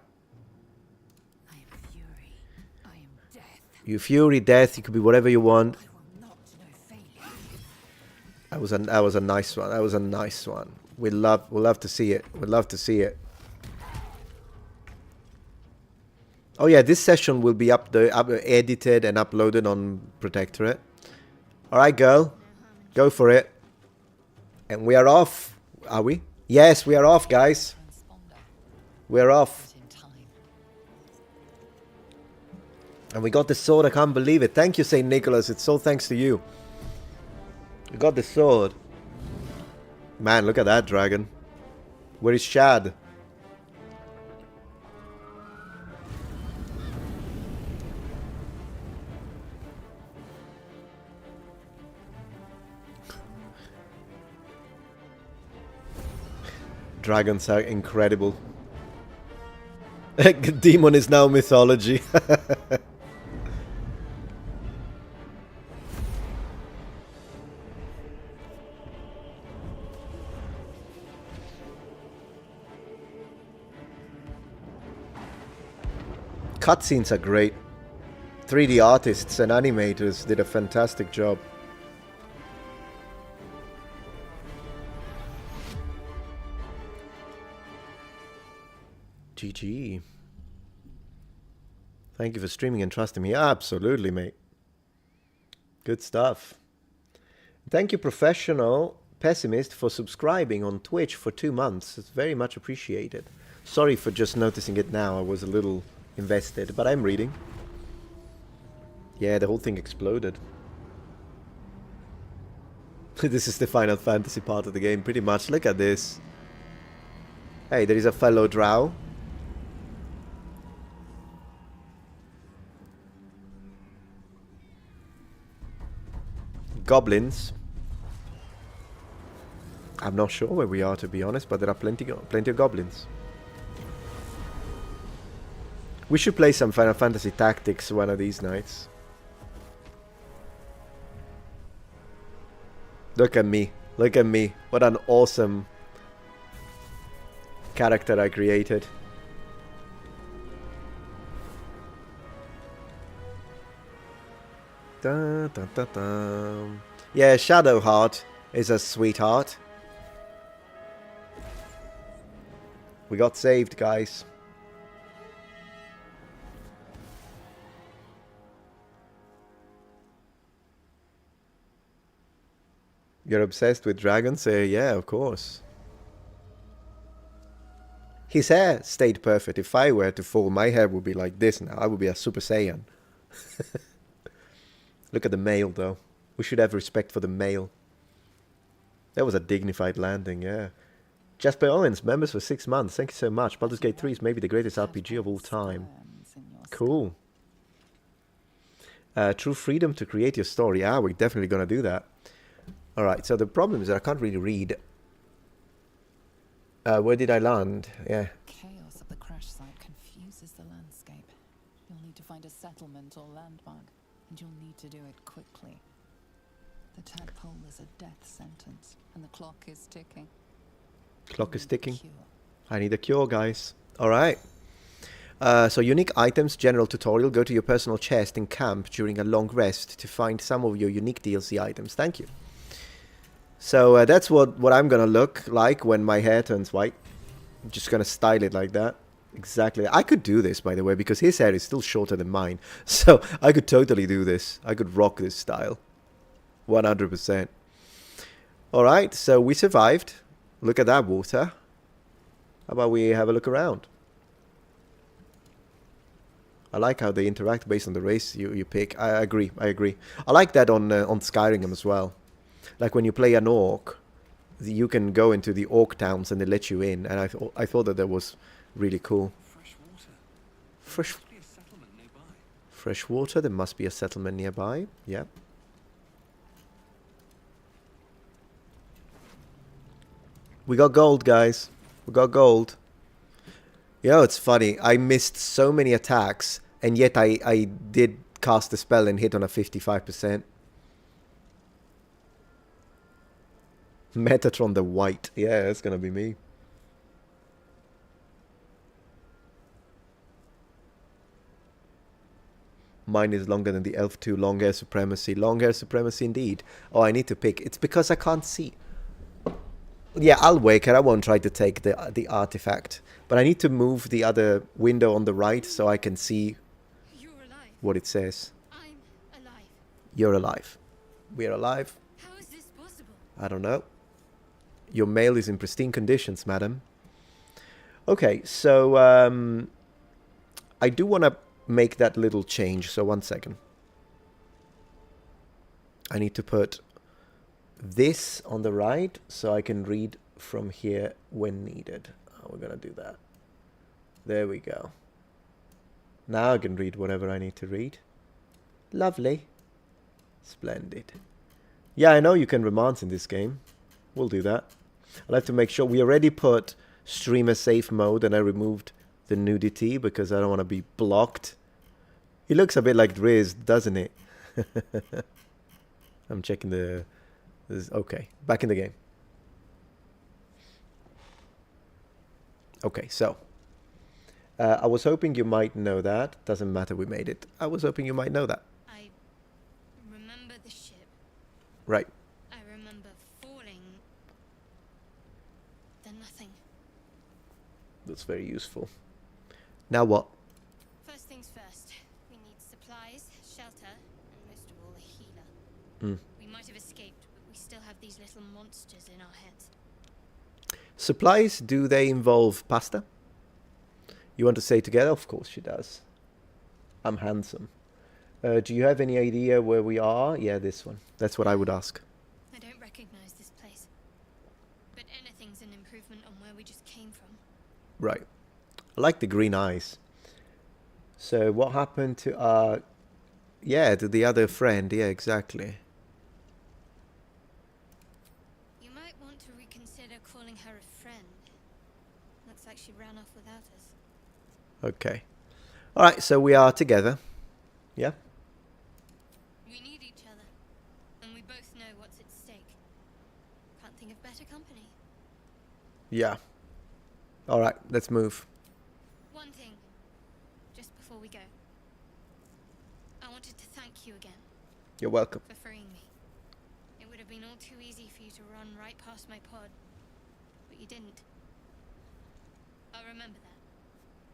I am fury. I am death. You fury, death. You could be whatever you want. I will not know failure. That was a nice one. That was a nice one. We'll love to see it. We'd love to see it. Oh yeah, this session will be edited and uploaded on Protectorate. Alright, girl. Go for it. And we are off. Are we? Yes, we are off, guys. We're off. And we got the sword. I can't believe it. Thank you, St. Nicholas. It's all thanks to you. We got the sword. Man, look at that dragon. Where is Shad? Dragons are incredible. Demon is now mythology. Cutscenes are great. 3D artists and animators did a fantastic job. GG. Thank you for streaming and trusting me. Absolutely, mate. Good stuff. Thank you, Professional Pessimist, for subscribing on Twitch for 2 months. It's very much appreciated. Sorry for just noticing it now. I was a little invested, but I'm reading. Yeah, the whole thing exploded. This is the Final Fantasy part of the game, pretty much. Look at this. Hey, there is a fellow drow. Goblins. I'm not sure where we are, to be honest, but there are plenty of goblins. We should play some Final Fantasy Tactics one of these nights. Look at me. Look at me. What an awesome character I created. Da, da, da, da. Yeah, Shadowheart is a sweetheart. We got saved, guys. You're obsessed with dragons? Yeah, of course. His hair stayed perfect. If I were to fall, my hair would be like this now. I would be a Super Saiyan. Look at the male, though. We should have respect for the male. That was a dignified landing, yeah. Jasper Owens, members for 6 months. Thank you so much. Baldur's Gate 3 is maybe the greatest RPG of all time. Cool. True freedom to create your story. Yeah, we're definitely going to do that. Alright, so the problem is that I can't really read. Where did I land? Yeah. Chaos at the crash site confuses the landscape. You'll need to find a settlement or landmark, and you'll need to do it quickly. The tadpole is a death sentence, and the clock is ticking. Clock is ticking. I need a cure, guys. Alright. So unique items, general tutorial. Go to your personal chest in camp during a long rest to find some of your unique DLC items. Thank you. So that's what I'm gonna look like when my hair turns white. I'm just gonna style it like that. Exactly. I could do this, by the way, because his hair is still shorter than mine. So I could totally do this. I could rock this style. 100%. Alright, so we survived. Look at that water. How about we have a look around? I like how they interact based on the race you pick. I agree. I like that on Skyrim as well. Like when you play an orc, you can go into the orc towns and they let you in. And I thought that was really cool. Fresh water. Fresh. There must be a settlement nearby. Fresh water. There must be a settlement nearby. Yeah. We got gold, guys. We got gold. You know, it's funny. I missed so many attacks, and yet I did cast a spell and hit on a 55%. Metatron the White. Yeah, that's gonna be me. Mine is longer than the elf 2. Long hair supremacy. Long hair supremacy indeed. Oh, I need to pick. It's because I can't see. Yeah, I'll wake her. I won't try to take the artifact. But I need to move the other window on the right so I can see what it says. I'm alive. You're alive. We're alive. How is this possible? I don't know. Your mail is in pristine conditions, madam. Okay, so I do want to make that little change. So 1 second. I need to put this on the right so I can read from here when needed. We're gonna do that. There we go. Now I can read whatever I need to read. Lovely. Splendid. Yeah, I know you can romance in this game. We'll do that. I'll have to make sure. We already put streamer safe mode and I removed the nudity because I don't want to be blocked. He looks a bit like Driz, doesn't it? I'm checking the... Okay, back in the game. Okay, so I was hoping you might know that. Doesn't matter, we made it. I was hoping you might know that. I remember the ship. Right. I remember falling. Then nothing. That's very useful. Now what? First things first. We need supplies, shelter, and most of all, a healer. Mm. We might have escaped, but we still have these little monsters in our heads. Supplies, do they involve pasta? You want to say together? Of course she does. I'm handsome. Do you have any idea where we are? Yeah, this one. That's what I would ask. I don't recognize this place. But anything's an improvement on where we just came from. Right. I like the green eyes. So what happened to yeah, to the other friend? Yeah, exactly. You might want to reconsider calling her a friend. Looks like she ran off without us. Okay. Alright, so we are together. Yeah? We need each other. And we both know what's at stake. Can't think of better company. Yeah. Alright, let's move. One thing. Just before we go. I wanted to thank you again You're welcome. for freeing me. It would have been all too easy for you to run right past my pod. But you didn't. I'll remember that.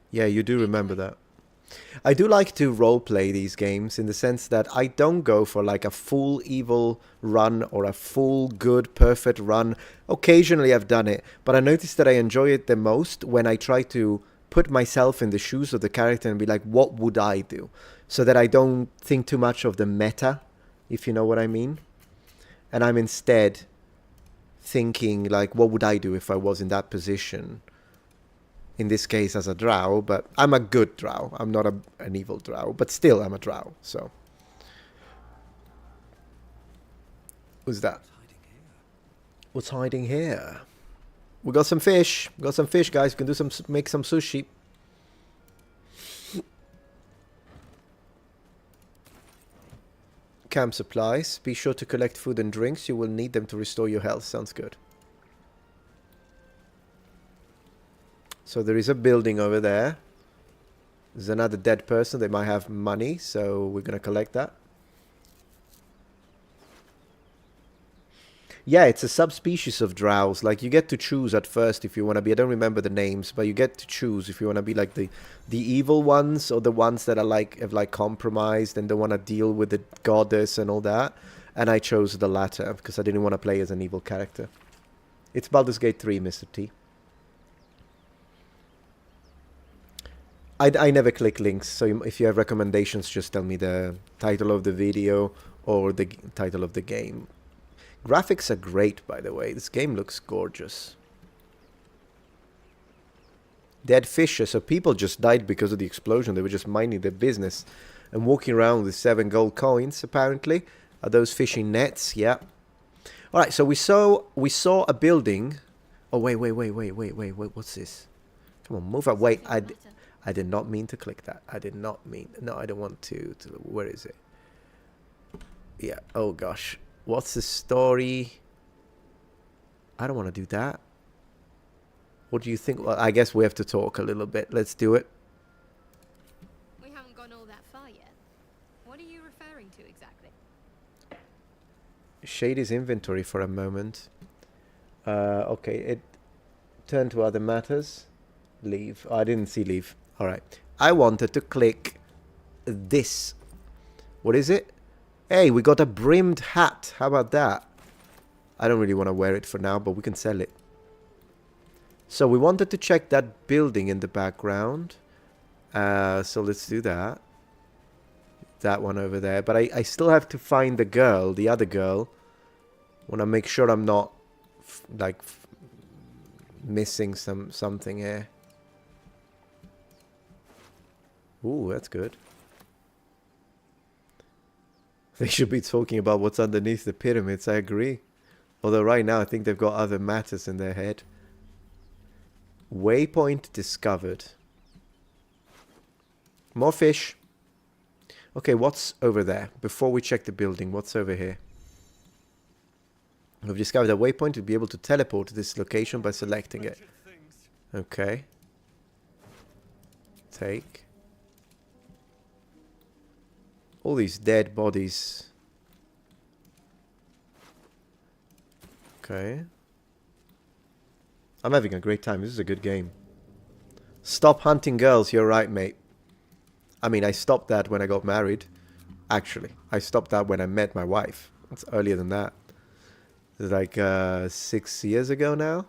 Yeah, you do remember that. I do like to roleplay these games in the sense that I don't go for like a full evil run or a full good, perfect run. Occasionally I've done it, but I notice that I enjoy it the most when I try to put myself in the shoes of the character and be like, what would I do? So that I don't think too much of the meta, if you know what I mean. And I'm instead thinking like, what would I do if I was in that position? In this case as a drow, but I'm a good drow. I'm not an evil drow, but still I'm a drow, so. Who's that? What's hiding here? We got some fish. We got some fish, guys. We can do make some sushi. Camp supplies. Be sure to collect food and drinks. You will need them to restore your health. Sounds good. So there is a building over there. There's another dead person. They might have money, so we're going to collect that. Yeah, it's a subspecies of drows. Like, you get to choose at first if you want to be... I don't remember the names, but you get to choose if you want to be like the evil ones or the ones that are like have like compromised and don't want to deal with the goddess and all that. And I chose the latter because I didn't want to play as an evil character. It's Baldur's Gate 3, Mr. T. I never click links, so if you have recommendations, just tell me the title of the video or the title of the game. Graphics are great, by the way. This game looks gorgeous. Dead fishes, so people just died because of the explosion. They were just minding their business and walking around with 7 gold coins, apparently. Are those fishing nets? Yeah. Alright, so we saw a building. Oh, wait, what's this? Come on, move out. Wait, I did not mean to click that. I did not mean... No, I don't want to... Where is it? Yeah, oh gosh. What's the story? I don't want to do that. What do you think? Well, I guess we have to talk a little bit. Let's do it. We haven't gone all that far yet. What are you referring to exactly? Shady's inventory for a moment. Okay, it turned to other matters. Leave. Oh, I didn't see leave. Alright. I wanted to click this. What is it? Hey, we got a brimmed hat. How about that? I don't really want to wear it for now, but we can sell it. So we wanted to check that building in the background. So let's do that. That one over there. But I still have to find the girl, the other girl. Want to make sure I'm not missing something here. Ooh, that's good. They should be talking about what's underneath the pyramids, I agree. Although right now I think they've got other matters in their head. Waypoint discovered. More fish. Okay, what's over there? Before we check the building, what's over here? We've discovered a waypoint to be able to teleport to this location by selecting it. Okay. take. All these dead bodies. Okay. I'm having a great time. This is a good game. Stop hunting girls. You're right, mate. I mean, I stopped that when I got married. Actually, I stopped that when I met my wife. It's earlier than that. It's like 6 years ago now.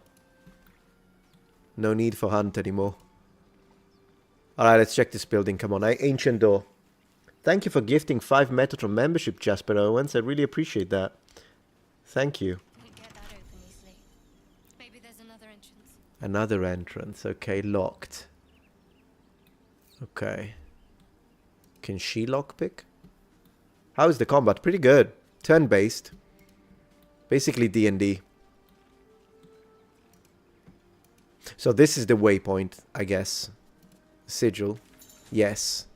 No need for hunt anymore. Alright, let's check this building. Come on. Ancient door. Thank you for gifting 5 Metatron membership, Jasper Owens. I really appreciate that. Thank you. Couldn't get that open easily. Maybe there's another entrance. Another entrance. Okay, locked. Okay. Can she lockpick? How is the combat? Pretty good. Turn-based. Basically D&D. So this is the waypoint, I guess. Sigil. Yes.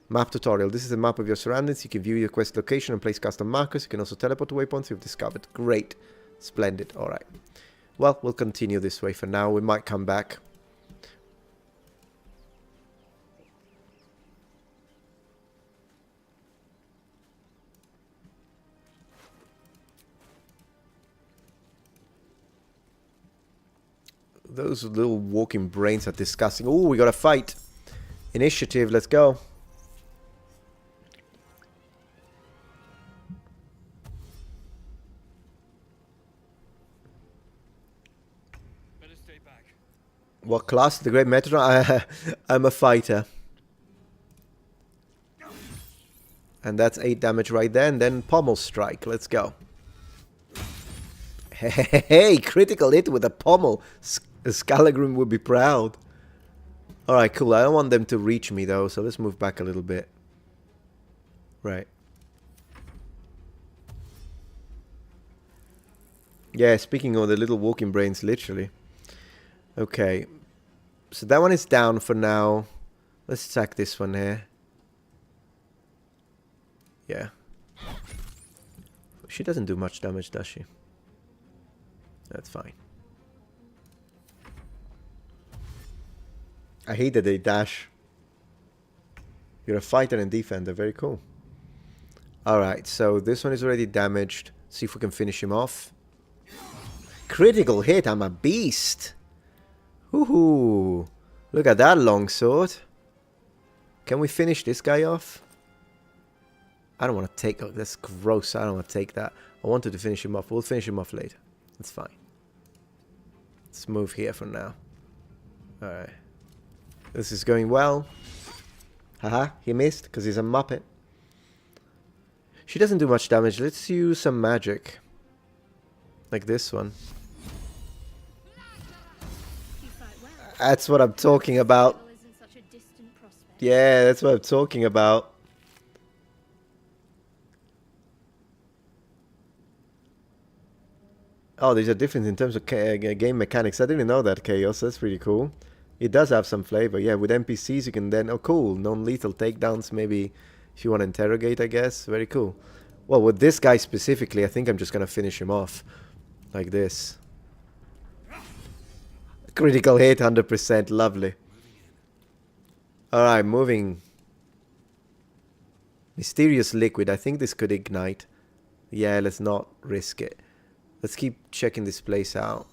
Map tutorial. This is a map of your surroundings. You can view your quest location and place custom markers. You can also teleport to waypoints you've discovered. Great. Splendid. Alright. Well, we'll continue this way for now. We might come back. Those little walking brains are disgusting. Oh, we got a fight. Initiative, let's go. Better stay back. What class? The Great Metatron? I'm a fighter. And that's 8 damage right there. And then Pommel Strike. Let's go. Hey, critical hit with a pommel. Scalagrim would be proud. Alright, cool. I don't want them to reach me though, so let's move back a little bit. Right. Yeah, speaking of the little walking brains, literally. Okay. So that one is down for now. Let's attack this one here. Yeah. She doesn't do much damage, does she? That's fine. I hate that they dash. You're a fighter and defender. Very cool. Alright, so this one is already damaged. See if we can finish him off. Critical hit. I'm a beast. Woohoo. Look at that longsword. Can we finish this guy off? I don't want to take... Oh, that's gross. I don't want to take that. I wanted to finish him off. We'll finish him off later. That's fine. Let's move here for now. Alright. This is going well. Haha, he missed because he's a muppet. She doesn't do much damage. Let's use some magic. Like this one. That's what I'm talking about. Yeah, that's what I'm talking about. Oh, there's a difference in terms of game mechanics. I didn't know that, Chaos. That's pretty cool. It does have some flavor. Yeah, with NPCs you can then... Oh, cool. Non-lethal takedowns, maybe if you want to interrogate, I guess. Very cool. Well, with this guy specifically, I think I'm just going to finish him off. Like this. Critical hit, 100%. Lovely. Alright, moving. Mysterious liquid. I think this could ignite. Yeah, let's not risk it. Let's keep checking this place out.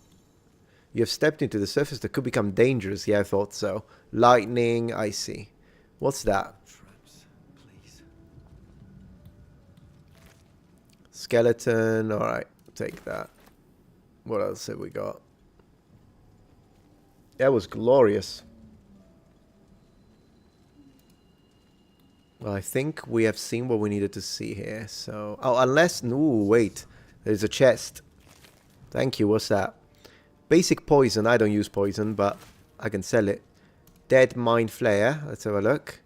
You have stepped into the surface that could become dangerous. Yeah, I thought so. Lightning, I see. What's that? Traps, please. Skeleton. Alright, take that. What else have we got? That was glorious. Well, I think we have seen what we needed to see here. So, oh, unless... Ooh, wait. There's a chest. Thank you. What's that? Basic poison. I don't use poison, but I can sell it. Dead Mind Flare. Let's have a look.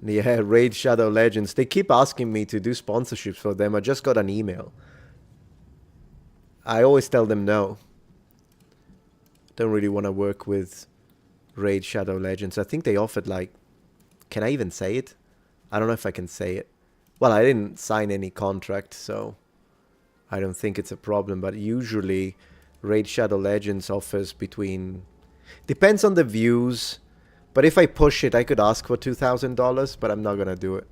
Yeah, Raid Shadow Legends. They keep asking me to do sponsorships for them. I just got an email. I always tell them no. Don't really want to work with Raid Shadow Legends. I think they offered like... Can I even say it? I don't know if I can say it. Well, I didn't sign any contract, so... I don't think it's a problem, but usually Raid Shadow Legends offers between... Depends on the views. But if I push it, I could ask for $2,000, but I'm not gonna do it.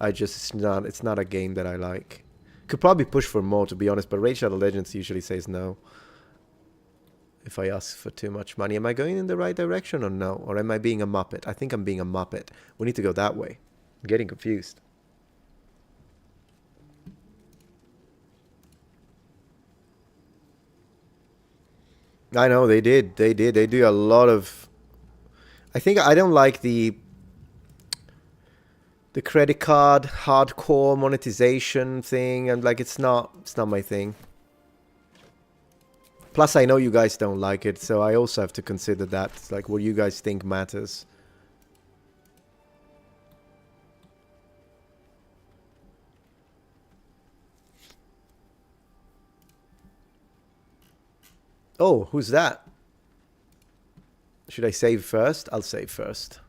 It's not a game that I like. Could probably push for more, to be honest, but Raid Shadow Legends usually says no. If I ask for too much money. Am I going in the right direction or no? Or am I being a muppet? I think I'm being a muppet. We need to go that way. I'm getting confused. I know, they did. They do a lot of... I think I don't like the credit card hardcore monetization thing, and like it's not my thing. Plus I know you guys don't like it, so I also have to consider that. It's like what you guys think matters. Oh, who's that? Should I save first? I'll save first.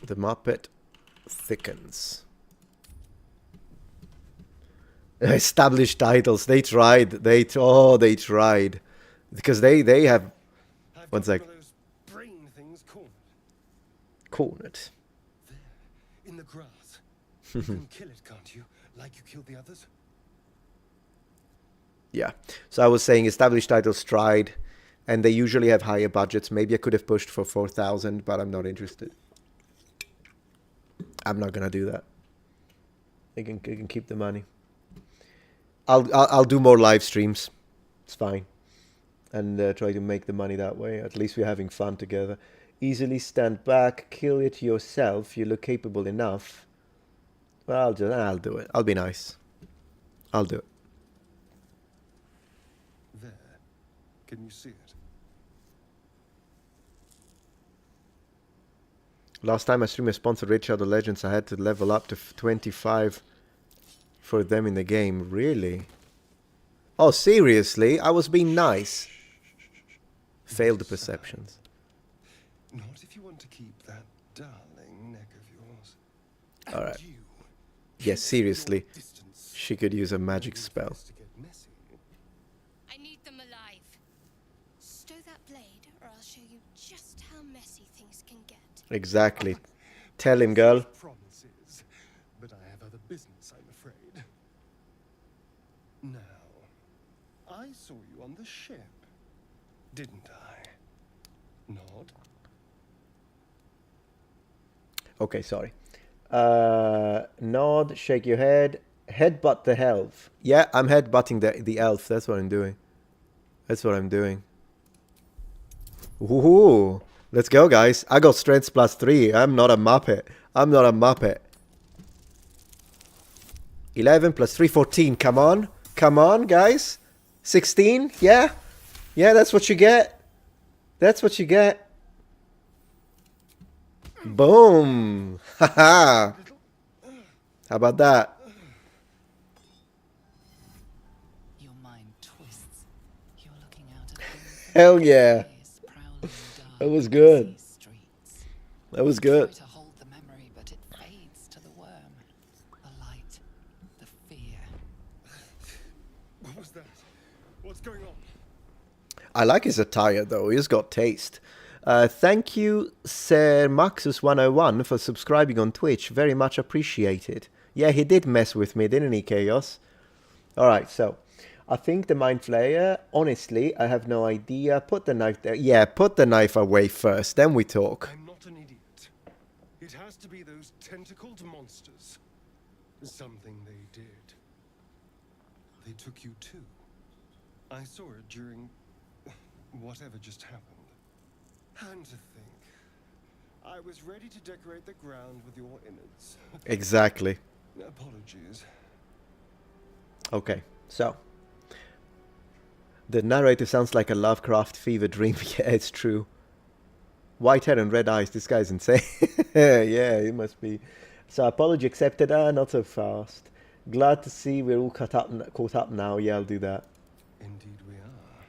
The Muppet thickens. Established titles. They tried. They tried. Because they have... One sec. Those brain things cornered. there, in the grass. You can kill it, can't you? Like you killed the others? Yeah. So I was saying established titles tried, and they usually have higher budgets. Maybe I could have pushed for 4,000, but I'm not interested. I'm not gonna do that. I can keep the money. I'll do more live streams. It's fine, and try to make the money that way. At least we're having fun together. Easily stand back, kill it yourself. You look capable enough. Well, I'll do it. I'll be nice. I'll do it. There. Can you see it? Last time I streamed a sponsored Raid Shadow Legends, I had to level up to 25 for them in the game. Really? Oh, seriously? I was being nice. Failed the perceptions. Not if you want to keep that darling neck of yours. Alright. And you, Yes, seriously. your distance. She could use a magic spell. To get messy. I need them alive. Stow that blade, or I'll show you just how messy things can get. Exactly. Tell him, girl. Promises, but I have other business, I'm afraid. Now, I saw you on the ship, didn't I? Nod. Okay, sorry. Nod, shake your head. Headbutt the elf. Yeah, I'm headbutting the elf. That's what I'm doing. That's what I'm doing. Woohoo! Let's go, guys. I got strength +3. I'm not a muppet. I'm not a muppet. 11 + 3, 14. Come on. Come on, guys. 16. Yeah. Yeah, that's what you get. That's what you get. Boom. Haha. How about that? Your mind twists. You're looking out at Hell yeah. things prowling That was dark, good. busy streets. That was Try good. to hold the memory, but it fades to the worm. The light, the fear. What was that? What's going on? I like his attire, though. He's got taste. Thank you, Sir Maxus101, for subscribing on Twitch. Very much appreciated. Yeah, he did mess with me, didn't he, Chaos? Alright, so I think the Mind Flayer, honestly, I have no idea. Put the knife there. Yeah, put the knife away first, then we talk. I'm not an idiot. It has to be those tentacled monsters. Something they did. They took you too. I saw it during whatever just happened. And to think, I was ready to decorate the ground with your innards. Exactly. Apologies. Okay, so. The narrator sounds like a Lovecraft fever dream. Yeah, it's true. White hair and red eyes. This guy's insane. Yeah, it must be. So apology accepted. Not so fast. Glad to see we're all caught up now. Yeah, I'll do that. Indeed we are.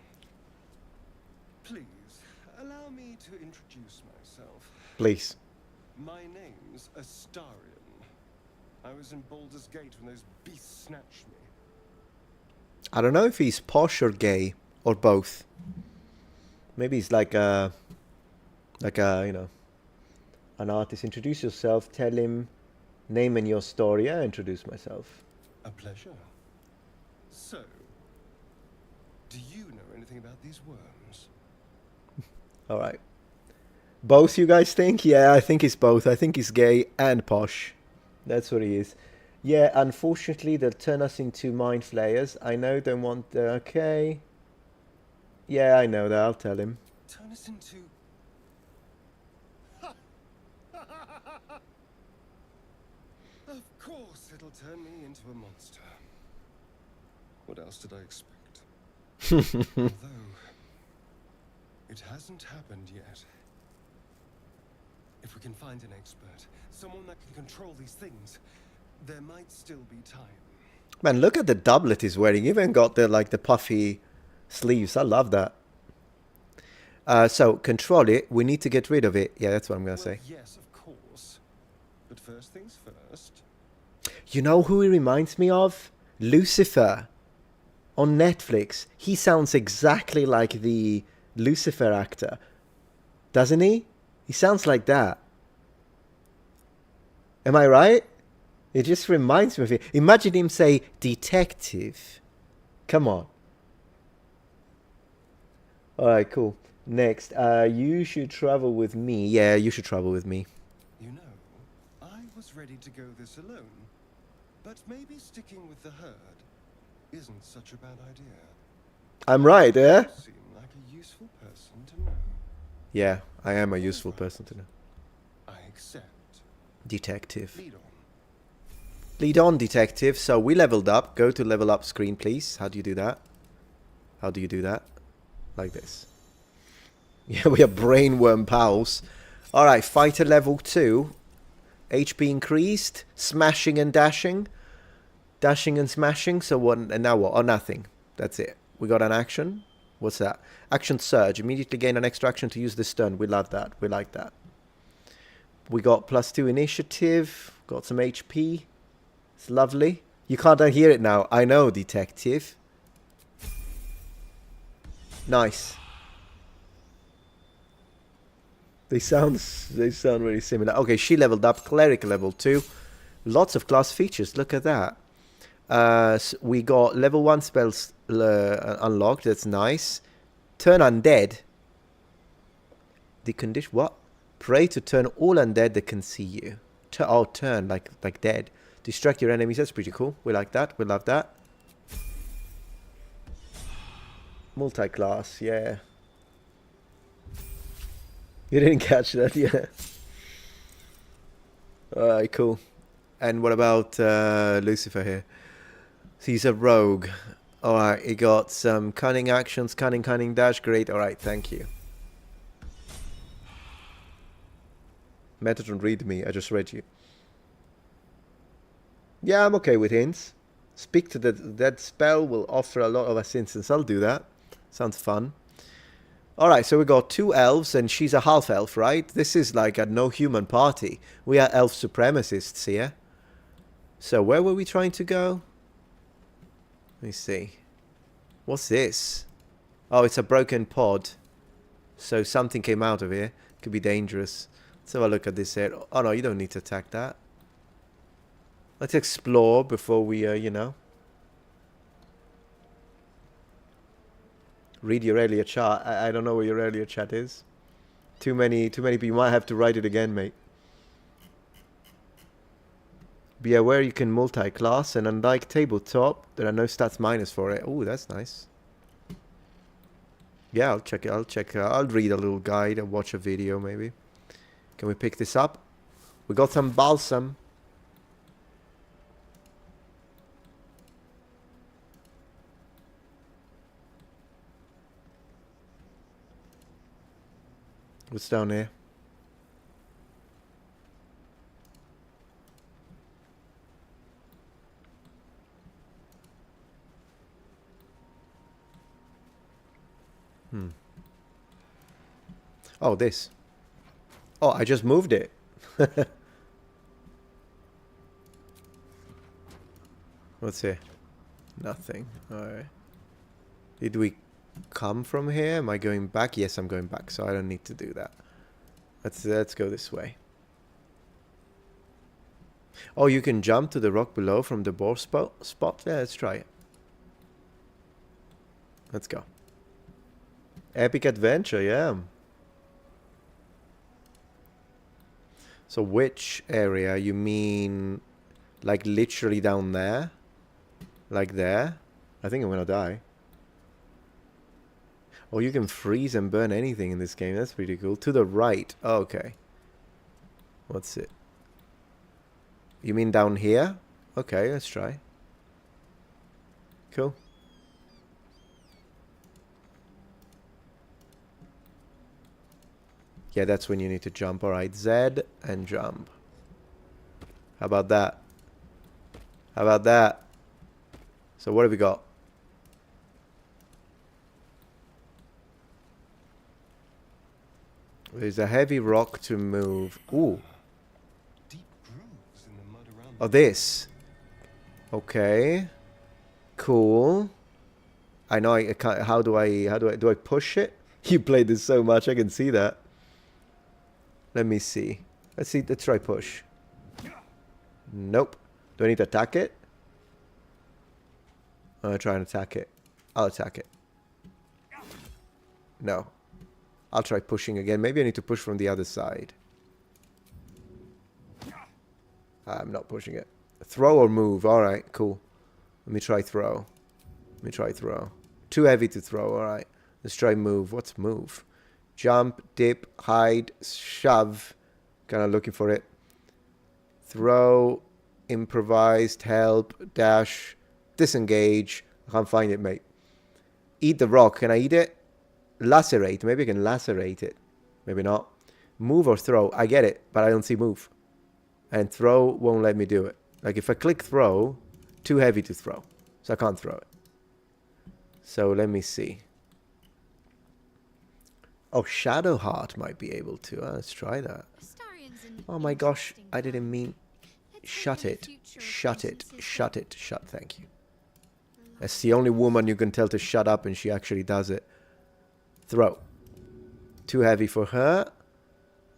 Please, allow me to introduce myself. Please. My name's Astarion. I was in Baldur's Gate when those beasts snatched me. I don't know if he's posh or gay or both. Maybe he's like a you know, an artist. Introduce yourself. Tell him name and your story. I introduce myself. A pleasure. So, do you know anything about these worms? All right. Both, you guys think? Yeah, I think he's both. I think he's gay and posh. That's what he is. Yeah, unfortunately, they'll turn us into mind flayers. I know, don't want the... Okay. Yeah, I know that. I'll tell him. Turn us into... Of course it'll turn me into a monster. What else did I expect? Although, it hasn't happened yet. If we can find an expert, someone that can control these things, there might still be time. Man, look at the doublet he's wearing. Even got the like the puffy sleeves. I love that. So control it. We need to get rid of it. Yeah, that's what I'm gonna say. Yes, of course. But first things first. You know who he reminds me of? Lucifer on Netflix. He sounds exactly like the Lucifer actor, doesn't he? He sounds like that. Am I right? It just reminds me of it. Imagine him say detective. Come on. Alright, cool. Next, you should travel with me. Yeah, you should travel with me. You know, I was ready to go this alone. But maybe sticking with the herd isn't such a bad idea. I'm right, eh? You seem like a useful person to know. Yeah, I am a useful person to know. I accept. Detective. Lead on. Lead on, detective. So we leveled up. Go to level up screen, please. How do you do that? How do you do that? Like this. Yeah, we are brainworm pals. Alright, fighter level 2. HP increased. Smashing and dashing. Dashing and smashing. So what? And now what? Oh, nothing. That's it. We got an action. What's that? Action surge. Immediately gain an extra action to use this turn. We love that. We like that. We got +2 initiative. Got some HP. It's lovely. You can't hear it now. I know, detective. Nice. They sound really similar. Okay, she leveled up. Cleric level 2. Lots of class features. Look at that. So we got level 1 spells unlocked. That's nice. Turn undead. The condition... What? Pray to turn all undead that can see you. Turn like dead. Distract your enemies. That's pretty cool. We like that. We love that. Multi-class. Yeah. You didn't catch that, yeah. Alright, cool. And what about Lucifer here? So he's a rogue. Alright, he got some cunning actions. Cunning, dash. Great. Alright, thank you. Metatron, read me. I just read you. Yeah, I'm okay with hints. Speak to that spell will offer a lot of assistance. I'll do that. Sounds fun. Alright, so we got 2 elves and she's a half-elf, right? This is like a no-human party. We are elf supremacists here. So where were we trying to go? Let me see. What's this? Oh, it's a broken pod. So something came out of here. Could be dangerous. Let's have a look at this here. Oh no, you don't need to attack that. Let's explore before we, you know. Read your earlier chat. I don't know where your earlier chat is. Too many people. You might have to write it again, mate. Be aware you can multi-class, and unlike tabletop, there are no stats minus for it. Oh, that's nice. Yeah, I'll check it. I'll read a little guide and watch a video, maybe. Can we pick this up? We got some balsam. What's down here? Oh, this. Oh, I just moved it. What's here? Nothing. Alright. Did we come from here? Am I going back? Yes, I'm going back, so I don't need to do that. Let's go this way. Oh, you can jump to the rock below from the boar spot? Yeah, let's try it. Let's go. Epic adventure, yeah. So which area? You mean like literally down there? Like there? I think I'm gonna die. Oh, you can freeze and burn anything in this game. That's pretty cool. To the right. Oh, okay. What's it? You mean down here? Okay, let's try. Cool. Yeah, that's when you need to jump. Alright, Z and jump. How about that? How about that? So what have we got? There's a heavy rock to move. Ooh. Deep grooves in the mud around. Oh, this. Okay. Cool. I know I can't. How do I push it? You played this so much, I can see that. Let me see. Let's try push. Nope. Do I need to attack it? I'm gonna try and attack it. I'll attack it. No. I'll try pushing again. Maybe I need to push from the other side. I'm not pushing it. Throw or move. Alright, cool. Let me try throw. Let me try throw. Too heavy to throw. Alright. Let's try move. What's move? Jump, dip, hide, shove. Kind of looking for it. Throw, improvised, help, dash, disengage. I can't find it, mate. Eat the rock. Can I eat it? Lacerate. Maybe I can lacerate it. Maybe not. Move or throw. I get it, but I don't see move. And throw won't let me do it. Like if I click throw, too heavy to throw. So I can't throw it. So let me see. Oh, Shadowheart might be able to. Let's try that. Oh my gosh, I didn't mean... Shut it. Shut it. Shut it. Shut. Thank you. That's the only woman you can tell to shut up and she actually does it. Throw. Too heavy for her.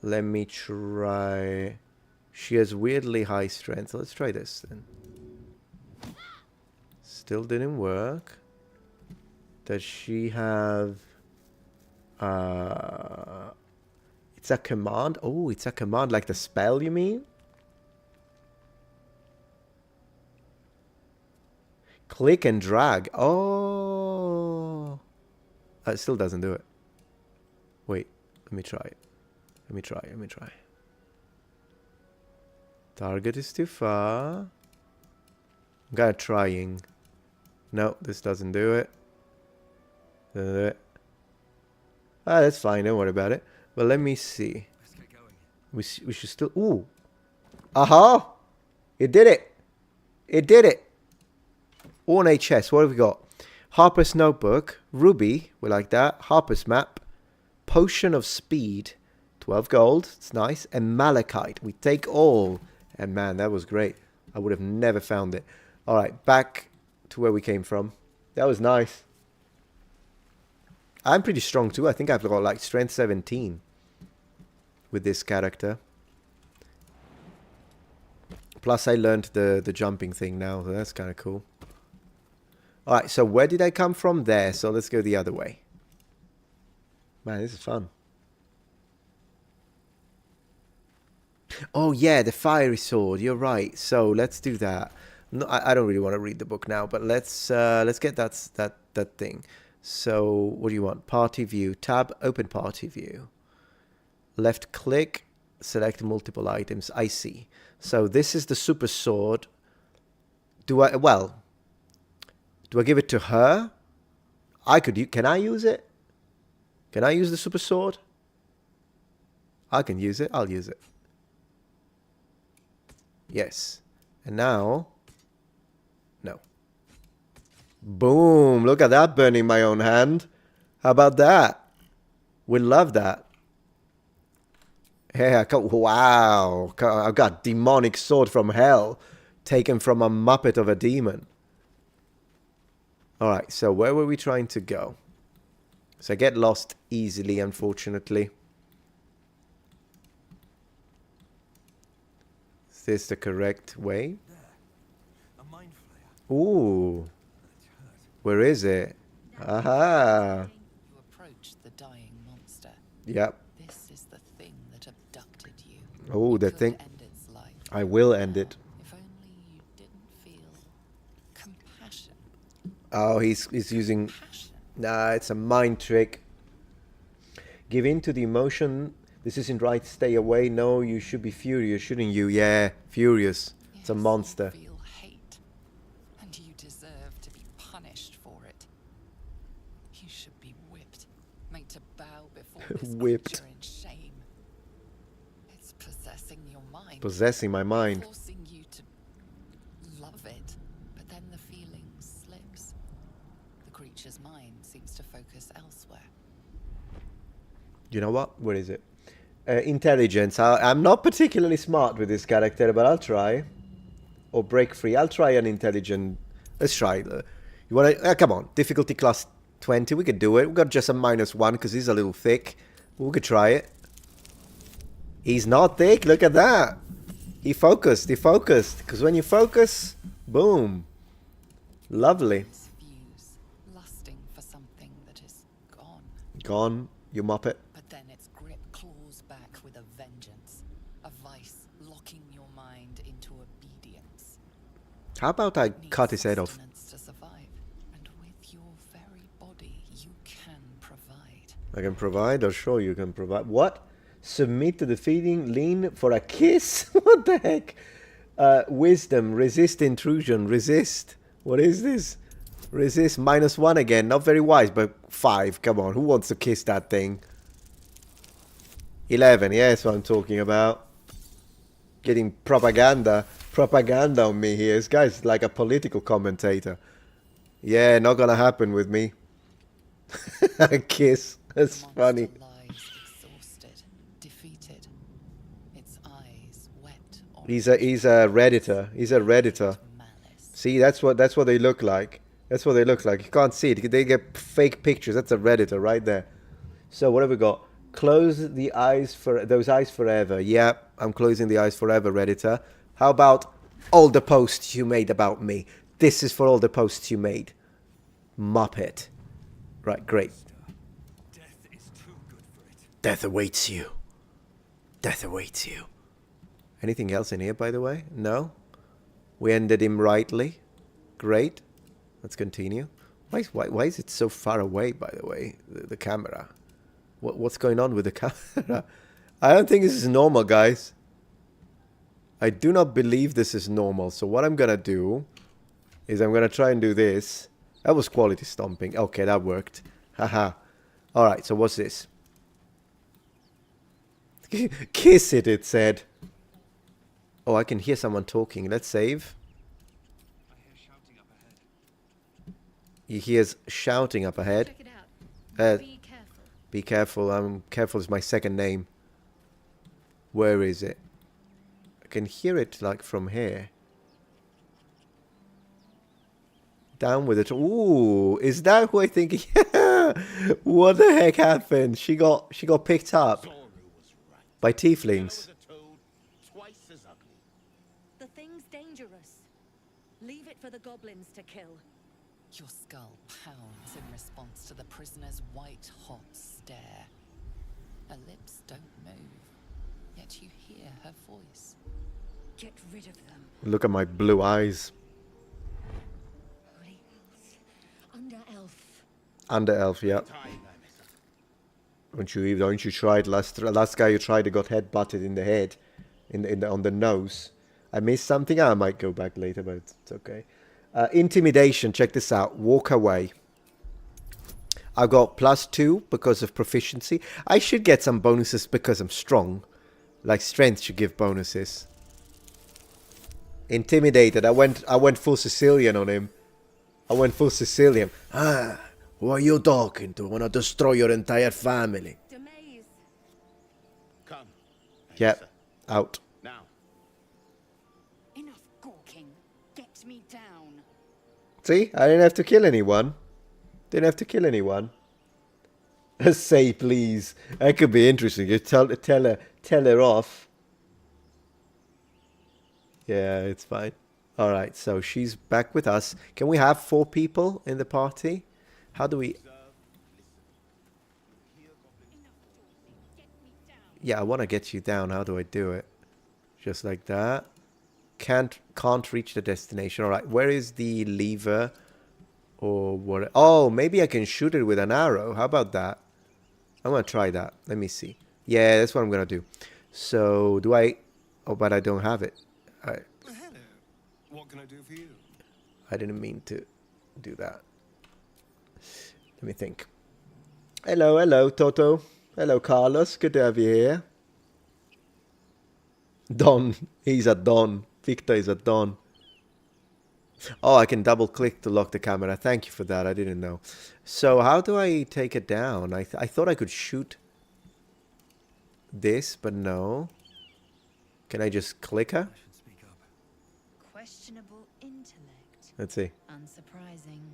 Let me try... She has weirdly high strength. Let's try this then. Still didn't work. Does she have... It's a command? Oh, it's a command like the spell, you mean? Click and drag. Oh. It still doesn't do it. Wait, let me try it. Let me try. Target is too far. I'm kind of trying. No, this doesn't do it. Doesn't do it. Ah, that's fine. Don't worry about it. But let me see. Let's get going. We should still... Ooh. Aha! It did it. It did it. Ornate chest. What have we got? Harper's Notebook. Ruby. We like that. Harper's Map. Potion of Speed. 12 gold. It's nice. And Malachite. We take all. And man, that was great. I would have never found it. Alright, back to where we came from. That was nice. I'm pretty strong too. I think I've got like strength 17 with this character. Plus I learned the jumping thing now. So that's kind of cool. Alright, so where did I come from? There. So let's go the other way. Man, this is fun. Oh yeah, the fiery sword. You're right. So let's do that. No, I don't really want to read the book now, but let's get that thing. So what do you want? Party view. Tab. Open party view. Left click. Select multiple items. I see. So this is the super sword. Do I give it to her? Can I use it? Can I use the super sword? I can use it. I'll use it. Yes. And now... No. Boom. Look at that burning my own hand. How about that? We love that. Yeah, wow. I've got demonic sword from hell. Taken from a muppet of a demon. Alright, so where were we trying to go? So I get lost easily, unfortunately. Is this the correct way? Ooh. Where is it? Aha. You approach the dying monster. Yep. This is the thing that abducted you. Oh, You the could thing. end its life. I will end it. If only you didn't feel compassion. Oh, he's using... Passion. Nah, it's a mind trick. Give in to the emotion. This isn't right. Stay away. No, you should be furious, shouldn't you? Yeah, furious. It's a Yes, monster. You feel hate, and you deserve to be punished for it. You should be whipped, made to bow before this Whipped. creature in shame. It's possessing your mind. Possessing my mind. Forcing you to love it, but then the feeling slips. The creature's mind seems to focus elsewhere. You know what? Where is it? Intelligence. I'm not particularly smart with this character, but I'll try. Or break free. I'll try an intelligent... Let's try. You want to... come on. Difficulty class 20. We could do it. We've got just a -1 because he's a little thick. We could try it. He's not thick. Look at that. He focused. He focused. Because when you focus, boom. Lovely. Its views, lusting for something that is gone. Gone, you muppet. But then its grip claws back with a vengeance. A vice locking your mind into obedience. How about I Needs cut his head off? sustenance to survive. And with your very body, you can provide. I can provide, or sure you can provide. What? Submit to the feeding, lean for a kiss? What the heck? Wisdom, resist intrusion, resist. What is this? Resist, -1 again. Not very wise, but 5. Come on, who wants to kiss that thing? 11, yeah, that's what I'm talking about. Getting propaganda on me here. This guy's like a political commentator. Yeah, not gonna happen with me. A kiss. That's The funny. monster lies exhausted, defeated. Its eyes wet or He's a redditor. He's a redditor. malice. See, that's what they look like. That's what they look like. You can't see it. They get fake pictures. That's a redditor right there. So what have we got? Close the eyes for those eyes forever. Yep, I'm closing the eyes forever, redditor. How about all the posts you made about me? This is for all the posts you made. Muppet. Right, great. Death is too good for it. Death awaits you. Death awaits you. Anything else in here, by the way? No? We ended him rightly. Great. Let's continue. Why is it so far away, by the way, the camera? What's going on with the camera? I don't think this is normal, guys. I do not believe this is normal. So what I'm going to do is I'm going to try and do this. That was quality stomping. Okay, that worked. Haha. Alright, so what's this? Kiss it, it said. Oh, I can hear someone talking. Let's save. I hear shouting up ahead. He hears shouting up ahead. Check it out. Uh, Be careful. Be careful. Careful is my second name. Where is it? I can hear it like from here. Down with it. Ooh, is that who I think? Yeah. What the heck happened? She got picked up Zoru was right. by There tieflings. was a toad twice as ugly. The thing's dangerous. Leave it for the goblins to kill. Your skull pounds in response to the prisoner's white-hot stare. Her lips don't move, yet you hear her voice. Get rid of them. Look at my blue eyes. Holy elves. Under elf. Under elf, yeah. Time, Amissa. Don't you try it? Last guy you tried, it got head butted in the head, on the nose. I missed something. I might go back later, but it's okay. Intimidation. Check this out. Walk away. I've got +2 because of proficiency. I should get some bonuses because I'm strong. Like strength should give bonuses. Intimidated. I went full Sicilian on him. I went full Sicilian. Ah, who are you talking to? I want to destroy your entire family. Demaze. Come. Yep. Amissa. Out. Now. Enough gawking. Get me down. See? I didn't have to kill anyone. Didn't have to kill anyone. Say please. That could be interesting. You tell her off. Yeah, it's fine. Alright, so she's back with us. Can we have 4 people in the party? How do we... Yeah, I want to get you down. How do I do it? Just like that. Can't reach the destination. Alright, where is the lever? Or what? Oh, maybe I can shoot it with an arrow. How about that? I'm going to try that. Let me see. Yeah, that's what I'm going to do. So, do I... Oh, but I don't have it. Alright. Hello. What can I do for you? I didn't mean to do that. Let me think. Hello, Toto. Hello, Carlos. Good to have you here. Don. He's a Don. Victor is a Don. Oh, I can double click to lock the camera. Thank you for that. I didn't know. So how do I take it down? I thought I could shoot this, but no. Can I just click her? Questionable intellect. Let's see. Unsurprising.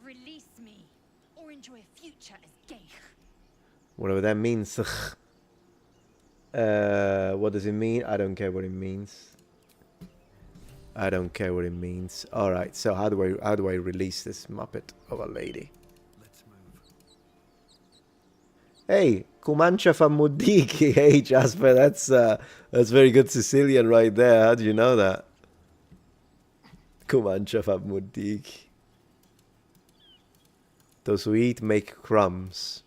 Release me, or enjoy a future as gay. Whatever that means. What does it mean? I don't care what it means. I don't care what it means. All right. So how do I release this Muppet of a lady? Let's move. Hey, Comancha fa Mudiki. Hey, Jasper. That's very good Sicilian right there. How do you know that? Comancha fa Mudiki. Those who eat make crumbs.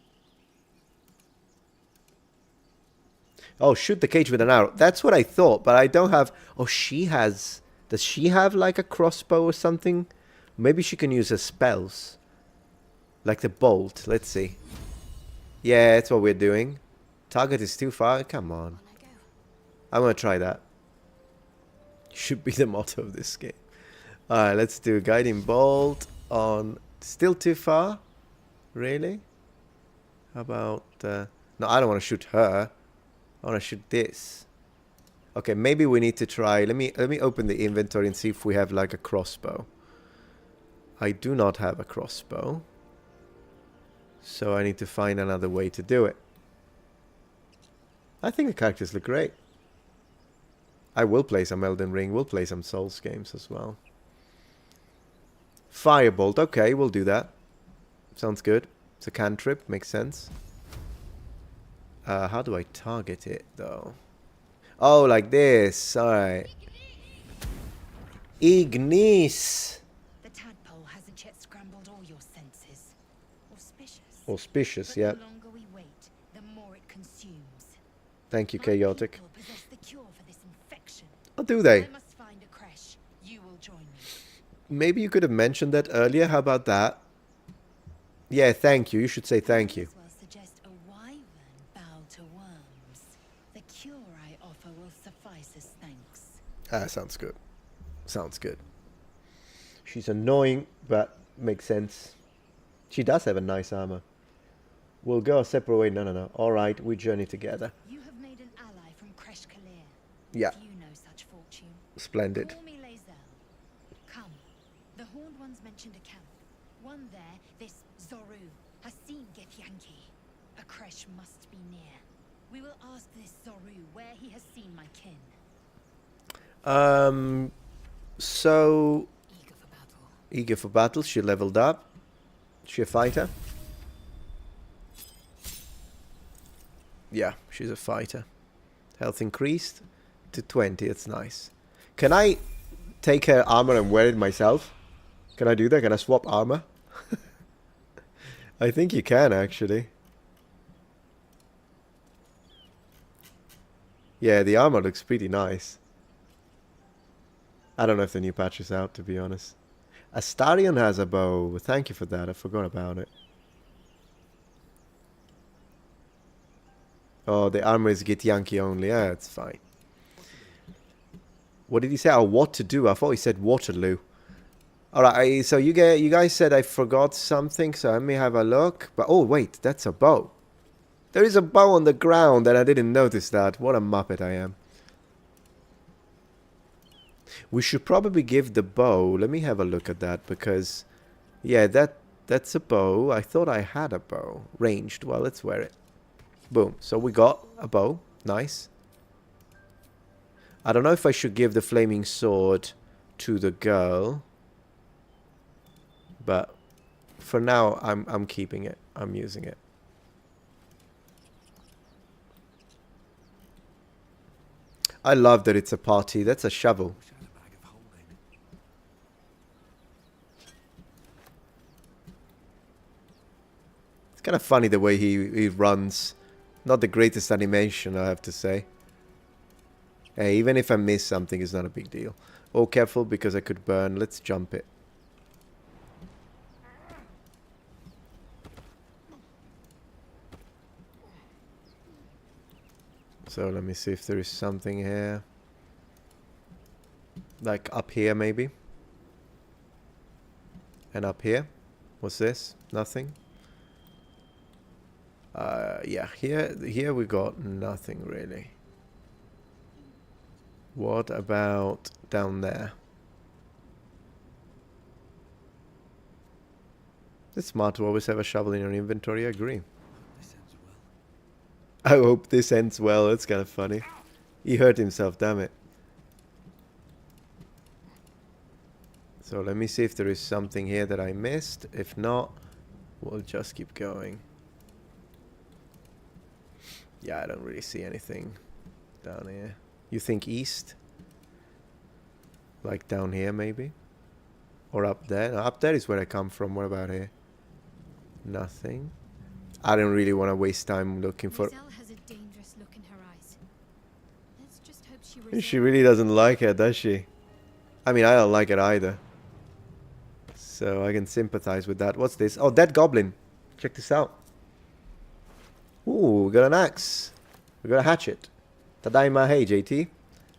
Oh, shoot the cage with an arrow. That's what I thought, but I don't have... Oh, she has... Does she have like a crossbow or something? Maybe she can use her spells. Like the bolt. Let's see. Yeah, that's what we're doing. Target is too far. Come on. I'm going to try that. Should be the motto of this game. Alright, let's do guiding bolt on... Still too far? Really? How about... No, I don't want to shoot her. I want to shoot this. Okay, maybe we need to try... Let me open the inventory and see if we have like a crossbow. I do not have a crossbow. So I need to find another way to do it. I think the characters look great. I will play some Elden Ring. We'll play some Souls games as well. Firebolt. Okay, we'll do that. Sounds good. It's a cantrip. Makes sense. How do I target it, though? Oh, like this. Alright. Ignis. The tadpole hasn't yet scrambled all your senses. Auspicious. Auspicious, But yeah. the longer we wait, the more it consumes. Thank you, My Chaotic. people possess the cure for this infection. Oh, do they? I must find a creche. You will join me. Maybe you could have mentioned that earlier. How about that? Yeah, thank you. You should say thank you. As well suggest a wyvern bow to worms. The cure I offer will suffice as thanks. Ah, sounds good. Sounds good. She's annoying, but makes sense. She does have a nice armor. We'll go a separate way. No. Alright, we journey together. You have made an ally from Creche Kalir. Yeah. Few know such fortune. Splendid. Call me Lae'zel. Come. The Horned Ones mentioned a camp. One there, this Zoru, has seen Githyanki. A creche must be near. We will ask this Zoru where he has seen my kin. So... Eager for battle. Eager for battle. She leveled up. She a fighter? Yeah, she's a fighter. Health increased to 20. It's nice. Can I take her armor and wear it myself? Can I do that? Can I swap armor? I think you can, actually. Yeah, the armor looks pretty nice. I don't know if the new patch is out, to be honest. Astarion has a bow. Thank you for that. I forgot about it. Oh, the armor is Githyanki only. Yeah, it's fine. What did he say? Oh, what to do? I thought he said Waterloo. Alright, so you guys said I forgot something, so let me have a look. But oh wait, that's a bow. There is a bow on the ground and I didn't notice that. What a muppet I am. We should probably give the bow. Let me have a look at that because, yeah, that's a bow. I thought I had a bow. Ranged. Well, let's wear it. Boom. So we got a bow. Nice. I don't know if I should give the flaming sword to the girl. But for now, I'm keeping it. I'm using it. I love that it's a party. That's a shovel. It's kind of funny the way he runs. Not the greatest animation, I have to say. Hey, even if I miss something, it's not a big deal. Oh, careful because I could burn. Let's jump it. So let me see if there is something here. Like up here maybe. And up here. What's this? Nothing. Yeah, here we got nothing really. What about down there? It's smart to always have a shovel in your inventory, I agree. I hope this ends well. That's kind of funny. He hurt himself, damn it. So let me see if there is something here that I missed. If not, we'll just keep going. Yeah, I don't really see anything down here. You think east? Like down here maybe? Or up there? No, up there is where I come from. What about here? Nothing. I don't really want to waste time looking for... Giselle has a dangerous look in her eyes. Let's just hope She really doesn't like it, does she? I mean, I don't like it either. So I can sympathize with that. What's this? Oh, dead goblin. Check this out. Ooh, we got an axe. We got a hatchet. Tadaima, hey JT.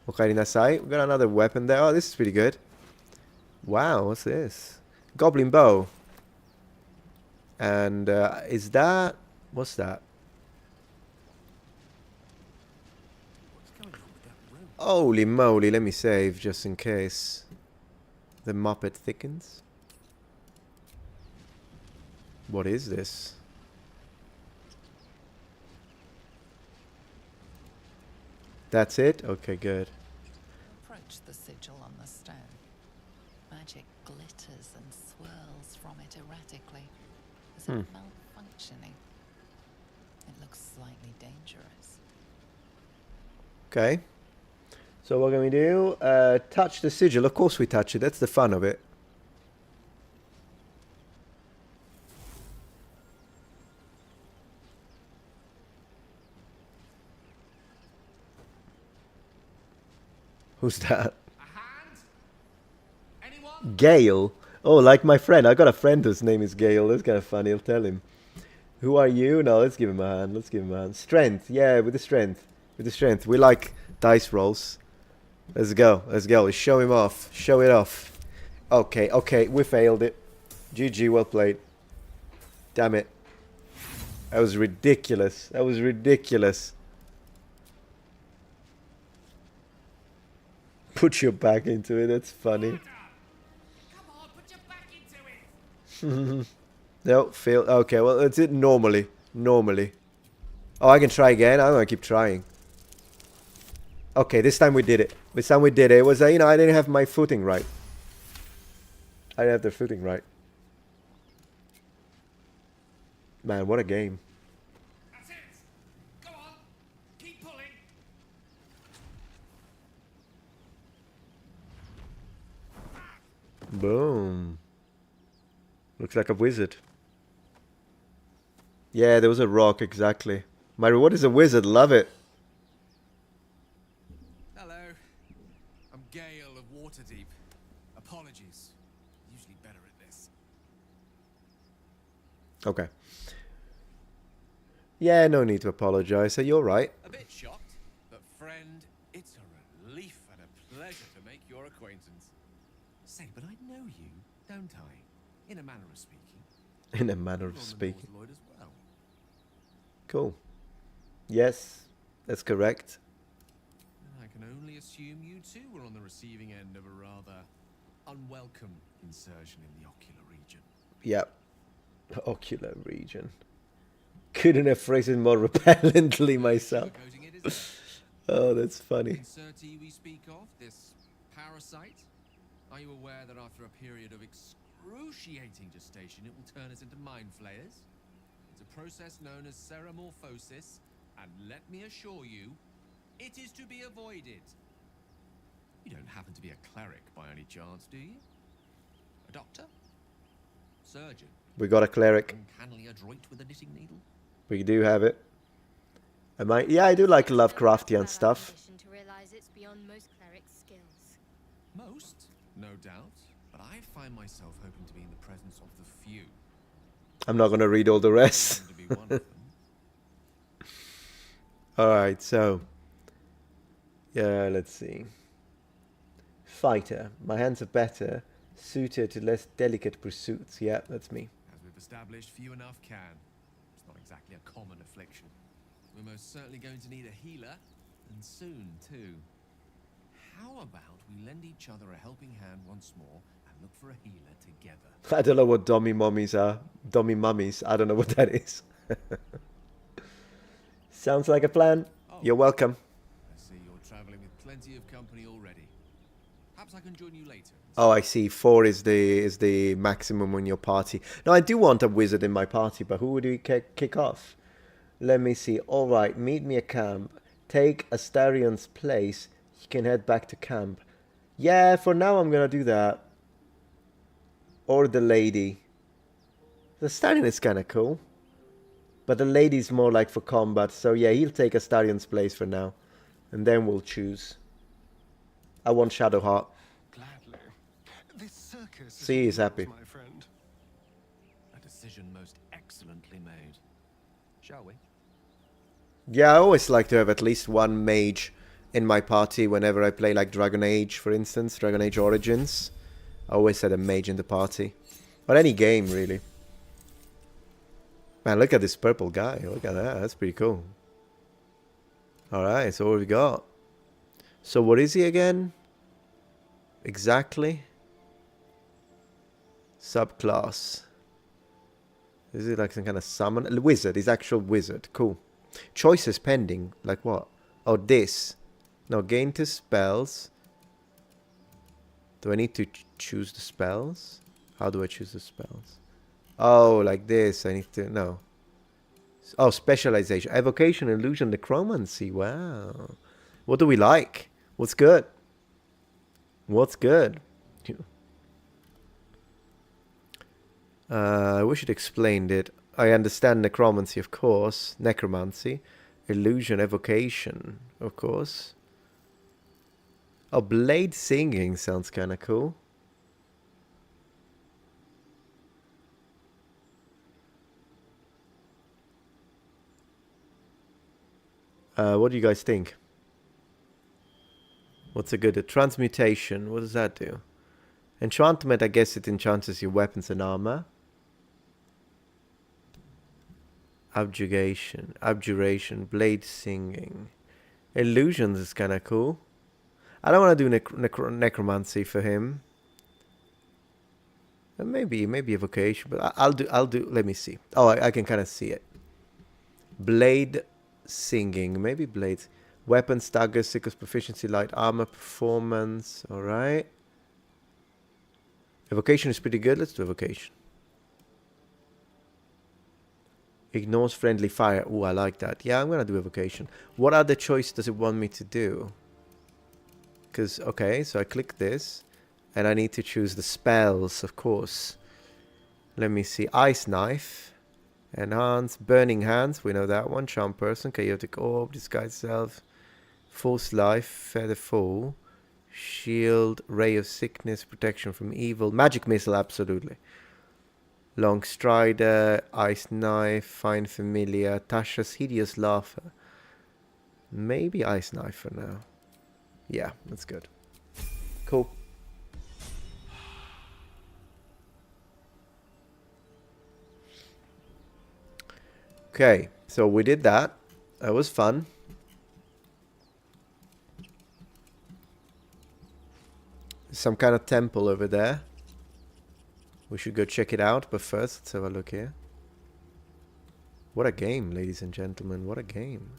Okaeri nasai. We got another weapon there. Oh, this is pretty good. Wow, what's this? Goblin bow. And is that... What's that? Holy moly, let me save just in case the Muppet thickens. What is this? That's it? Okay, good. Approach the sigil on the stone. Magic glitters and swirls from it erratically, as if malfunctioning. It looks slightly dangerous. Okay. So what can we do? Touch the sigil. Of course we touch it. That's the fun of it. Who's that? Gale. Oh, like my friend. I got a friend whose name is Gale. That's kind of funny. I'll tell him. Who are you? No, let's give him a hand. Let's give him a hand. Strength. Yeah, with the strength. With the strength. We like dice rolls. Let's go. Let's go. Let's show him off. Show it off. Okay, okay. We failed it. GG, well played. Damn it. That was ridiculous. That was ridiculous. Put your back into it. That's funny. Come on, put your back into it. No, fail. Okay, well, that's it normally. Normally. Oh, I can try again. I'm gonna keep trying. Okay, this time we did it. This time we did it. It was, you know, I didn't have my footing right. I didn't have the footing right. Man, what a game. That's it. Go on. Keep pulling. Boom. Looks like a wizard. Yeah, there was a rock, exactly. My reward is a wizard. Love it. Hello. I'm Gale of Waterdeep. Apologies. Usually better at this. Okay. Yeah, no need to apologize. So you're right. A bit shocked, but friend, it's a relief and a pleasure to make your acquaintance. Say, but I know you, don't I? In a manner of speaking. In a manner You're of on the speaking. North Lloyd as well. Cool. Yes, that's correct. I can only assume you too were on the receiving end of a rather unwelcome insertion in the ocular region. Yep. Ocular region. Couldn't have phrased it more repellently myself. Sugarcoating it, is Oh, that's there? funny. Insertee we speak of, this parasite. Are you aware that after a period of excruciating gestation, it will turn us into mind flayers? It's a process known as ceramorphosis, and let me assure you, it is to be avoided. You don't happen to be a cleric by any chance, do you? A doctor? Surgeon? We got a cleric. Uncannily adroit with a knitting needle? We do have it. Yeah, I do like Lovecraftian stuff. To realize it's beyond most clerics' skills. Most, no doubt. But I find myself hoping to be in the presence of the few. I'm not going to read all the rest. To be one of them. Alright, so. Yeah, let's see. Fighter. My hands are better. Suited to less delicate pursuits. Yeah, that's me. As we've established, few enough can. It's not exactly a common affliction. We're most certainly going to need a healer, and soon too. How about we lend each other a helping hand once more and look for a healer together? I don't know what dummy mummies are. Dummy mummies. I don't know what that is. Sounds like a plan. Oh, You're welcome. I see you're traveling with plenty of company already. Perhaps I can join you later. Oh, I see. 4 is the maximum in your party. No, I do want a wizard in my party, but who would we kick off? Let me see. All right, meet me at camp. Take Astarion's place. You can head back to camp. Yeah, for now I'm gonna do that. Or the lady. The Astarion is kind of cool. But the lady's more like for combat. So yeah, he'll take Astarion's place for now. And then we'll choose. I want Shadowheart. Gladly. This circus See, he's yours, happy. my friend. A decision most excellently made. Shall we? Yeah, I always like to have at least one mage in my party whenever I play like Dragon Age, for instance. Dragon Age Origins. I always had a mage in the party. Or any game, really. Man, look at this purple guy. Look at that. That's pretty cool. Alright, so what have we got? So what is he again? Exactly. Subclass. Is it like some kind of summon? Wizard. He's actual wizard. Cool. Choices pending. Like what? Oh, this. No, gain 2 spells. Do I need to choose the spells? How do I choose the spells? Oh, like this. I need to... No. Oh, specialization. Evocation, illusion, necromancy. Wow. What do we like? What's good? What's good? I wish it explained it. I understand necromancy, of course. Necromancy. Illusion, evocation, of course. Oh, blade singing sounds kind of cool. What do you guys think? What's a good? A transmutation. What does that do? Enchantment, I guess it enchants your weapons and armor. Abjuration. Abjuration. Blade singing. Illusions is kind of cool. I don't want to do necromancy for him. Maybe evocation, but I'll do. Let me see. Oh, I can kind of see it. Blade singing. Maybe blades. Weapons, daggers, sickles, proficiency, light armor, performance. All right. Evocation is pretty good. Let's do evocation. Ignores friendly fire. Oh, I like that. Yeah, I'm gonna do evocation. What other choice does it want me to do? Because, okay, so I click this. And I need to choose the spells, of course. Let me see. Ice Knife. Enhance. Burning Hands. We know that one. Charm Person. Chaotic Orb. Disguise Self. False Life. Feather Fall. Shield. Ray of Sickness. Protection from Evil. Magic Missile, absolutely. Long Strider. Ice Knife. Fine Familiar. Tasha's Hideous Laugher. Maybe Ice Knife for now. Yeah, that's good. Cool. Okay, so we did that. That was fun. some kind of temple over there. We should go check it out, but first let's have a look here. What a game, ladies and gentlemen, what a game.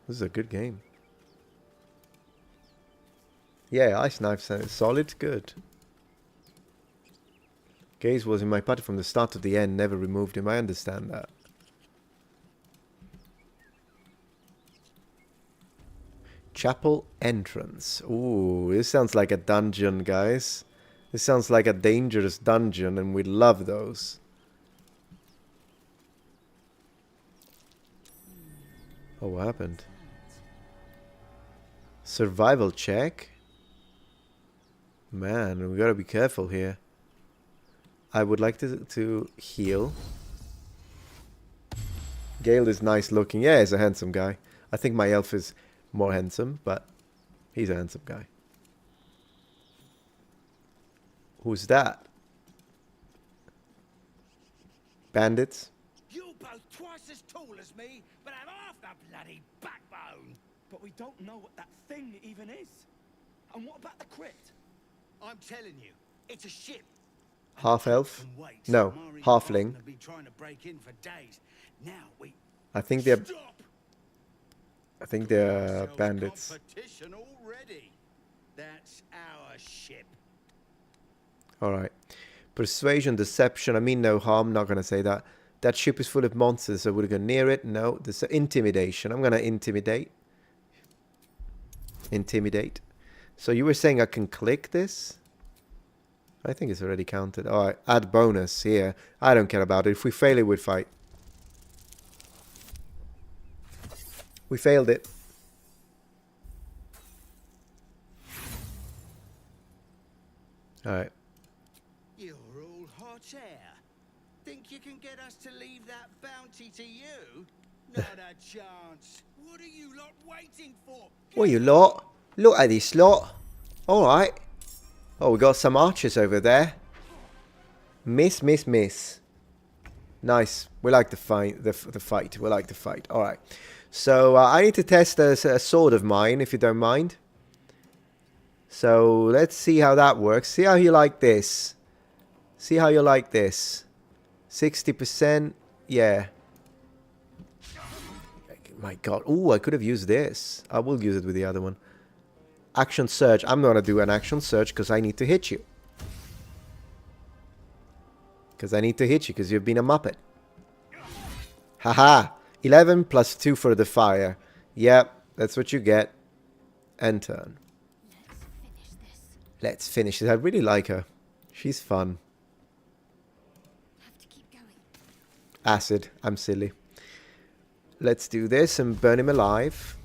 This is a good game. Yeah, Ice Knife sounds solid, good. Gaze was in my party from the start to the end, never removed him, I understand that. Chapel entrance. Ooh, this sounds like a dungeon, guys. This sounds like a dangerous dungeon, and we love those. Oh, what happened? Survival check? Man, we gotta be careful here. I would like to heal. Gale is nice looking. Yeah, he's a handsome guy. I think my elf is more handsome, but he's a handsome guy. Who's that? Bandits? You both twice as tall as me, but have half the bloody backbone. But we don't know what that thing even is. And what about the crypt? I'm telling you, it's a ship. Half elf? No, halfling. Be trying to break in for days. Now we I think they're stop. bandits. Competition already. That's our ship. All right. Persuasion, deception. I mean no harm. Not gonna say that. That ship is full of monsters. So we're gonna near it. No. This intimidation. I'm gonna intimidate. Intimidate. So you were saying I can click this? I think it's already counted. All right. Add bonus here. I don't care about it. If we fail it, we fight. We failed it. All right. You're all hot air. Think you can get us to leave that bounty to you? Not a chance. What are you lot waiting for? What you lot? Look at this lot. All right. Oh, we got some archers over there. Miss, miss, miss. Nice. We like the fight. The fight. We like the fight. All right. So I need to test a sword of mine, if you don't mind. So let's see how that works. See how you like this. See how you like this. 60%. Yeah. My God. Ooh, I could have used this. I will use it with the other one. Action surge. I'm going to do an action surge because I need to hit you. Because I need to hit you because you've been a muppet. Haha. 11 plus 2 for the fire. Yep, that's what you get. End turn. Let's finish this. I really like her. She's fun. Have to keep going. Acid. I'm silly. Let's do this and burn him alive.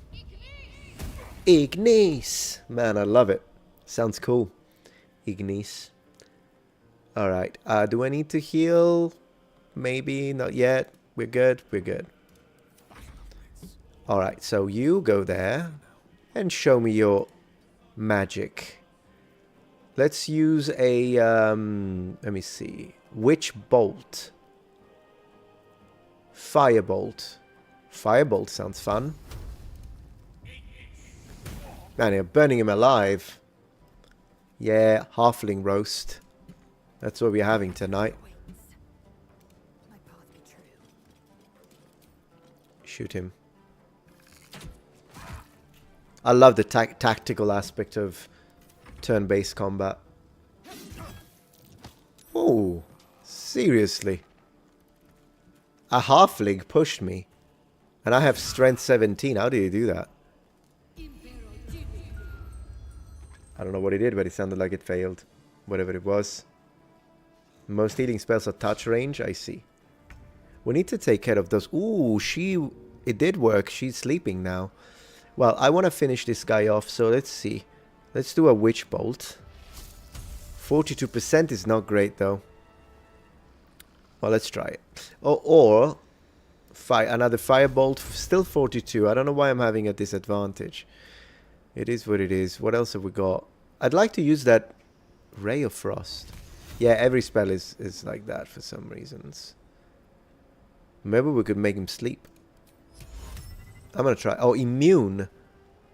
Ignis! Man, I love it. Sounds cool. Ignis. Alright. Do I need to heal? Maybe. Not yet. We're good. We're good. Alright, so you go there and show me your magic. Let's use a, let me see. Witch Bolt. Firebolt. Firebolt sounds fun. Man, you're burning him alive. Yeah, halfling roast. That's what we're having tonight. Shoot him. I love the tactical aspect of turn-based combat. Oh, seriously. A halfling pushed me. And I have strength 17. How do you do that? I don't know what he did, but it sounded like it failed. Whatever it was. Most healing spells are touch range. I see. We need to take care of those. Ooh, it did work. She's sleeping now. Well, I want to finish this guy off, so let's see. Let's do a Witch Bolt. 42% is not great, though. Well, let's try it. Or another Firebolt, still 42. I don't know why I'm having a disadvantage. It is what it is. What else have we got? I'd like to use that Ray of Frost. Yeah, every spell is like that for some reasons. Maybe we could make him sleep. I'm gonna try. Oh, immune.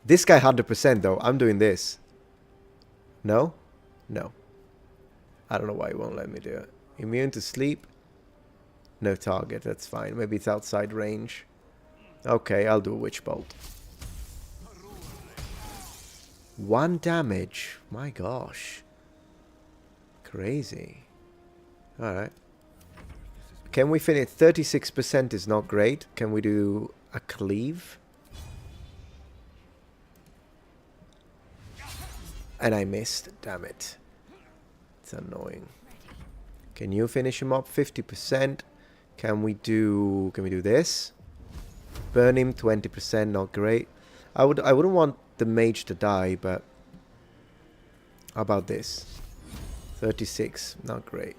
This guy 100% though. I'm doing this. No? No. I don't know why he won't let me do it. Immune to sleep. No target. That's fine. Maybe it's outside range. Okay, I'll do a witch bolt. 1 damage. My gosh. Crazy. Alright. Can we finish? 36% is not great. Can we do a cleave? And I missed. Damn it. It's annoying. Can you finish him up? 50%. Can we do this? Burn him 20%, not great. I wouldn't want the mage to die, but how about this? 36, not great.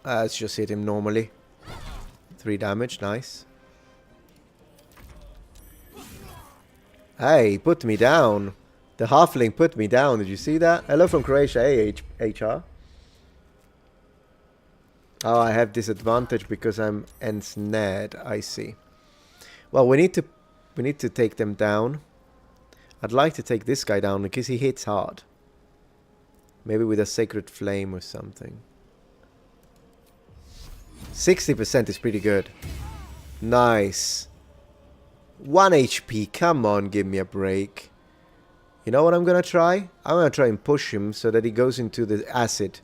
Let's just hit him normally. 3 damage, nice. Hey, put me down. The halfling put me down. Did you see that? Hello from Croatia. Hey, HR. Oh, I have disadvantage because I'm ensnared. I see. Well, we need to take them down. I'd like to take this guy down because he hits hard. Maybe with a sacred flame or something. 60% is pretty good. Nice. 1 HP. Come on, give me a break. You know what I'm gonna try? I'm gonna try and push him so that he goes into the acid.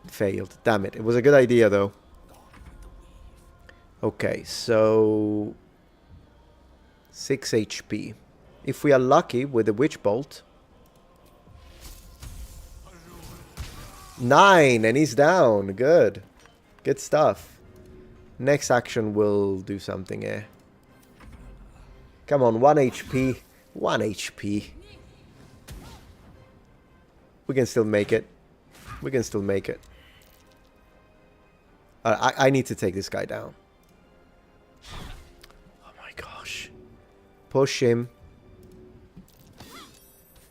Failed. Damn it. It was a good idea though. Okay, so 6 HP. If we are lucky with the witch bolt. 9 and he's down. Good. Good stuff. Next action will do something here. Come on, 1 HP. 1 HP. We can still make it. We can still make it. I need to take this guy down. Oh my gosh. Push him.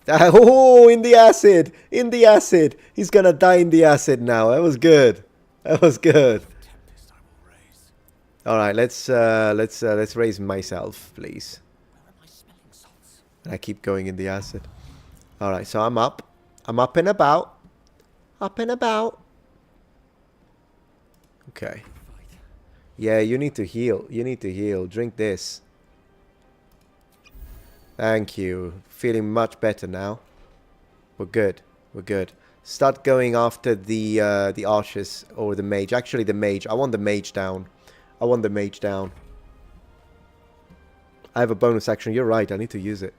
Oh, in the acid. In the acid. He's gonna die in the acid now. That was good. That was good. All right, let's raise myself, please. And I keep going in the acid. All right, so I'm up. I'm up and about. Up and about. Okay. Yeah, you need to heal. You need to heal. Drink this. Thank you. Feeling much better now. We're good. We're good. Start going after the archers or the mage. Actually, the mage. I want the mage down. I want the mage down. I have a bonus action. You're right. I need to use it.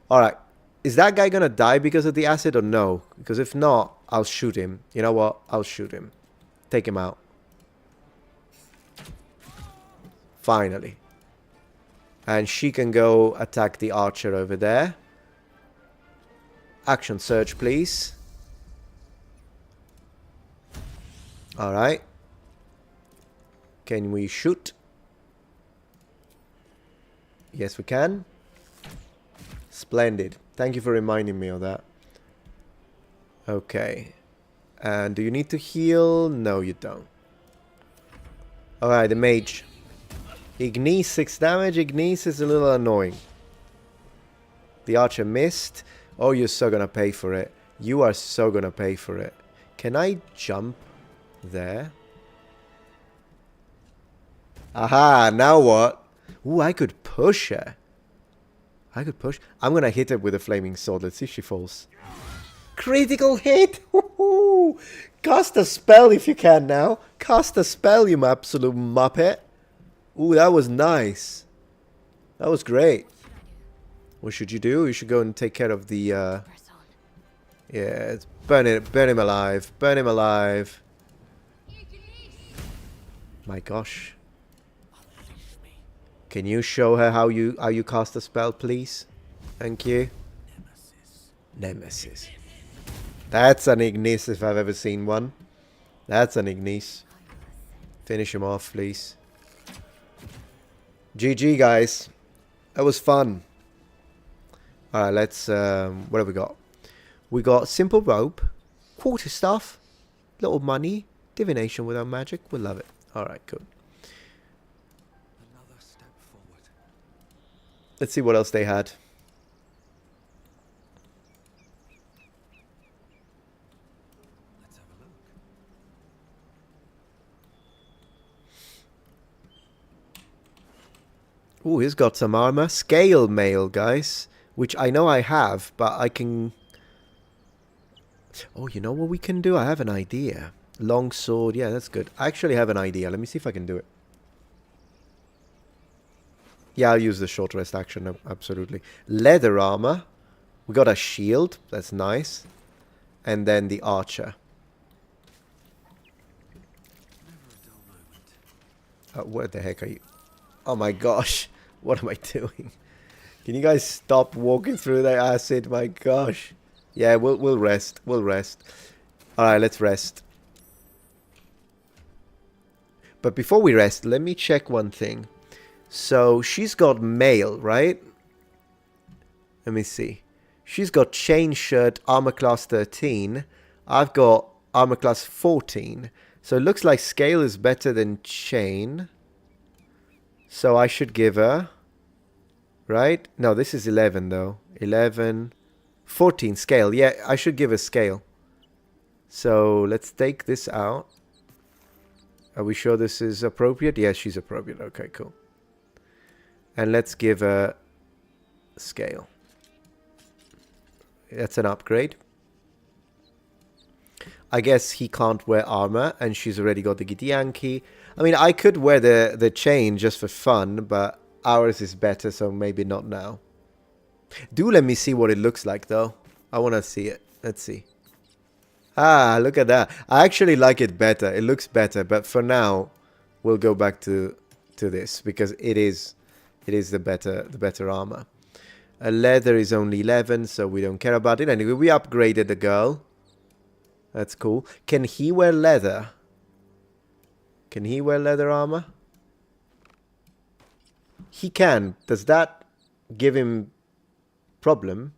Alright. Is that guy gonna die because of the acid or no? Because if not, I'll shoot him. You know what? I'll shoot him. Take him out. Finally. And she can go attack the archer over there. Action surge, please. Alright. Can we shoot? Yes, we can. Splendid. Thank you for reminding me of that. Okay. And do you need to heal? No, you don't. Alright, the mage. Ignis 6 damage. Ignis is a little annoying. The archer missed. Oh, you're so gonna pay for it. You are so gonna pay for it. Can I jump there? Aha, now what? Ooh, I could push her. I could push. I'm gonna hit her with a flaming sword. Let's see if she falls. Critical hit! Cast a spell if you can now. Cast a spell, you absolute muppet. Ooh, that was nice. That was great. What should you do? You should go and take care of the... yeah, burn him alive. Burn him alive. My gosh. Can you show her how you cast a spell, please? Thank you. Nemesis. That's an Ignis if I've ever seen one. That's an Ignis. Finish him off, please. GG, guys. That was fun. Alright, let's... what have we got? We got Simple Rope, Quarter Staff, Little Money, Divination without magic. We'll love it. Alright, cool. Let's see what else they had. Let's have a look. Ooh, he's got some armor. Scale mail, guys. Which I know I have, but I can... Oh, you know what we can do? I have an idea. Long sword. Yeah, that's good. I actually have an idea. Let me see if I can do it. Yeah, I'll use the short rest action. Absolutely. Leather armor. We got a shield. That's nice. And then the archer. What the heck are you? Oh my gosh. What am I doing? Can you guys stop walking through that acid? My gosh. Yeah, we'll rest. We'll rest. Alright, let's rest. But before we rest, let me check one thing. So, she's got mail, right? Let me see. She's got chain shirt, armor class 13. I've got armor class 14. So, it looks like scale is better than chain. So, I should give her... Right? No, this is 11, though. 11... 14 scale. Yeah, I should give her scale. So, let's take this out. Are we sure this is appropriate? Yes, she's appropriate. Okay, cool. And let's give her scale. That's an upgrade. I guess he can't wear armor, and she's already got the Githyanki. I mean, I could wear the chain just for fun, but ours is better, so maybe not now. Do let me see what it looks like, though. I want to see it. Let's see. Ah, look at that. I actually like it better. It looks better, but for now, we'll go back to this because it is the better armor. Leather is only 11, so we don't care about it. Anyway, we upgraded the girl. That's cool. Can he wear leather? Can he wear leather armor? He can. Does that give him problem?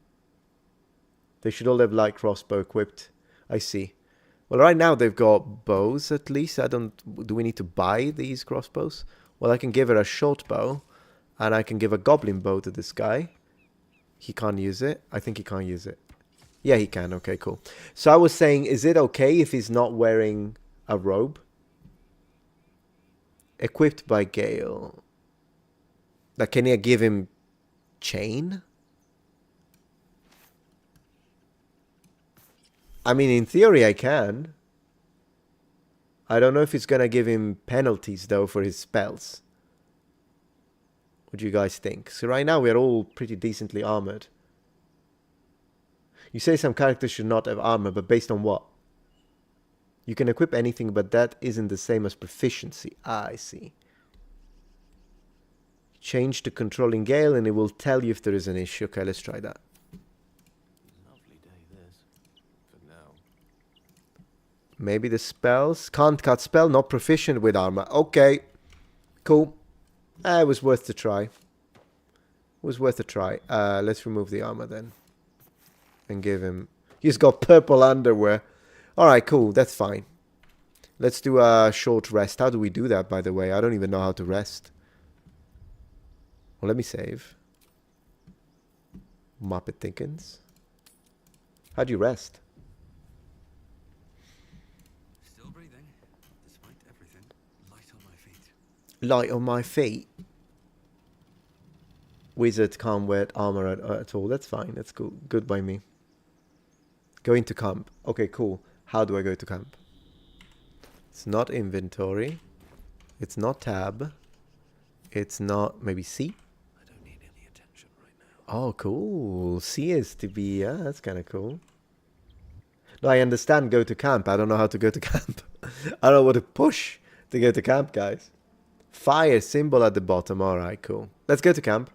They should all have light crossbow equipped. I see. Well, right now they've got bows at least. Do we need to buy these crossbows? Well, I can give her a short bow. And I can give a goblin bow to this guy. He can't use it. I think he can't use it. Yeah, he can. Okay, cool. So I was saying, is it okay if he's not wearing a robe? Equipped by Gale. Like, can I give him chain? I mean, in theory, I can. I don't know if it's going to give him penalties, though, for his spells. What do you guys think? So right now, we're all pretty decently armored. You say some characters should not have armor, but based on what? You can equip anything, but that isn't the same as proficiency. Ah, I see. Change to controlling Gale, and it will tell you if there is an issue. Okay, let's try that. Maybe the spells. Can't cut spell, not proficient with armor. Okay. Cool. It was worth a try. It was worth a try. Let's remove the armor then. And give him... He's got purple underwear. Alright, cool. That's fine. Let's do a short rest. How do we do that, by the way? I don't even know how to rest. Well, let me save. Muppet Thinkins. How do you rest? Light on my feet. Wizard can't wear armor at all. That's fine. That's cool. Good by me. Going to camp. Okay, cool. How do I go to camp? It's not inventory. It's not tab. It's not maybe C. I don't need any attention right now. Oh, cool. C is to be. Yeah, that's kind of cool. No, I understand. Go to camp. I don't know how to go to camp. I don't know what to push to go to camp, guys. Fire symbol at the bottom. Alright, cool. Let's go to camp.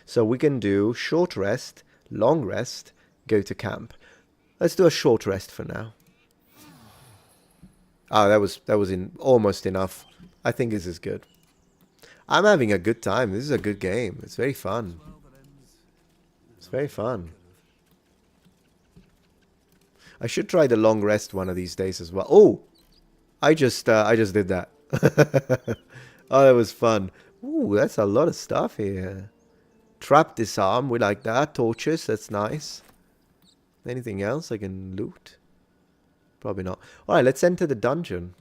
So we can do short rest, long rest, go to camp. Let's do a short rest for now. Oh, that was almost enough. I think this is good. I'm having a good time. This is a good game. It's very fun. It's very fun. I should try the long rest one of these days as well. Oh! I just did that. Oh, that was fun. Ooh, that's a lot of stuff here. Trap disarm, we like that. Torches, that's nice. Anything else I can loot? Probably not. Alright, let's enter the dungeon.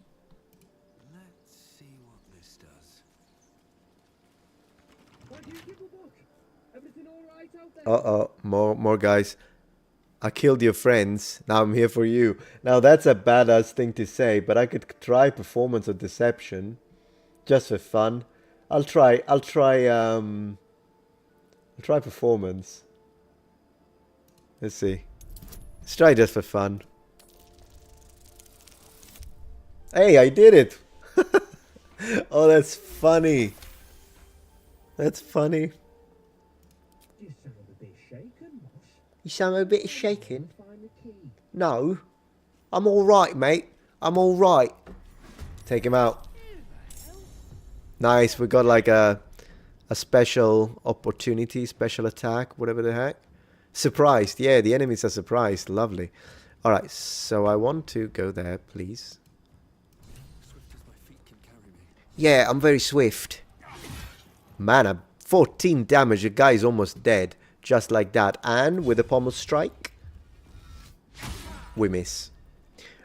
Let's see what this does. Uh-oh, more guys. I killed your friends. Now I'm here for you. Now that's a badass thing to say, but I could try performance of deception. Just for fun. I'll try performance. Let's see. Let's try just for fun. Hey, I did it! Oh, that's funny. That's funny. You sound a bit shaken? No. I'm alright, mate. I'm alright. Take him out. Nice, we got like a special opportunity, special attack, whatever the heck. Surprised, yeah, the enemies are surprised. Lovely. Alright, so I want to go there, please. Yeah, I'm very swift. Man, 14 damage, the guy is almost dead. Just like that. And with a pommel strike, we miss.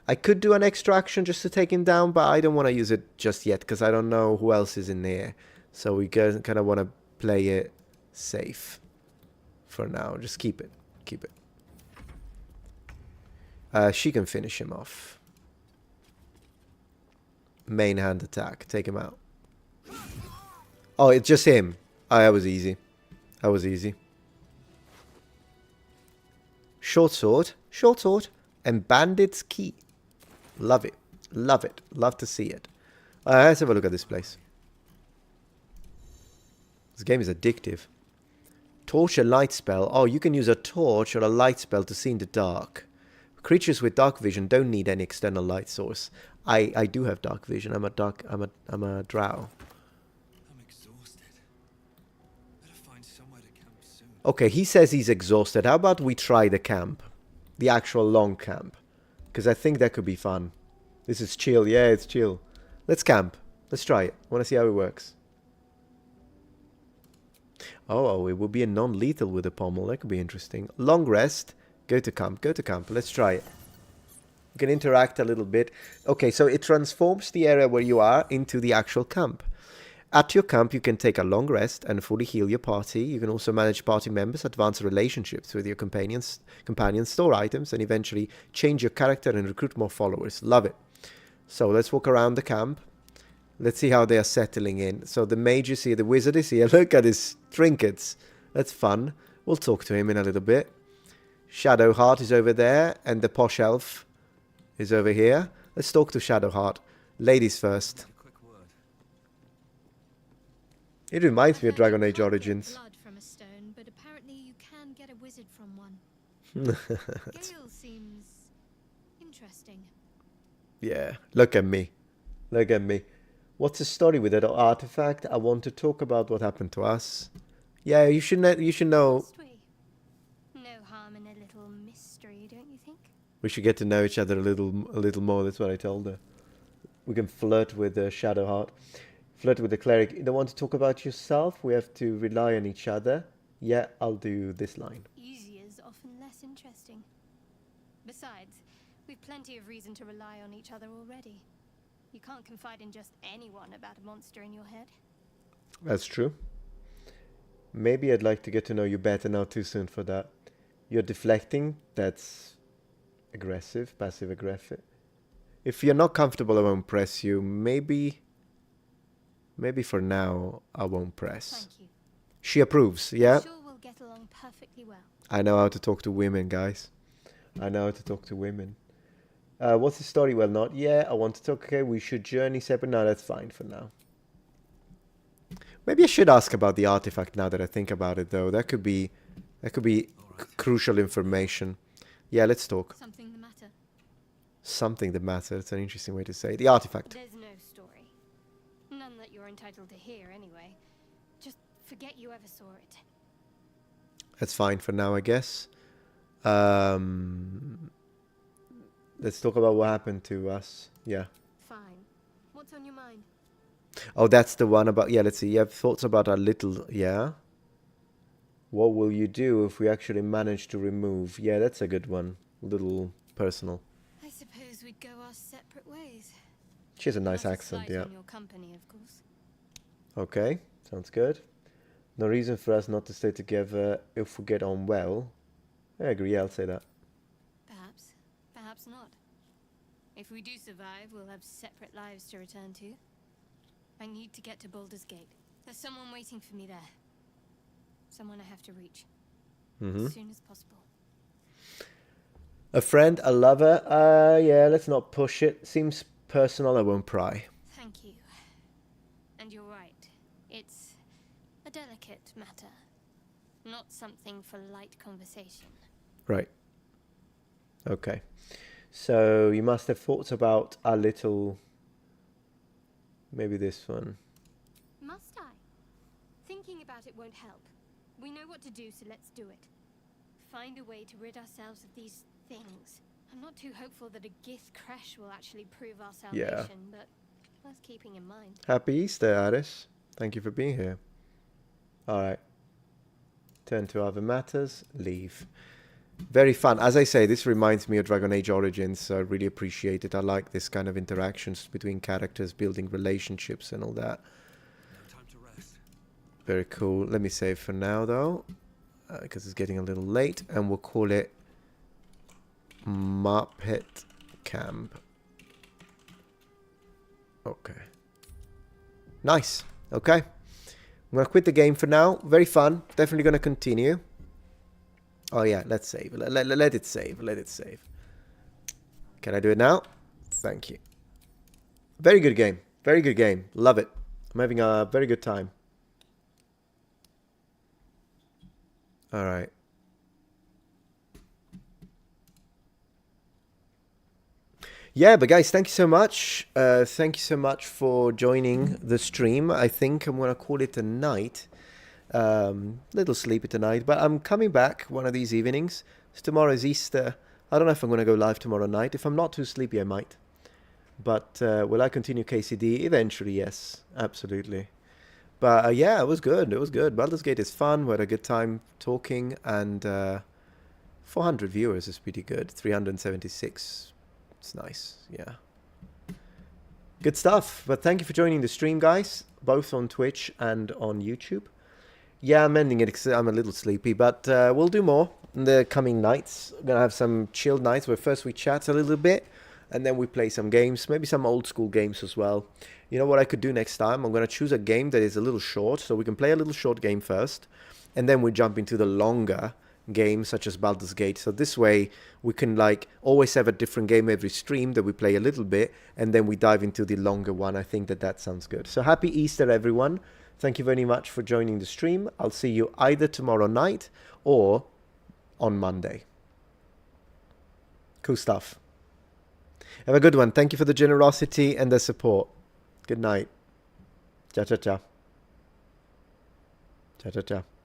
I could do an extra action just to take him down, but I don't want to use it just yet because I don't know who else is in there. So we kind of want to play it safe for now. Just keep it. Keep it. She can finish him off. Main hand attack. Take him out. Oh, it's just him. Oh, that was easy. That was easy. Short sword. Short sword. And bandit's key. Love it. Love it. Love to see it. Let's have a look at this place. This game is addictive. Torch and light spell. Oh, you can use a torch or a light spell to see in the dark. Creatures with dark vision don't need any external light source. I do have dark vision. I'm a drow. I'm exhausted. Better find somewhere to camp soon. Okay, he says he's exhausted. How about we try the camp? The actual long camp. Because I think that could be fun. This is chill. Yeah, it's chill. Let's camp. Let's try it. I want to see how it works. Oh, it will be a non-lethal with a pommel. That could be interesting. Long rest. Go to camp. Go to camp. Let's try it. You can interact a little bit. Okay, so it transforms the area where you are into the actual camp. At your camp, you can take a long rest and fully heal your party. You can also manage party members, advance relationships with your companions, store items, and eventually change your character and recruit more followers. Love it. So let's walk around the camp. Let's see how they are settling in. So the mage is here, the wizard is here. Look at his trinkets. That's fun. We'll talk to him in a little bit. Shadowheart is over there, and the posh elf is over here. Let's talk to Shadowheart. Ladies first. It reminds me of Dragon Age Origins. Blood from a stone, but apparently you can get a wizard from one. Gale seems interesting. Yeah, look at me. Look at me. What's the story with that artifact? I want to talk about what happened to us. Yeah, you should know. Must we? No harm in a little mystery, don't you think? We should get to know each other a little more. That's what I told her. We can flirt with Shadowheart. Flirt with the cleric. You don't want to talk about yourself? We have to rely on each other. Yeah, I'll do this line. Easy is often less interesting. Besides, we've plenty of reason to rely on each other already. You can't confide in just anyone about a monster in your head. That's true. Maybe I'd like to get to know you better. Now too soon for that. You're deflecting. That's aggressive, passive aggressive. If you're not comfortable, I won't press you. Maybe for now, I won't press. Thank you. She approves, yeah? I'm sure we'll get along perfectly well. I know how to talk to women, guys. I know how to talk to women. What's the story? Well, not yet. I want to talk. Okay, we should journey separate. No, that's fine for now. Maybe I should ask about the artifact now that I think about it, though. That could be crucial information. Yeah, let's talk. Something the matter? Something that matters. It's an interesting way to say it. The artifact. There's no story. None that you're entitled to hear, anyway. Just forget you ever saw it. That's fine for now, I guess. Let's talk about what happened to us. Yeah. Fine. What's on your mind? Oh, that's the one about, yeah, let's see. You have thoughts about our little, yeah. What will you do if we actually manage to remove? Yeah, that's a good one. Little personal. I suppose we'd go our separate ways. She has a nice Not a accent, slight yeah. on your company, of course. Okay, sounds good. No reason for us not to stay together if we get on well. I agree, yeah, I'll say that. Perhaps. Perhaps not. If we do survive, we'll have separate lives to return to. I need to get to Baldur's Gate. There's someone waiting for me there. Someone I have to reach. As soon as possible. A friend, a lover? Yeah, let's not push it. Seems personal, I won't pry. Thank you. And you're right. It's a delicate matter. Not something for light conversation. Right. Okay. So you must have thoughts about a little... Maybe this one. Must I? Thinking about it won't help. We know what to do, so let's do it. Find a way to rid ourselves of these things. I'm not too hopeful that a Gith crash will actually prove our salvation, but worth keeping in mind. Happy Easter, Aris. Thank you for being here. Alright. Turn to other matters. Leave. Very fun. As I say, this reminds me of Dragon Age Origins, so I really appreciate it. I like this kind of interactions between characters, building relationships and all that. No time to rest. Very cool. Let me save for now, though, because it's getting a little late, and we'll call it Muppet Camp. Okay. Nice. Okay. I'm going to quit the game for now. Very fun. Definitely going to continue. Oh, yeah. Let's save. Let it save. Let it save. Can I do it now? Thank you. Very good game. Very good game. Love it. I'm having a very good time. All right. Yeah, but guys, thank you so much. Thank you so much for joining the stream. I think I'm going to call it a night. Little sleepy tonight, but I'm coming back one of these evenings. So tomorrow is Easter. I don't know if I'm going to go live tomorrow night. If I'm not too sleepy, I might. But will I continue KCD? Eventually, yes. Absolutely. But yeah, it was good. It was good. Baldur's Gate is fun. We had a good time talking. And 400 viewers is pretty good. 376. It's nice. Yeah. Good stuff. But thank you for joining the stream, guys. Both on Twitch and on YouTube. Yeah, I'm ending it because I'm a little sleepy. But we'll do more in the coming nights. We're going to have some chilled nights where first we chat a little bit. And then we play some games, maybe some old school games as well. You know what I could do next time? I'm going to choose a game that is a little short, so we can play a little short game first. And then we jump into the longer games, such as Baldur's Gate. So this way, we can like always have a different game every stream that we play a little bit. And then we dive into the longer one. I think that sounds good. So happy Easter, everyone. Thank you very much for joining the stream. I'll see you either tomorrow night or on Monday. Cool stuff. Have a good one. Thank you for the generosity and the support. Good night. Ciao, ciao, ciao. Ciao, ciao, ciao.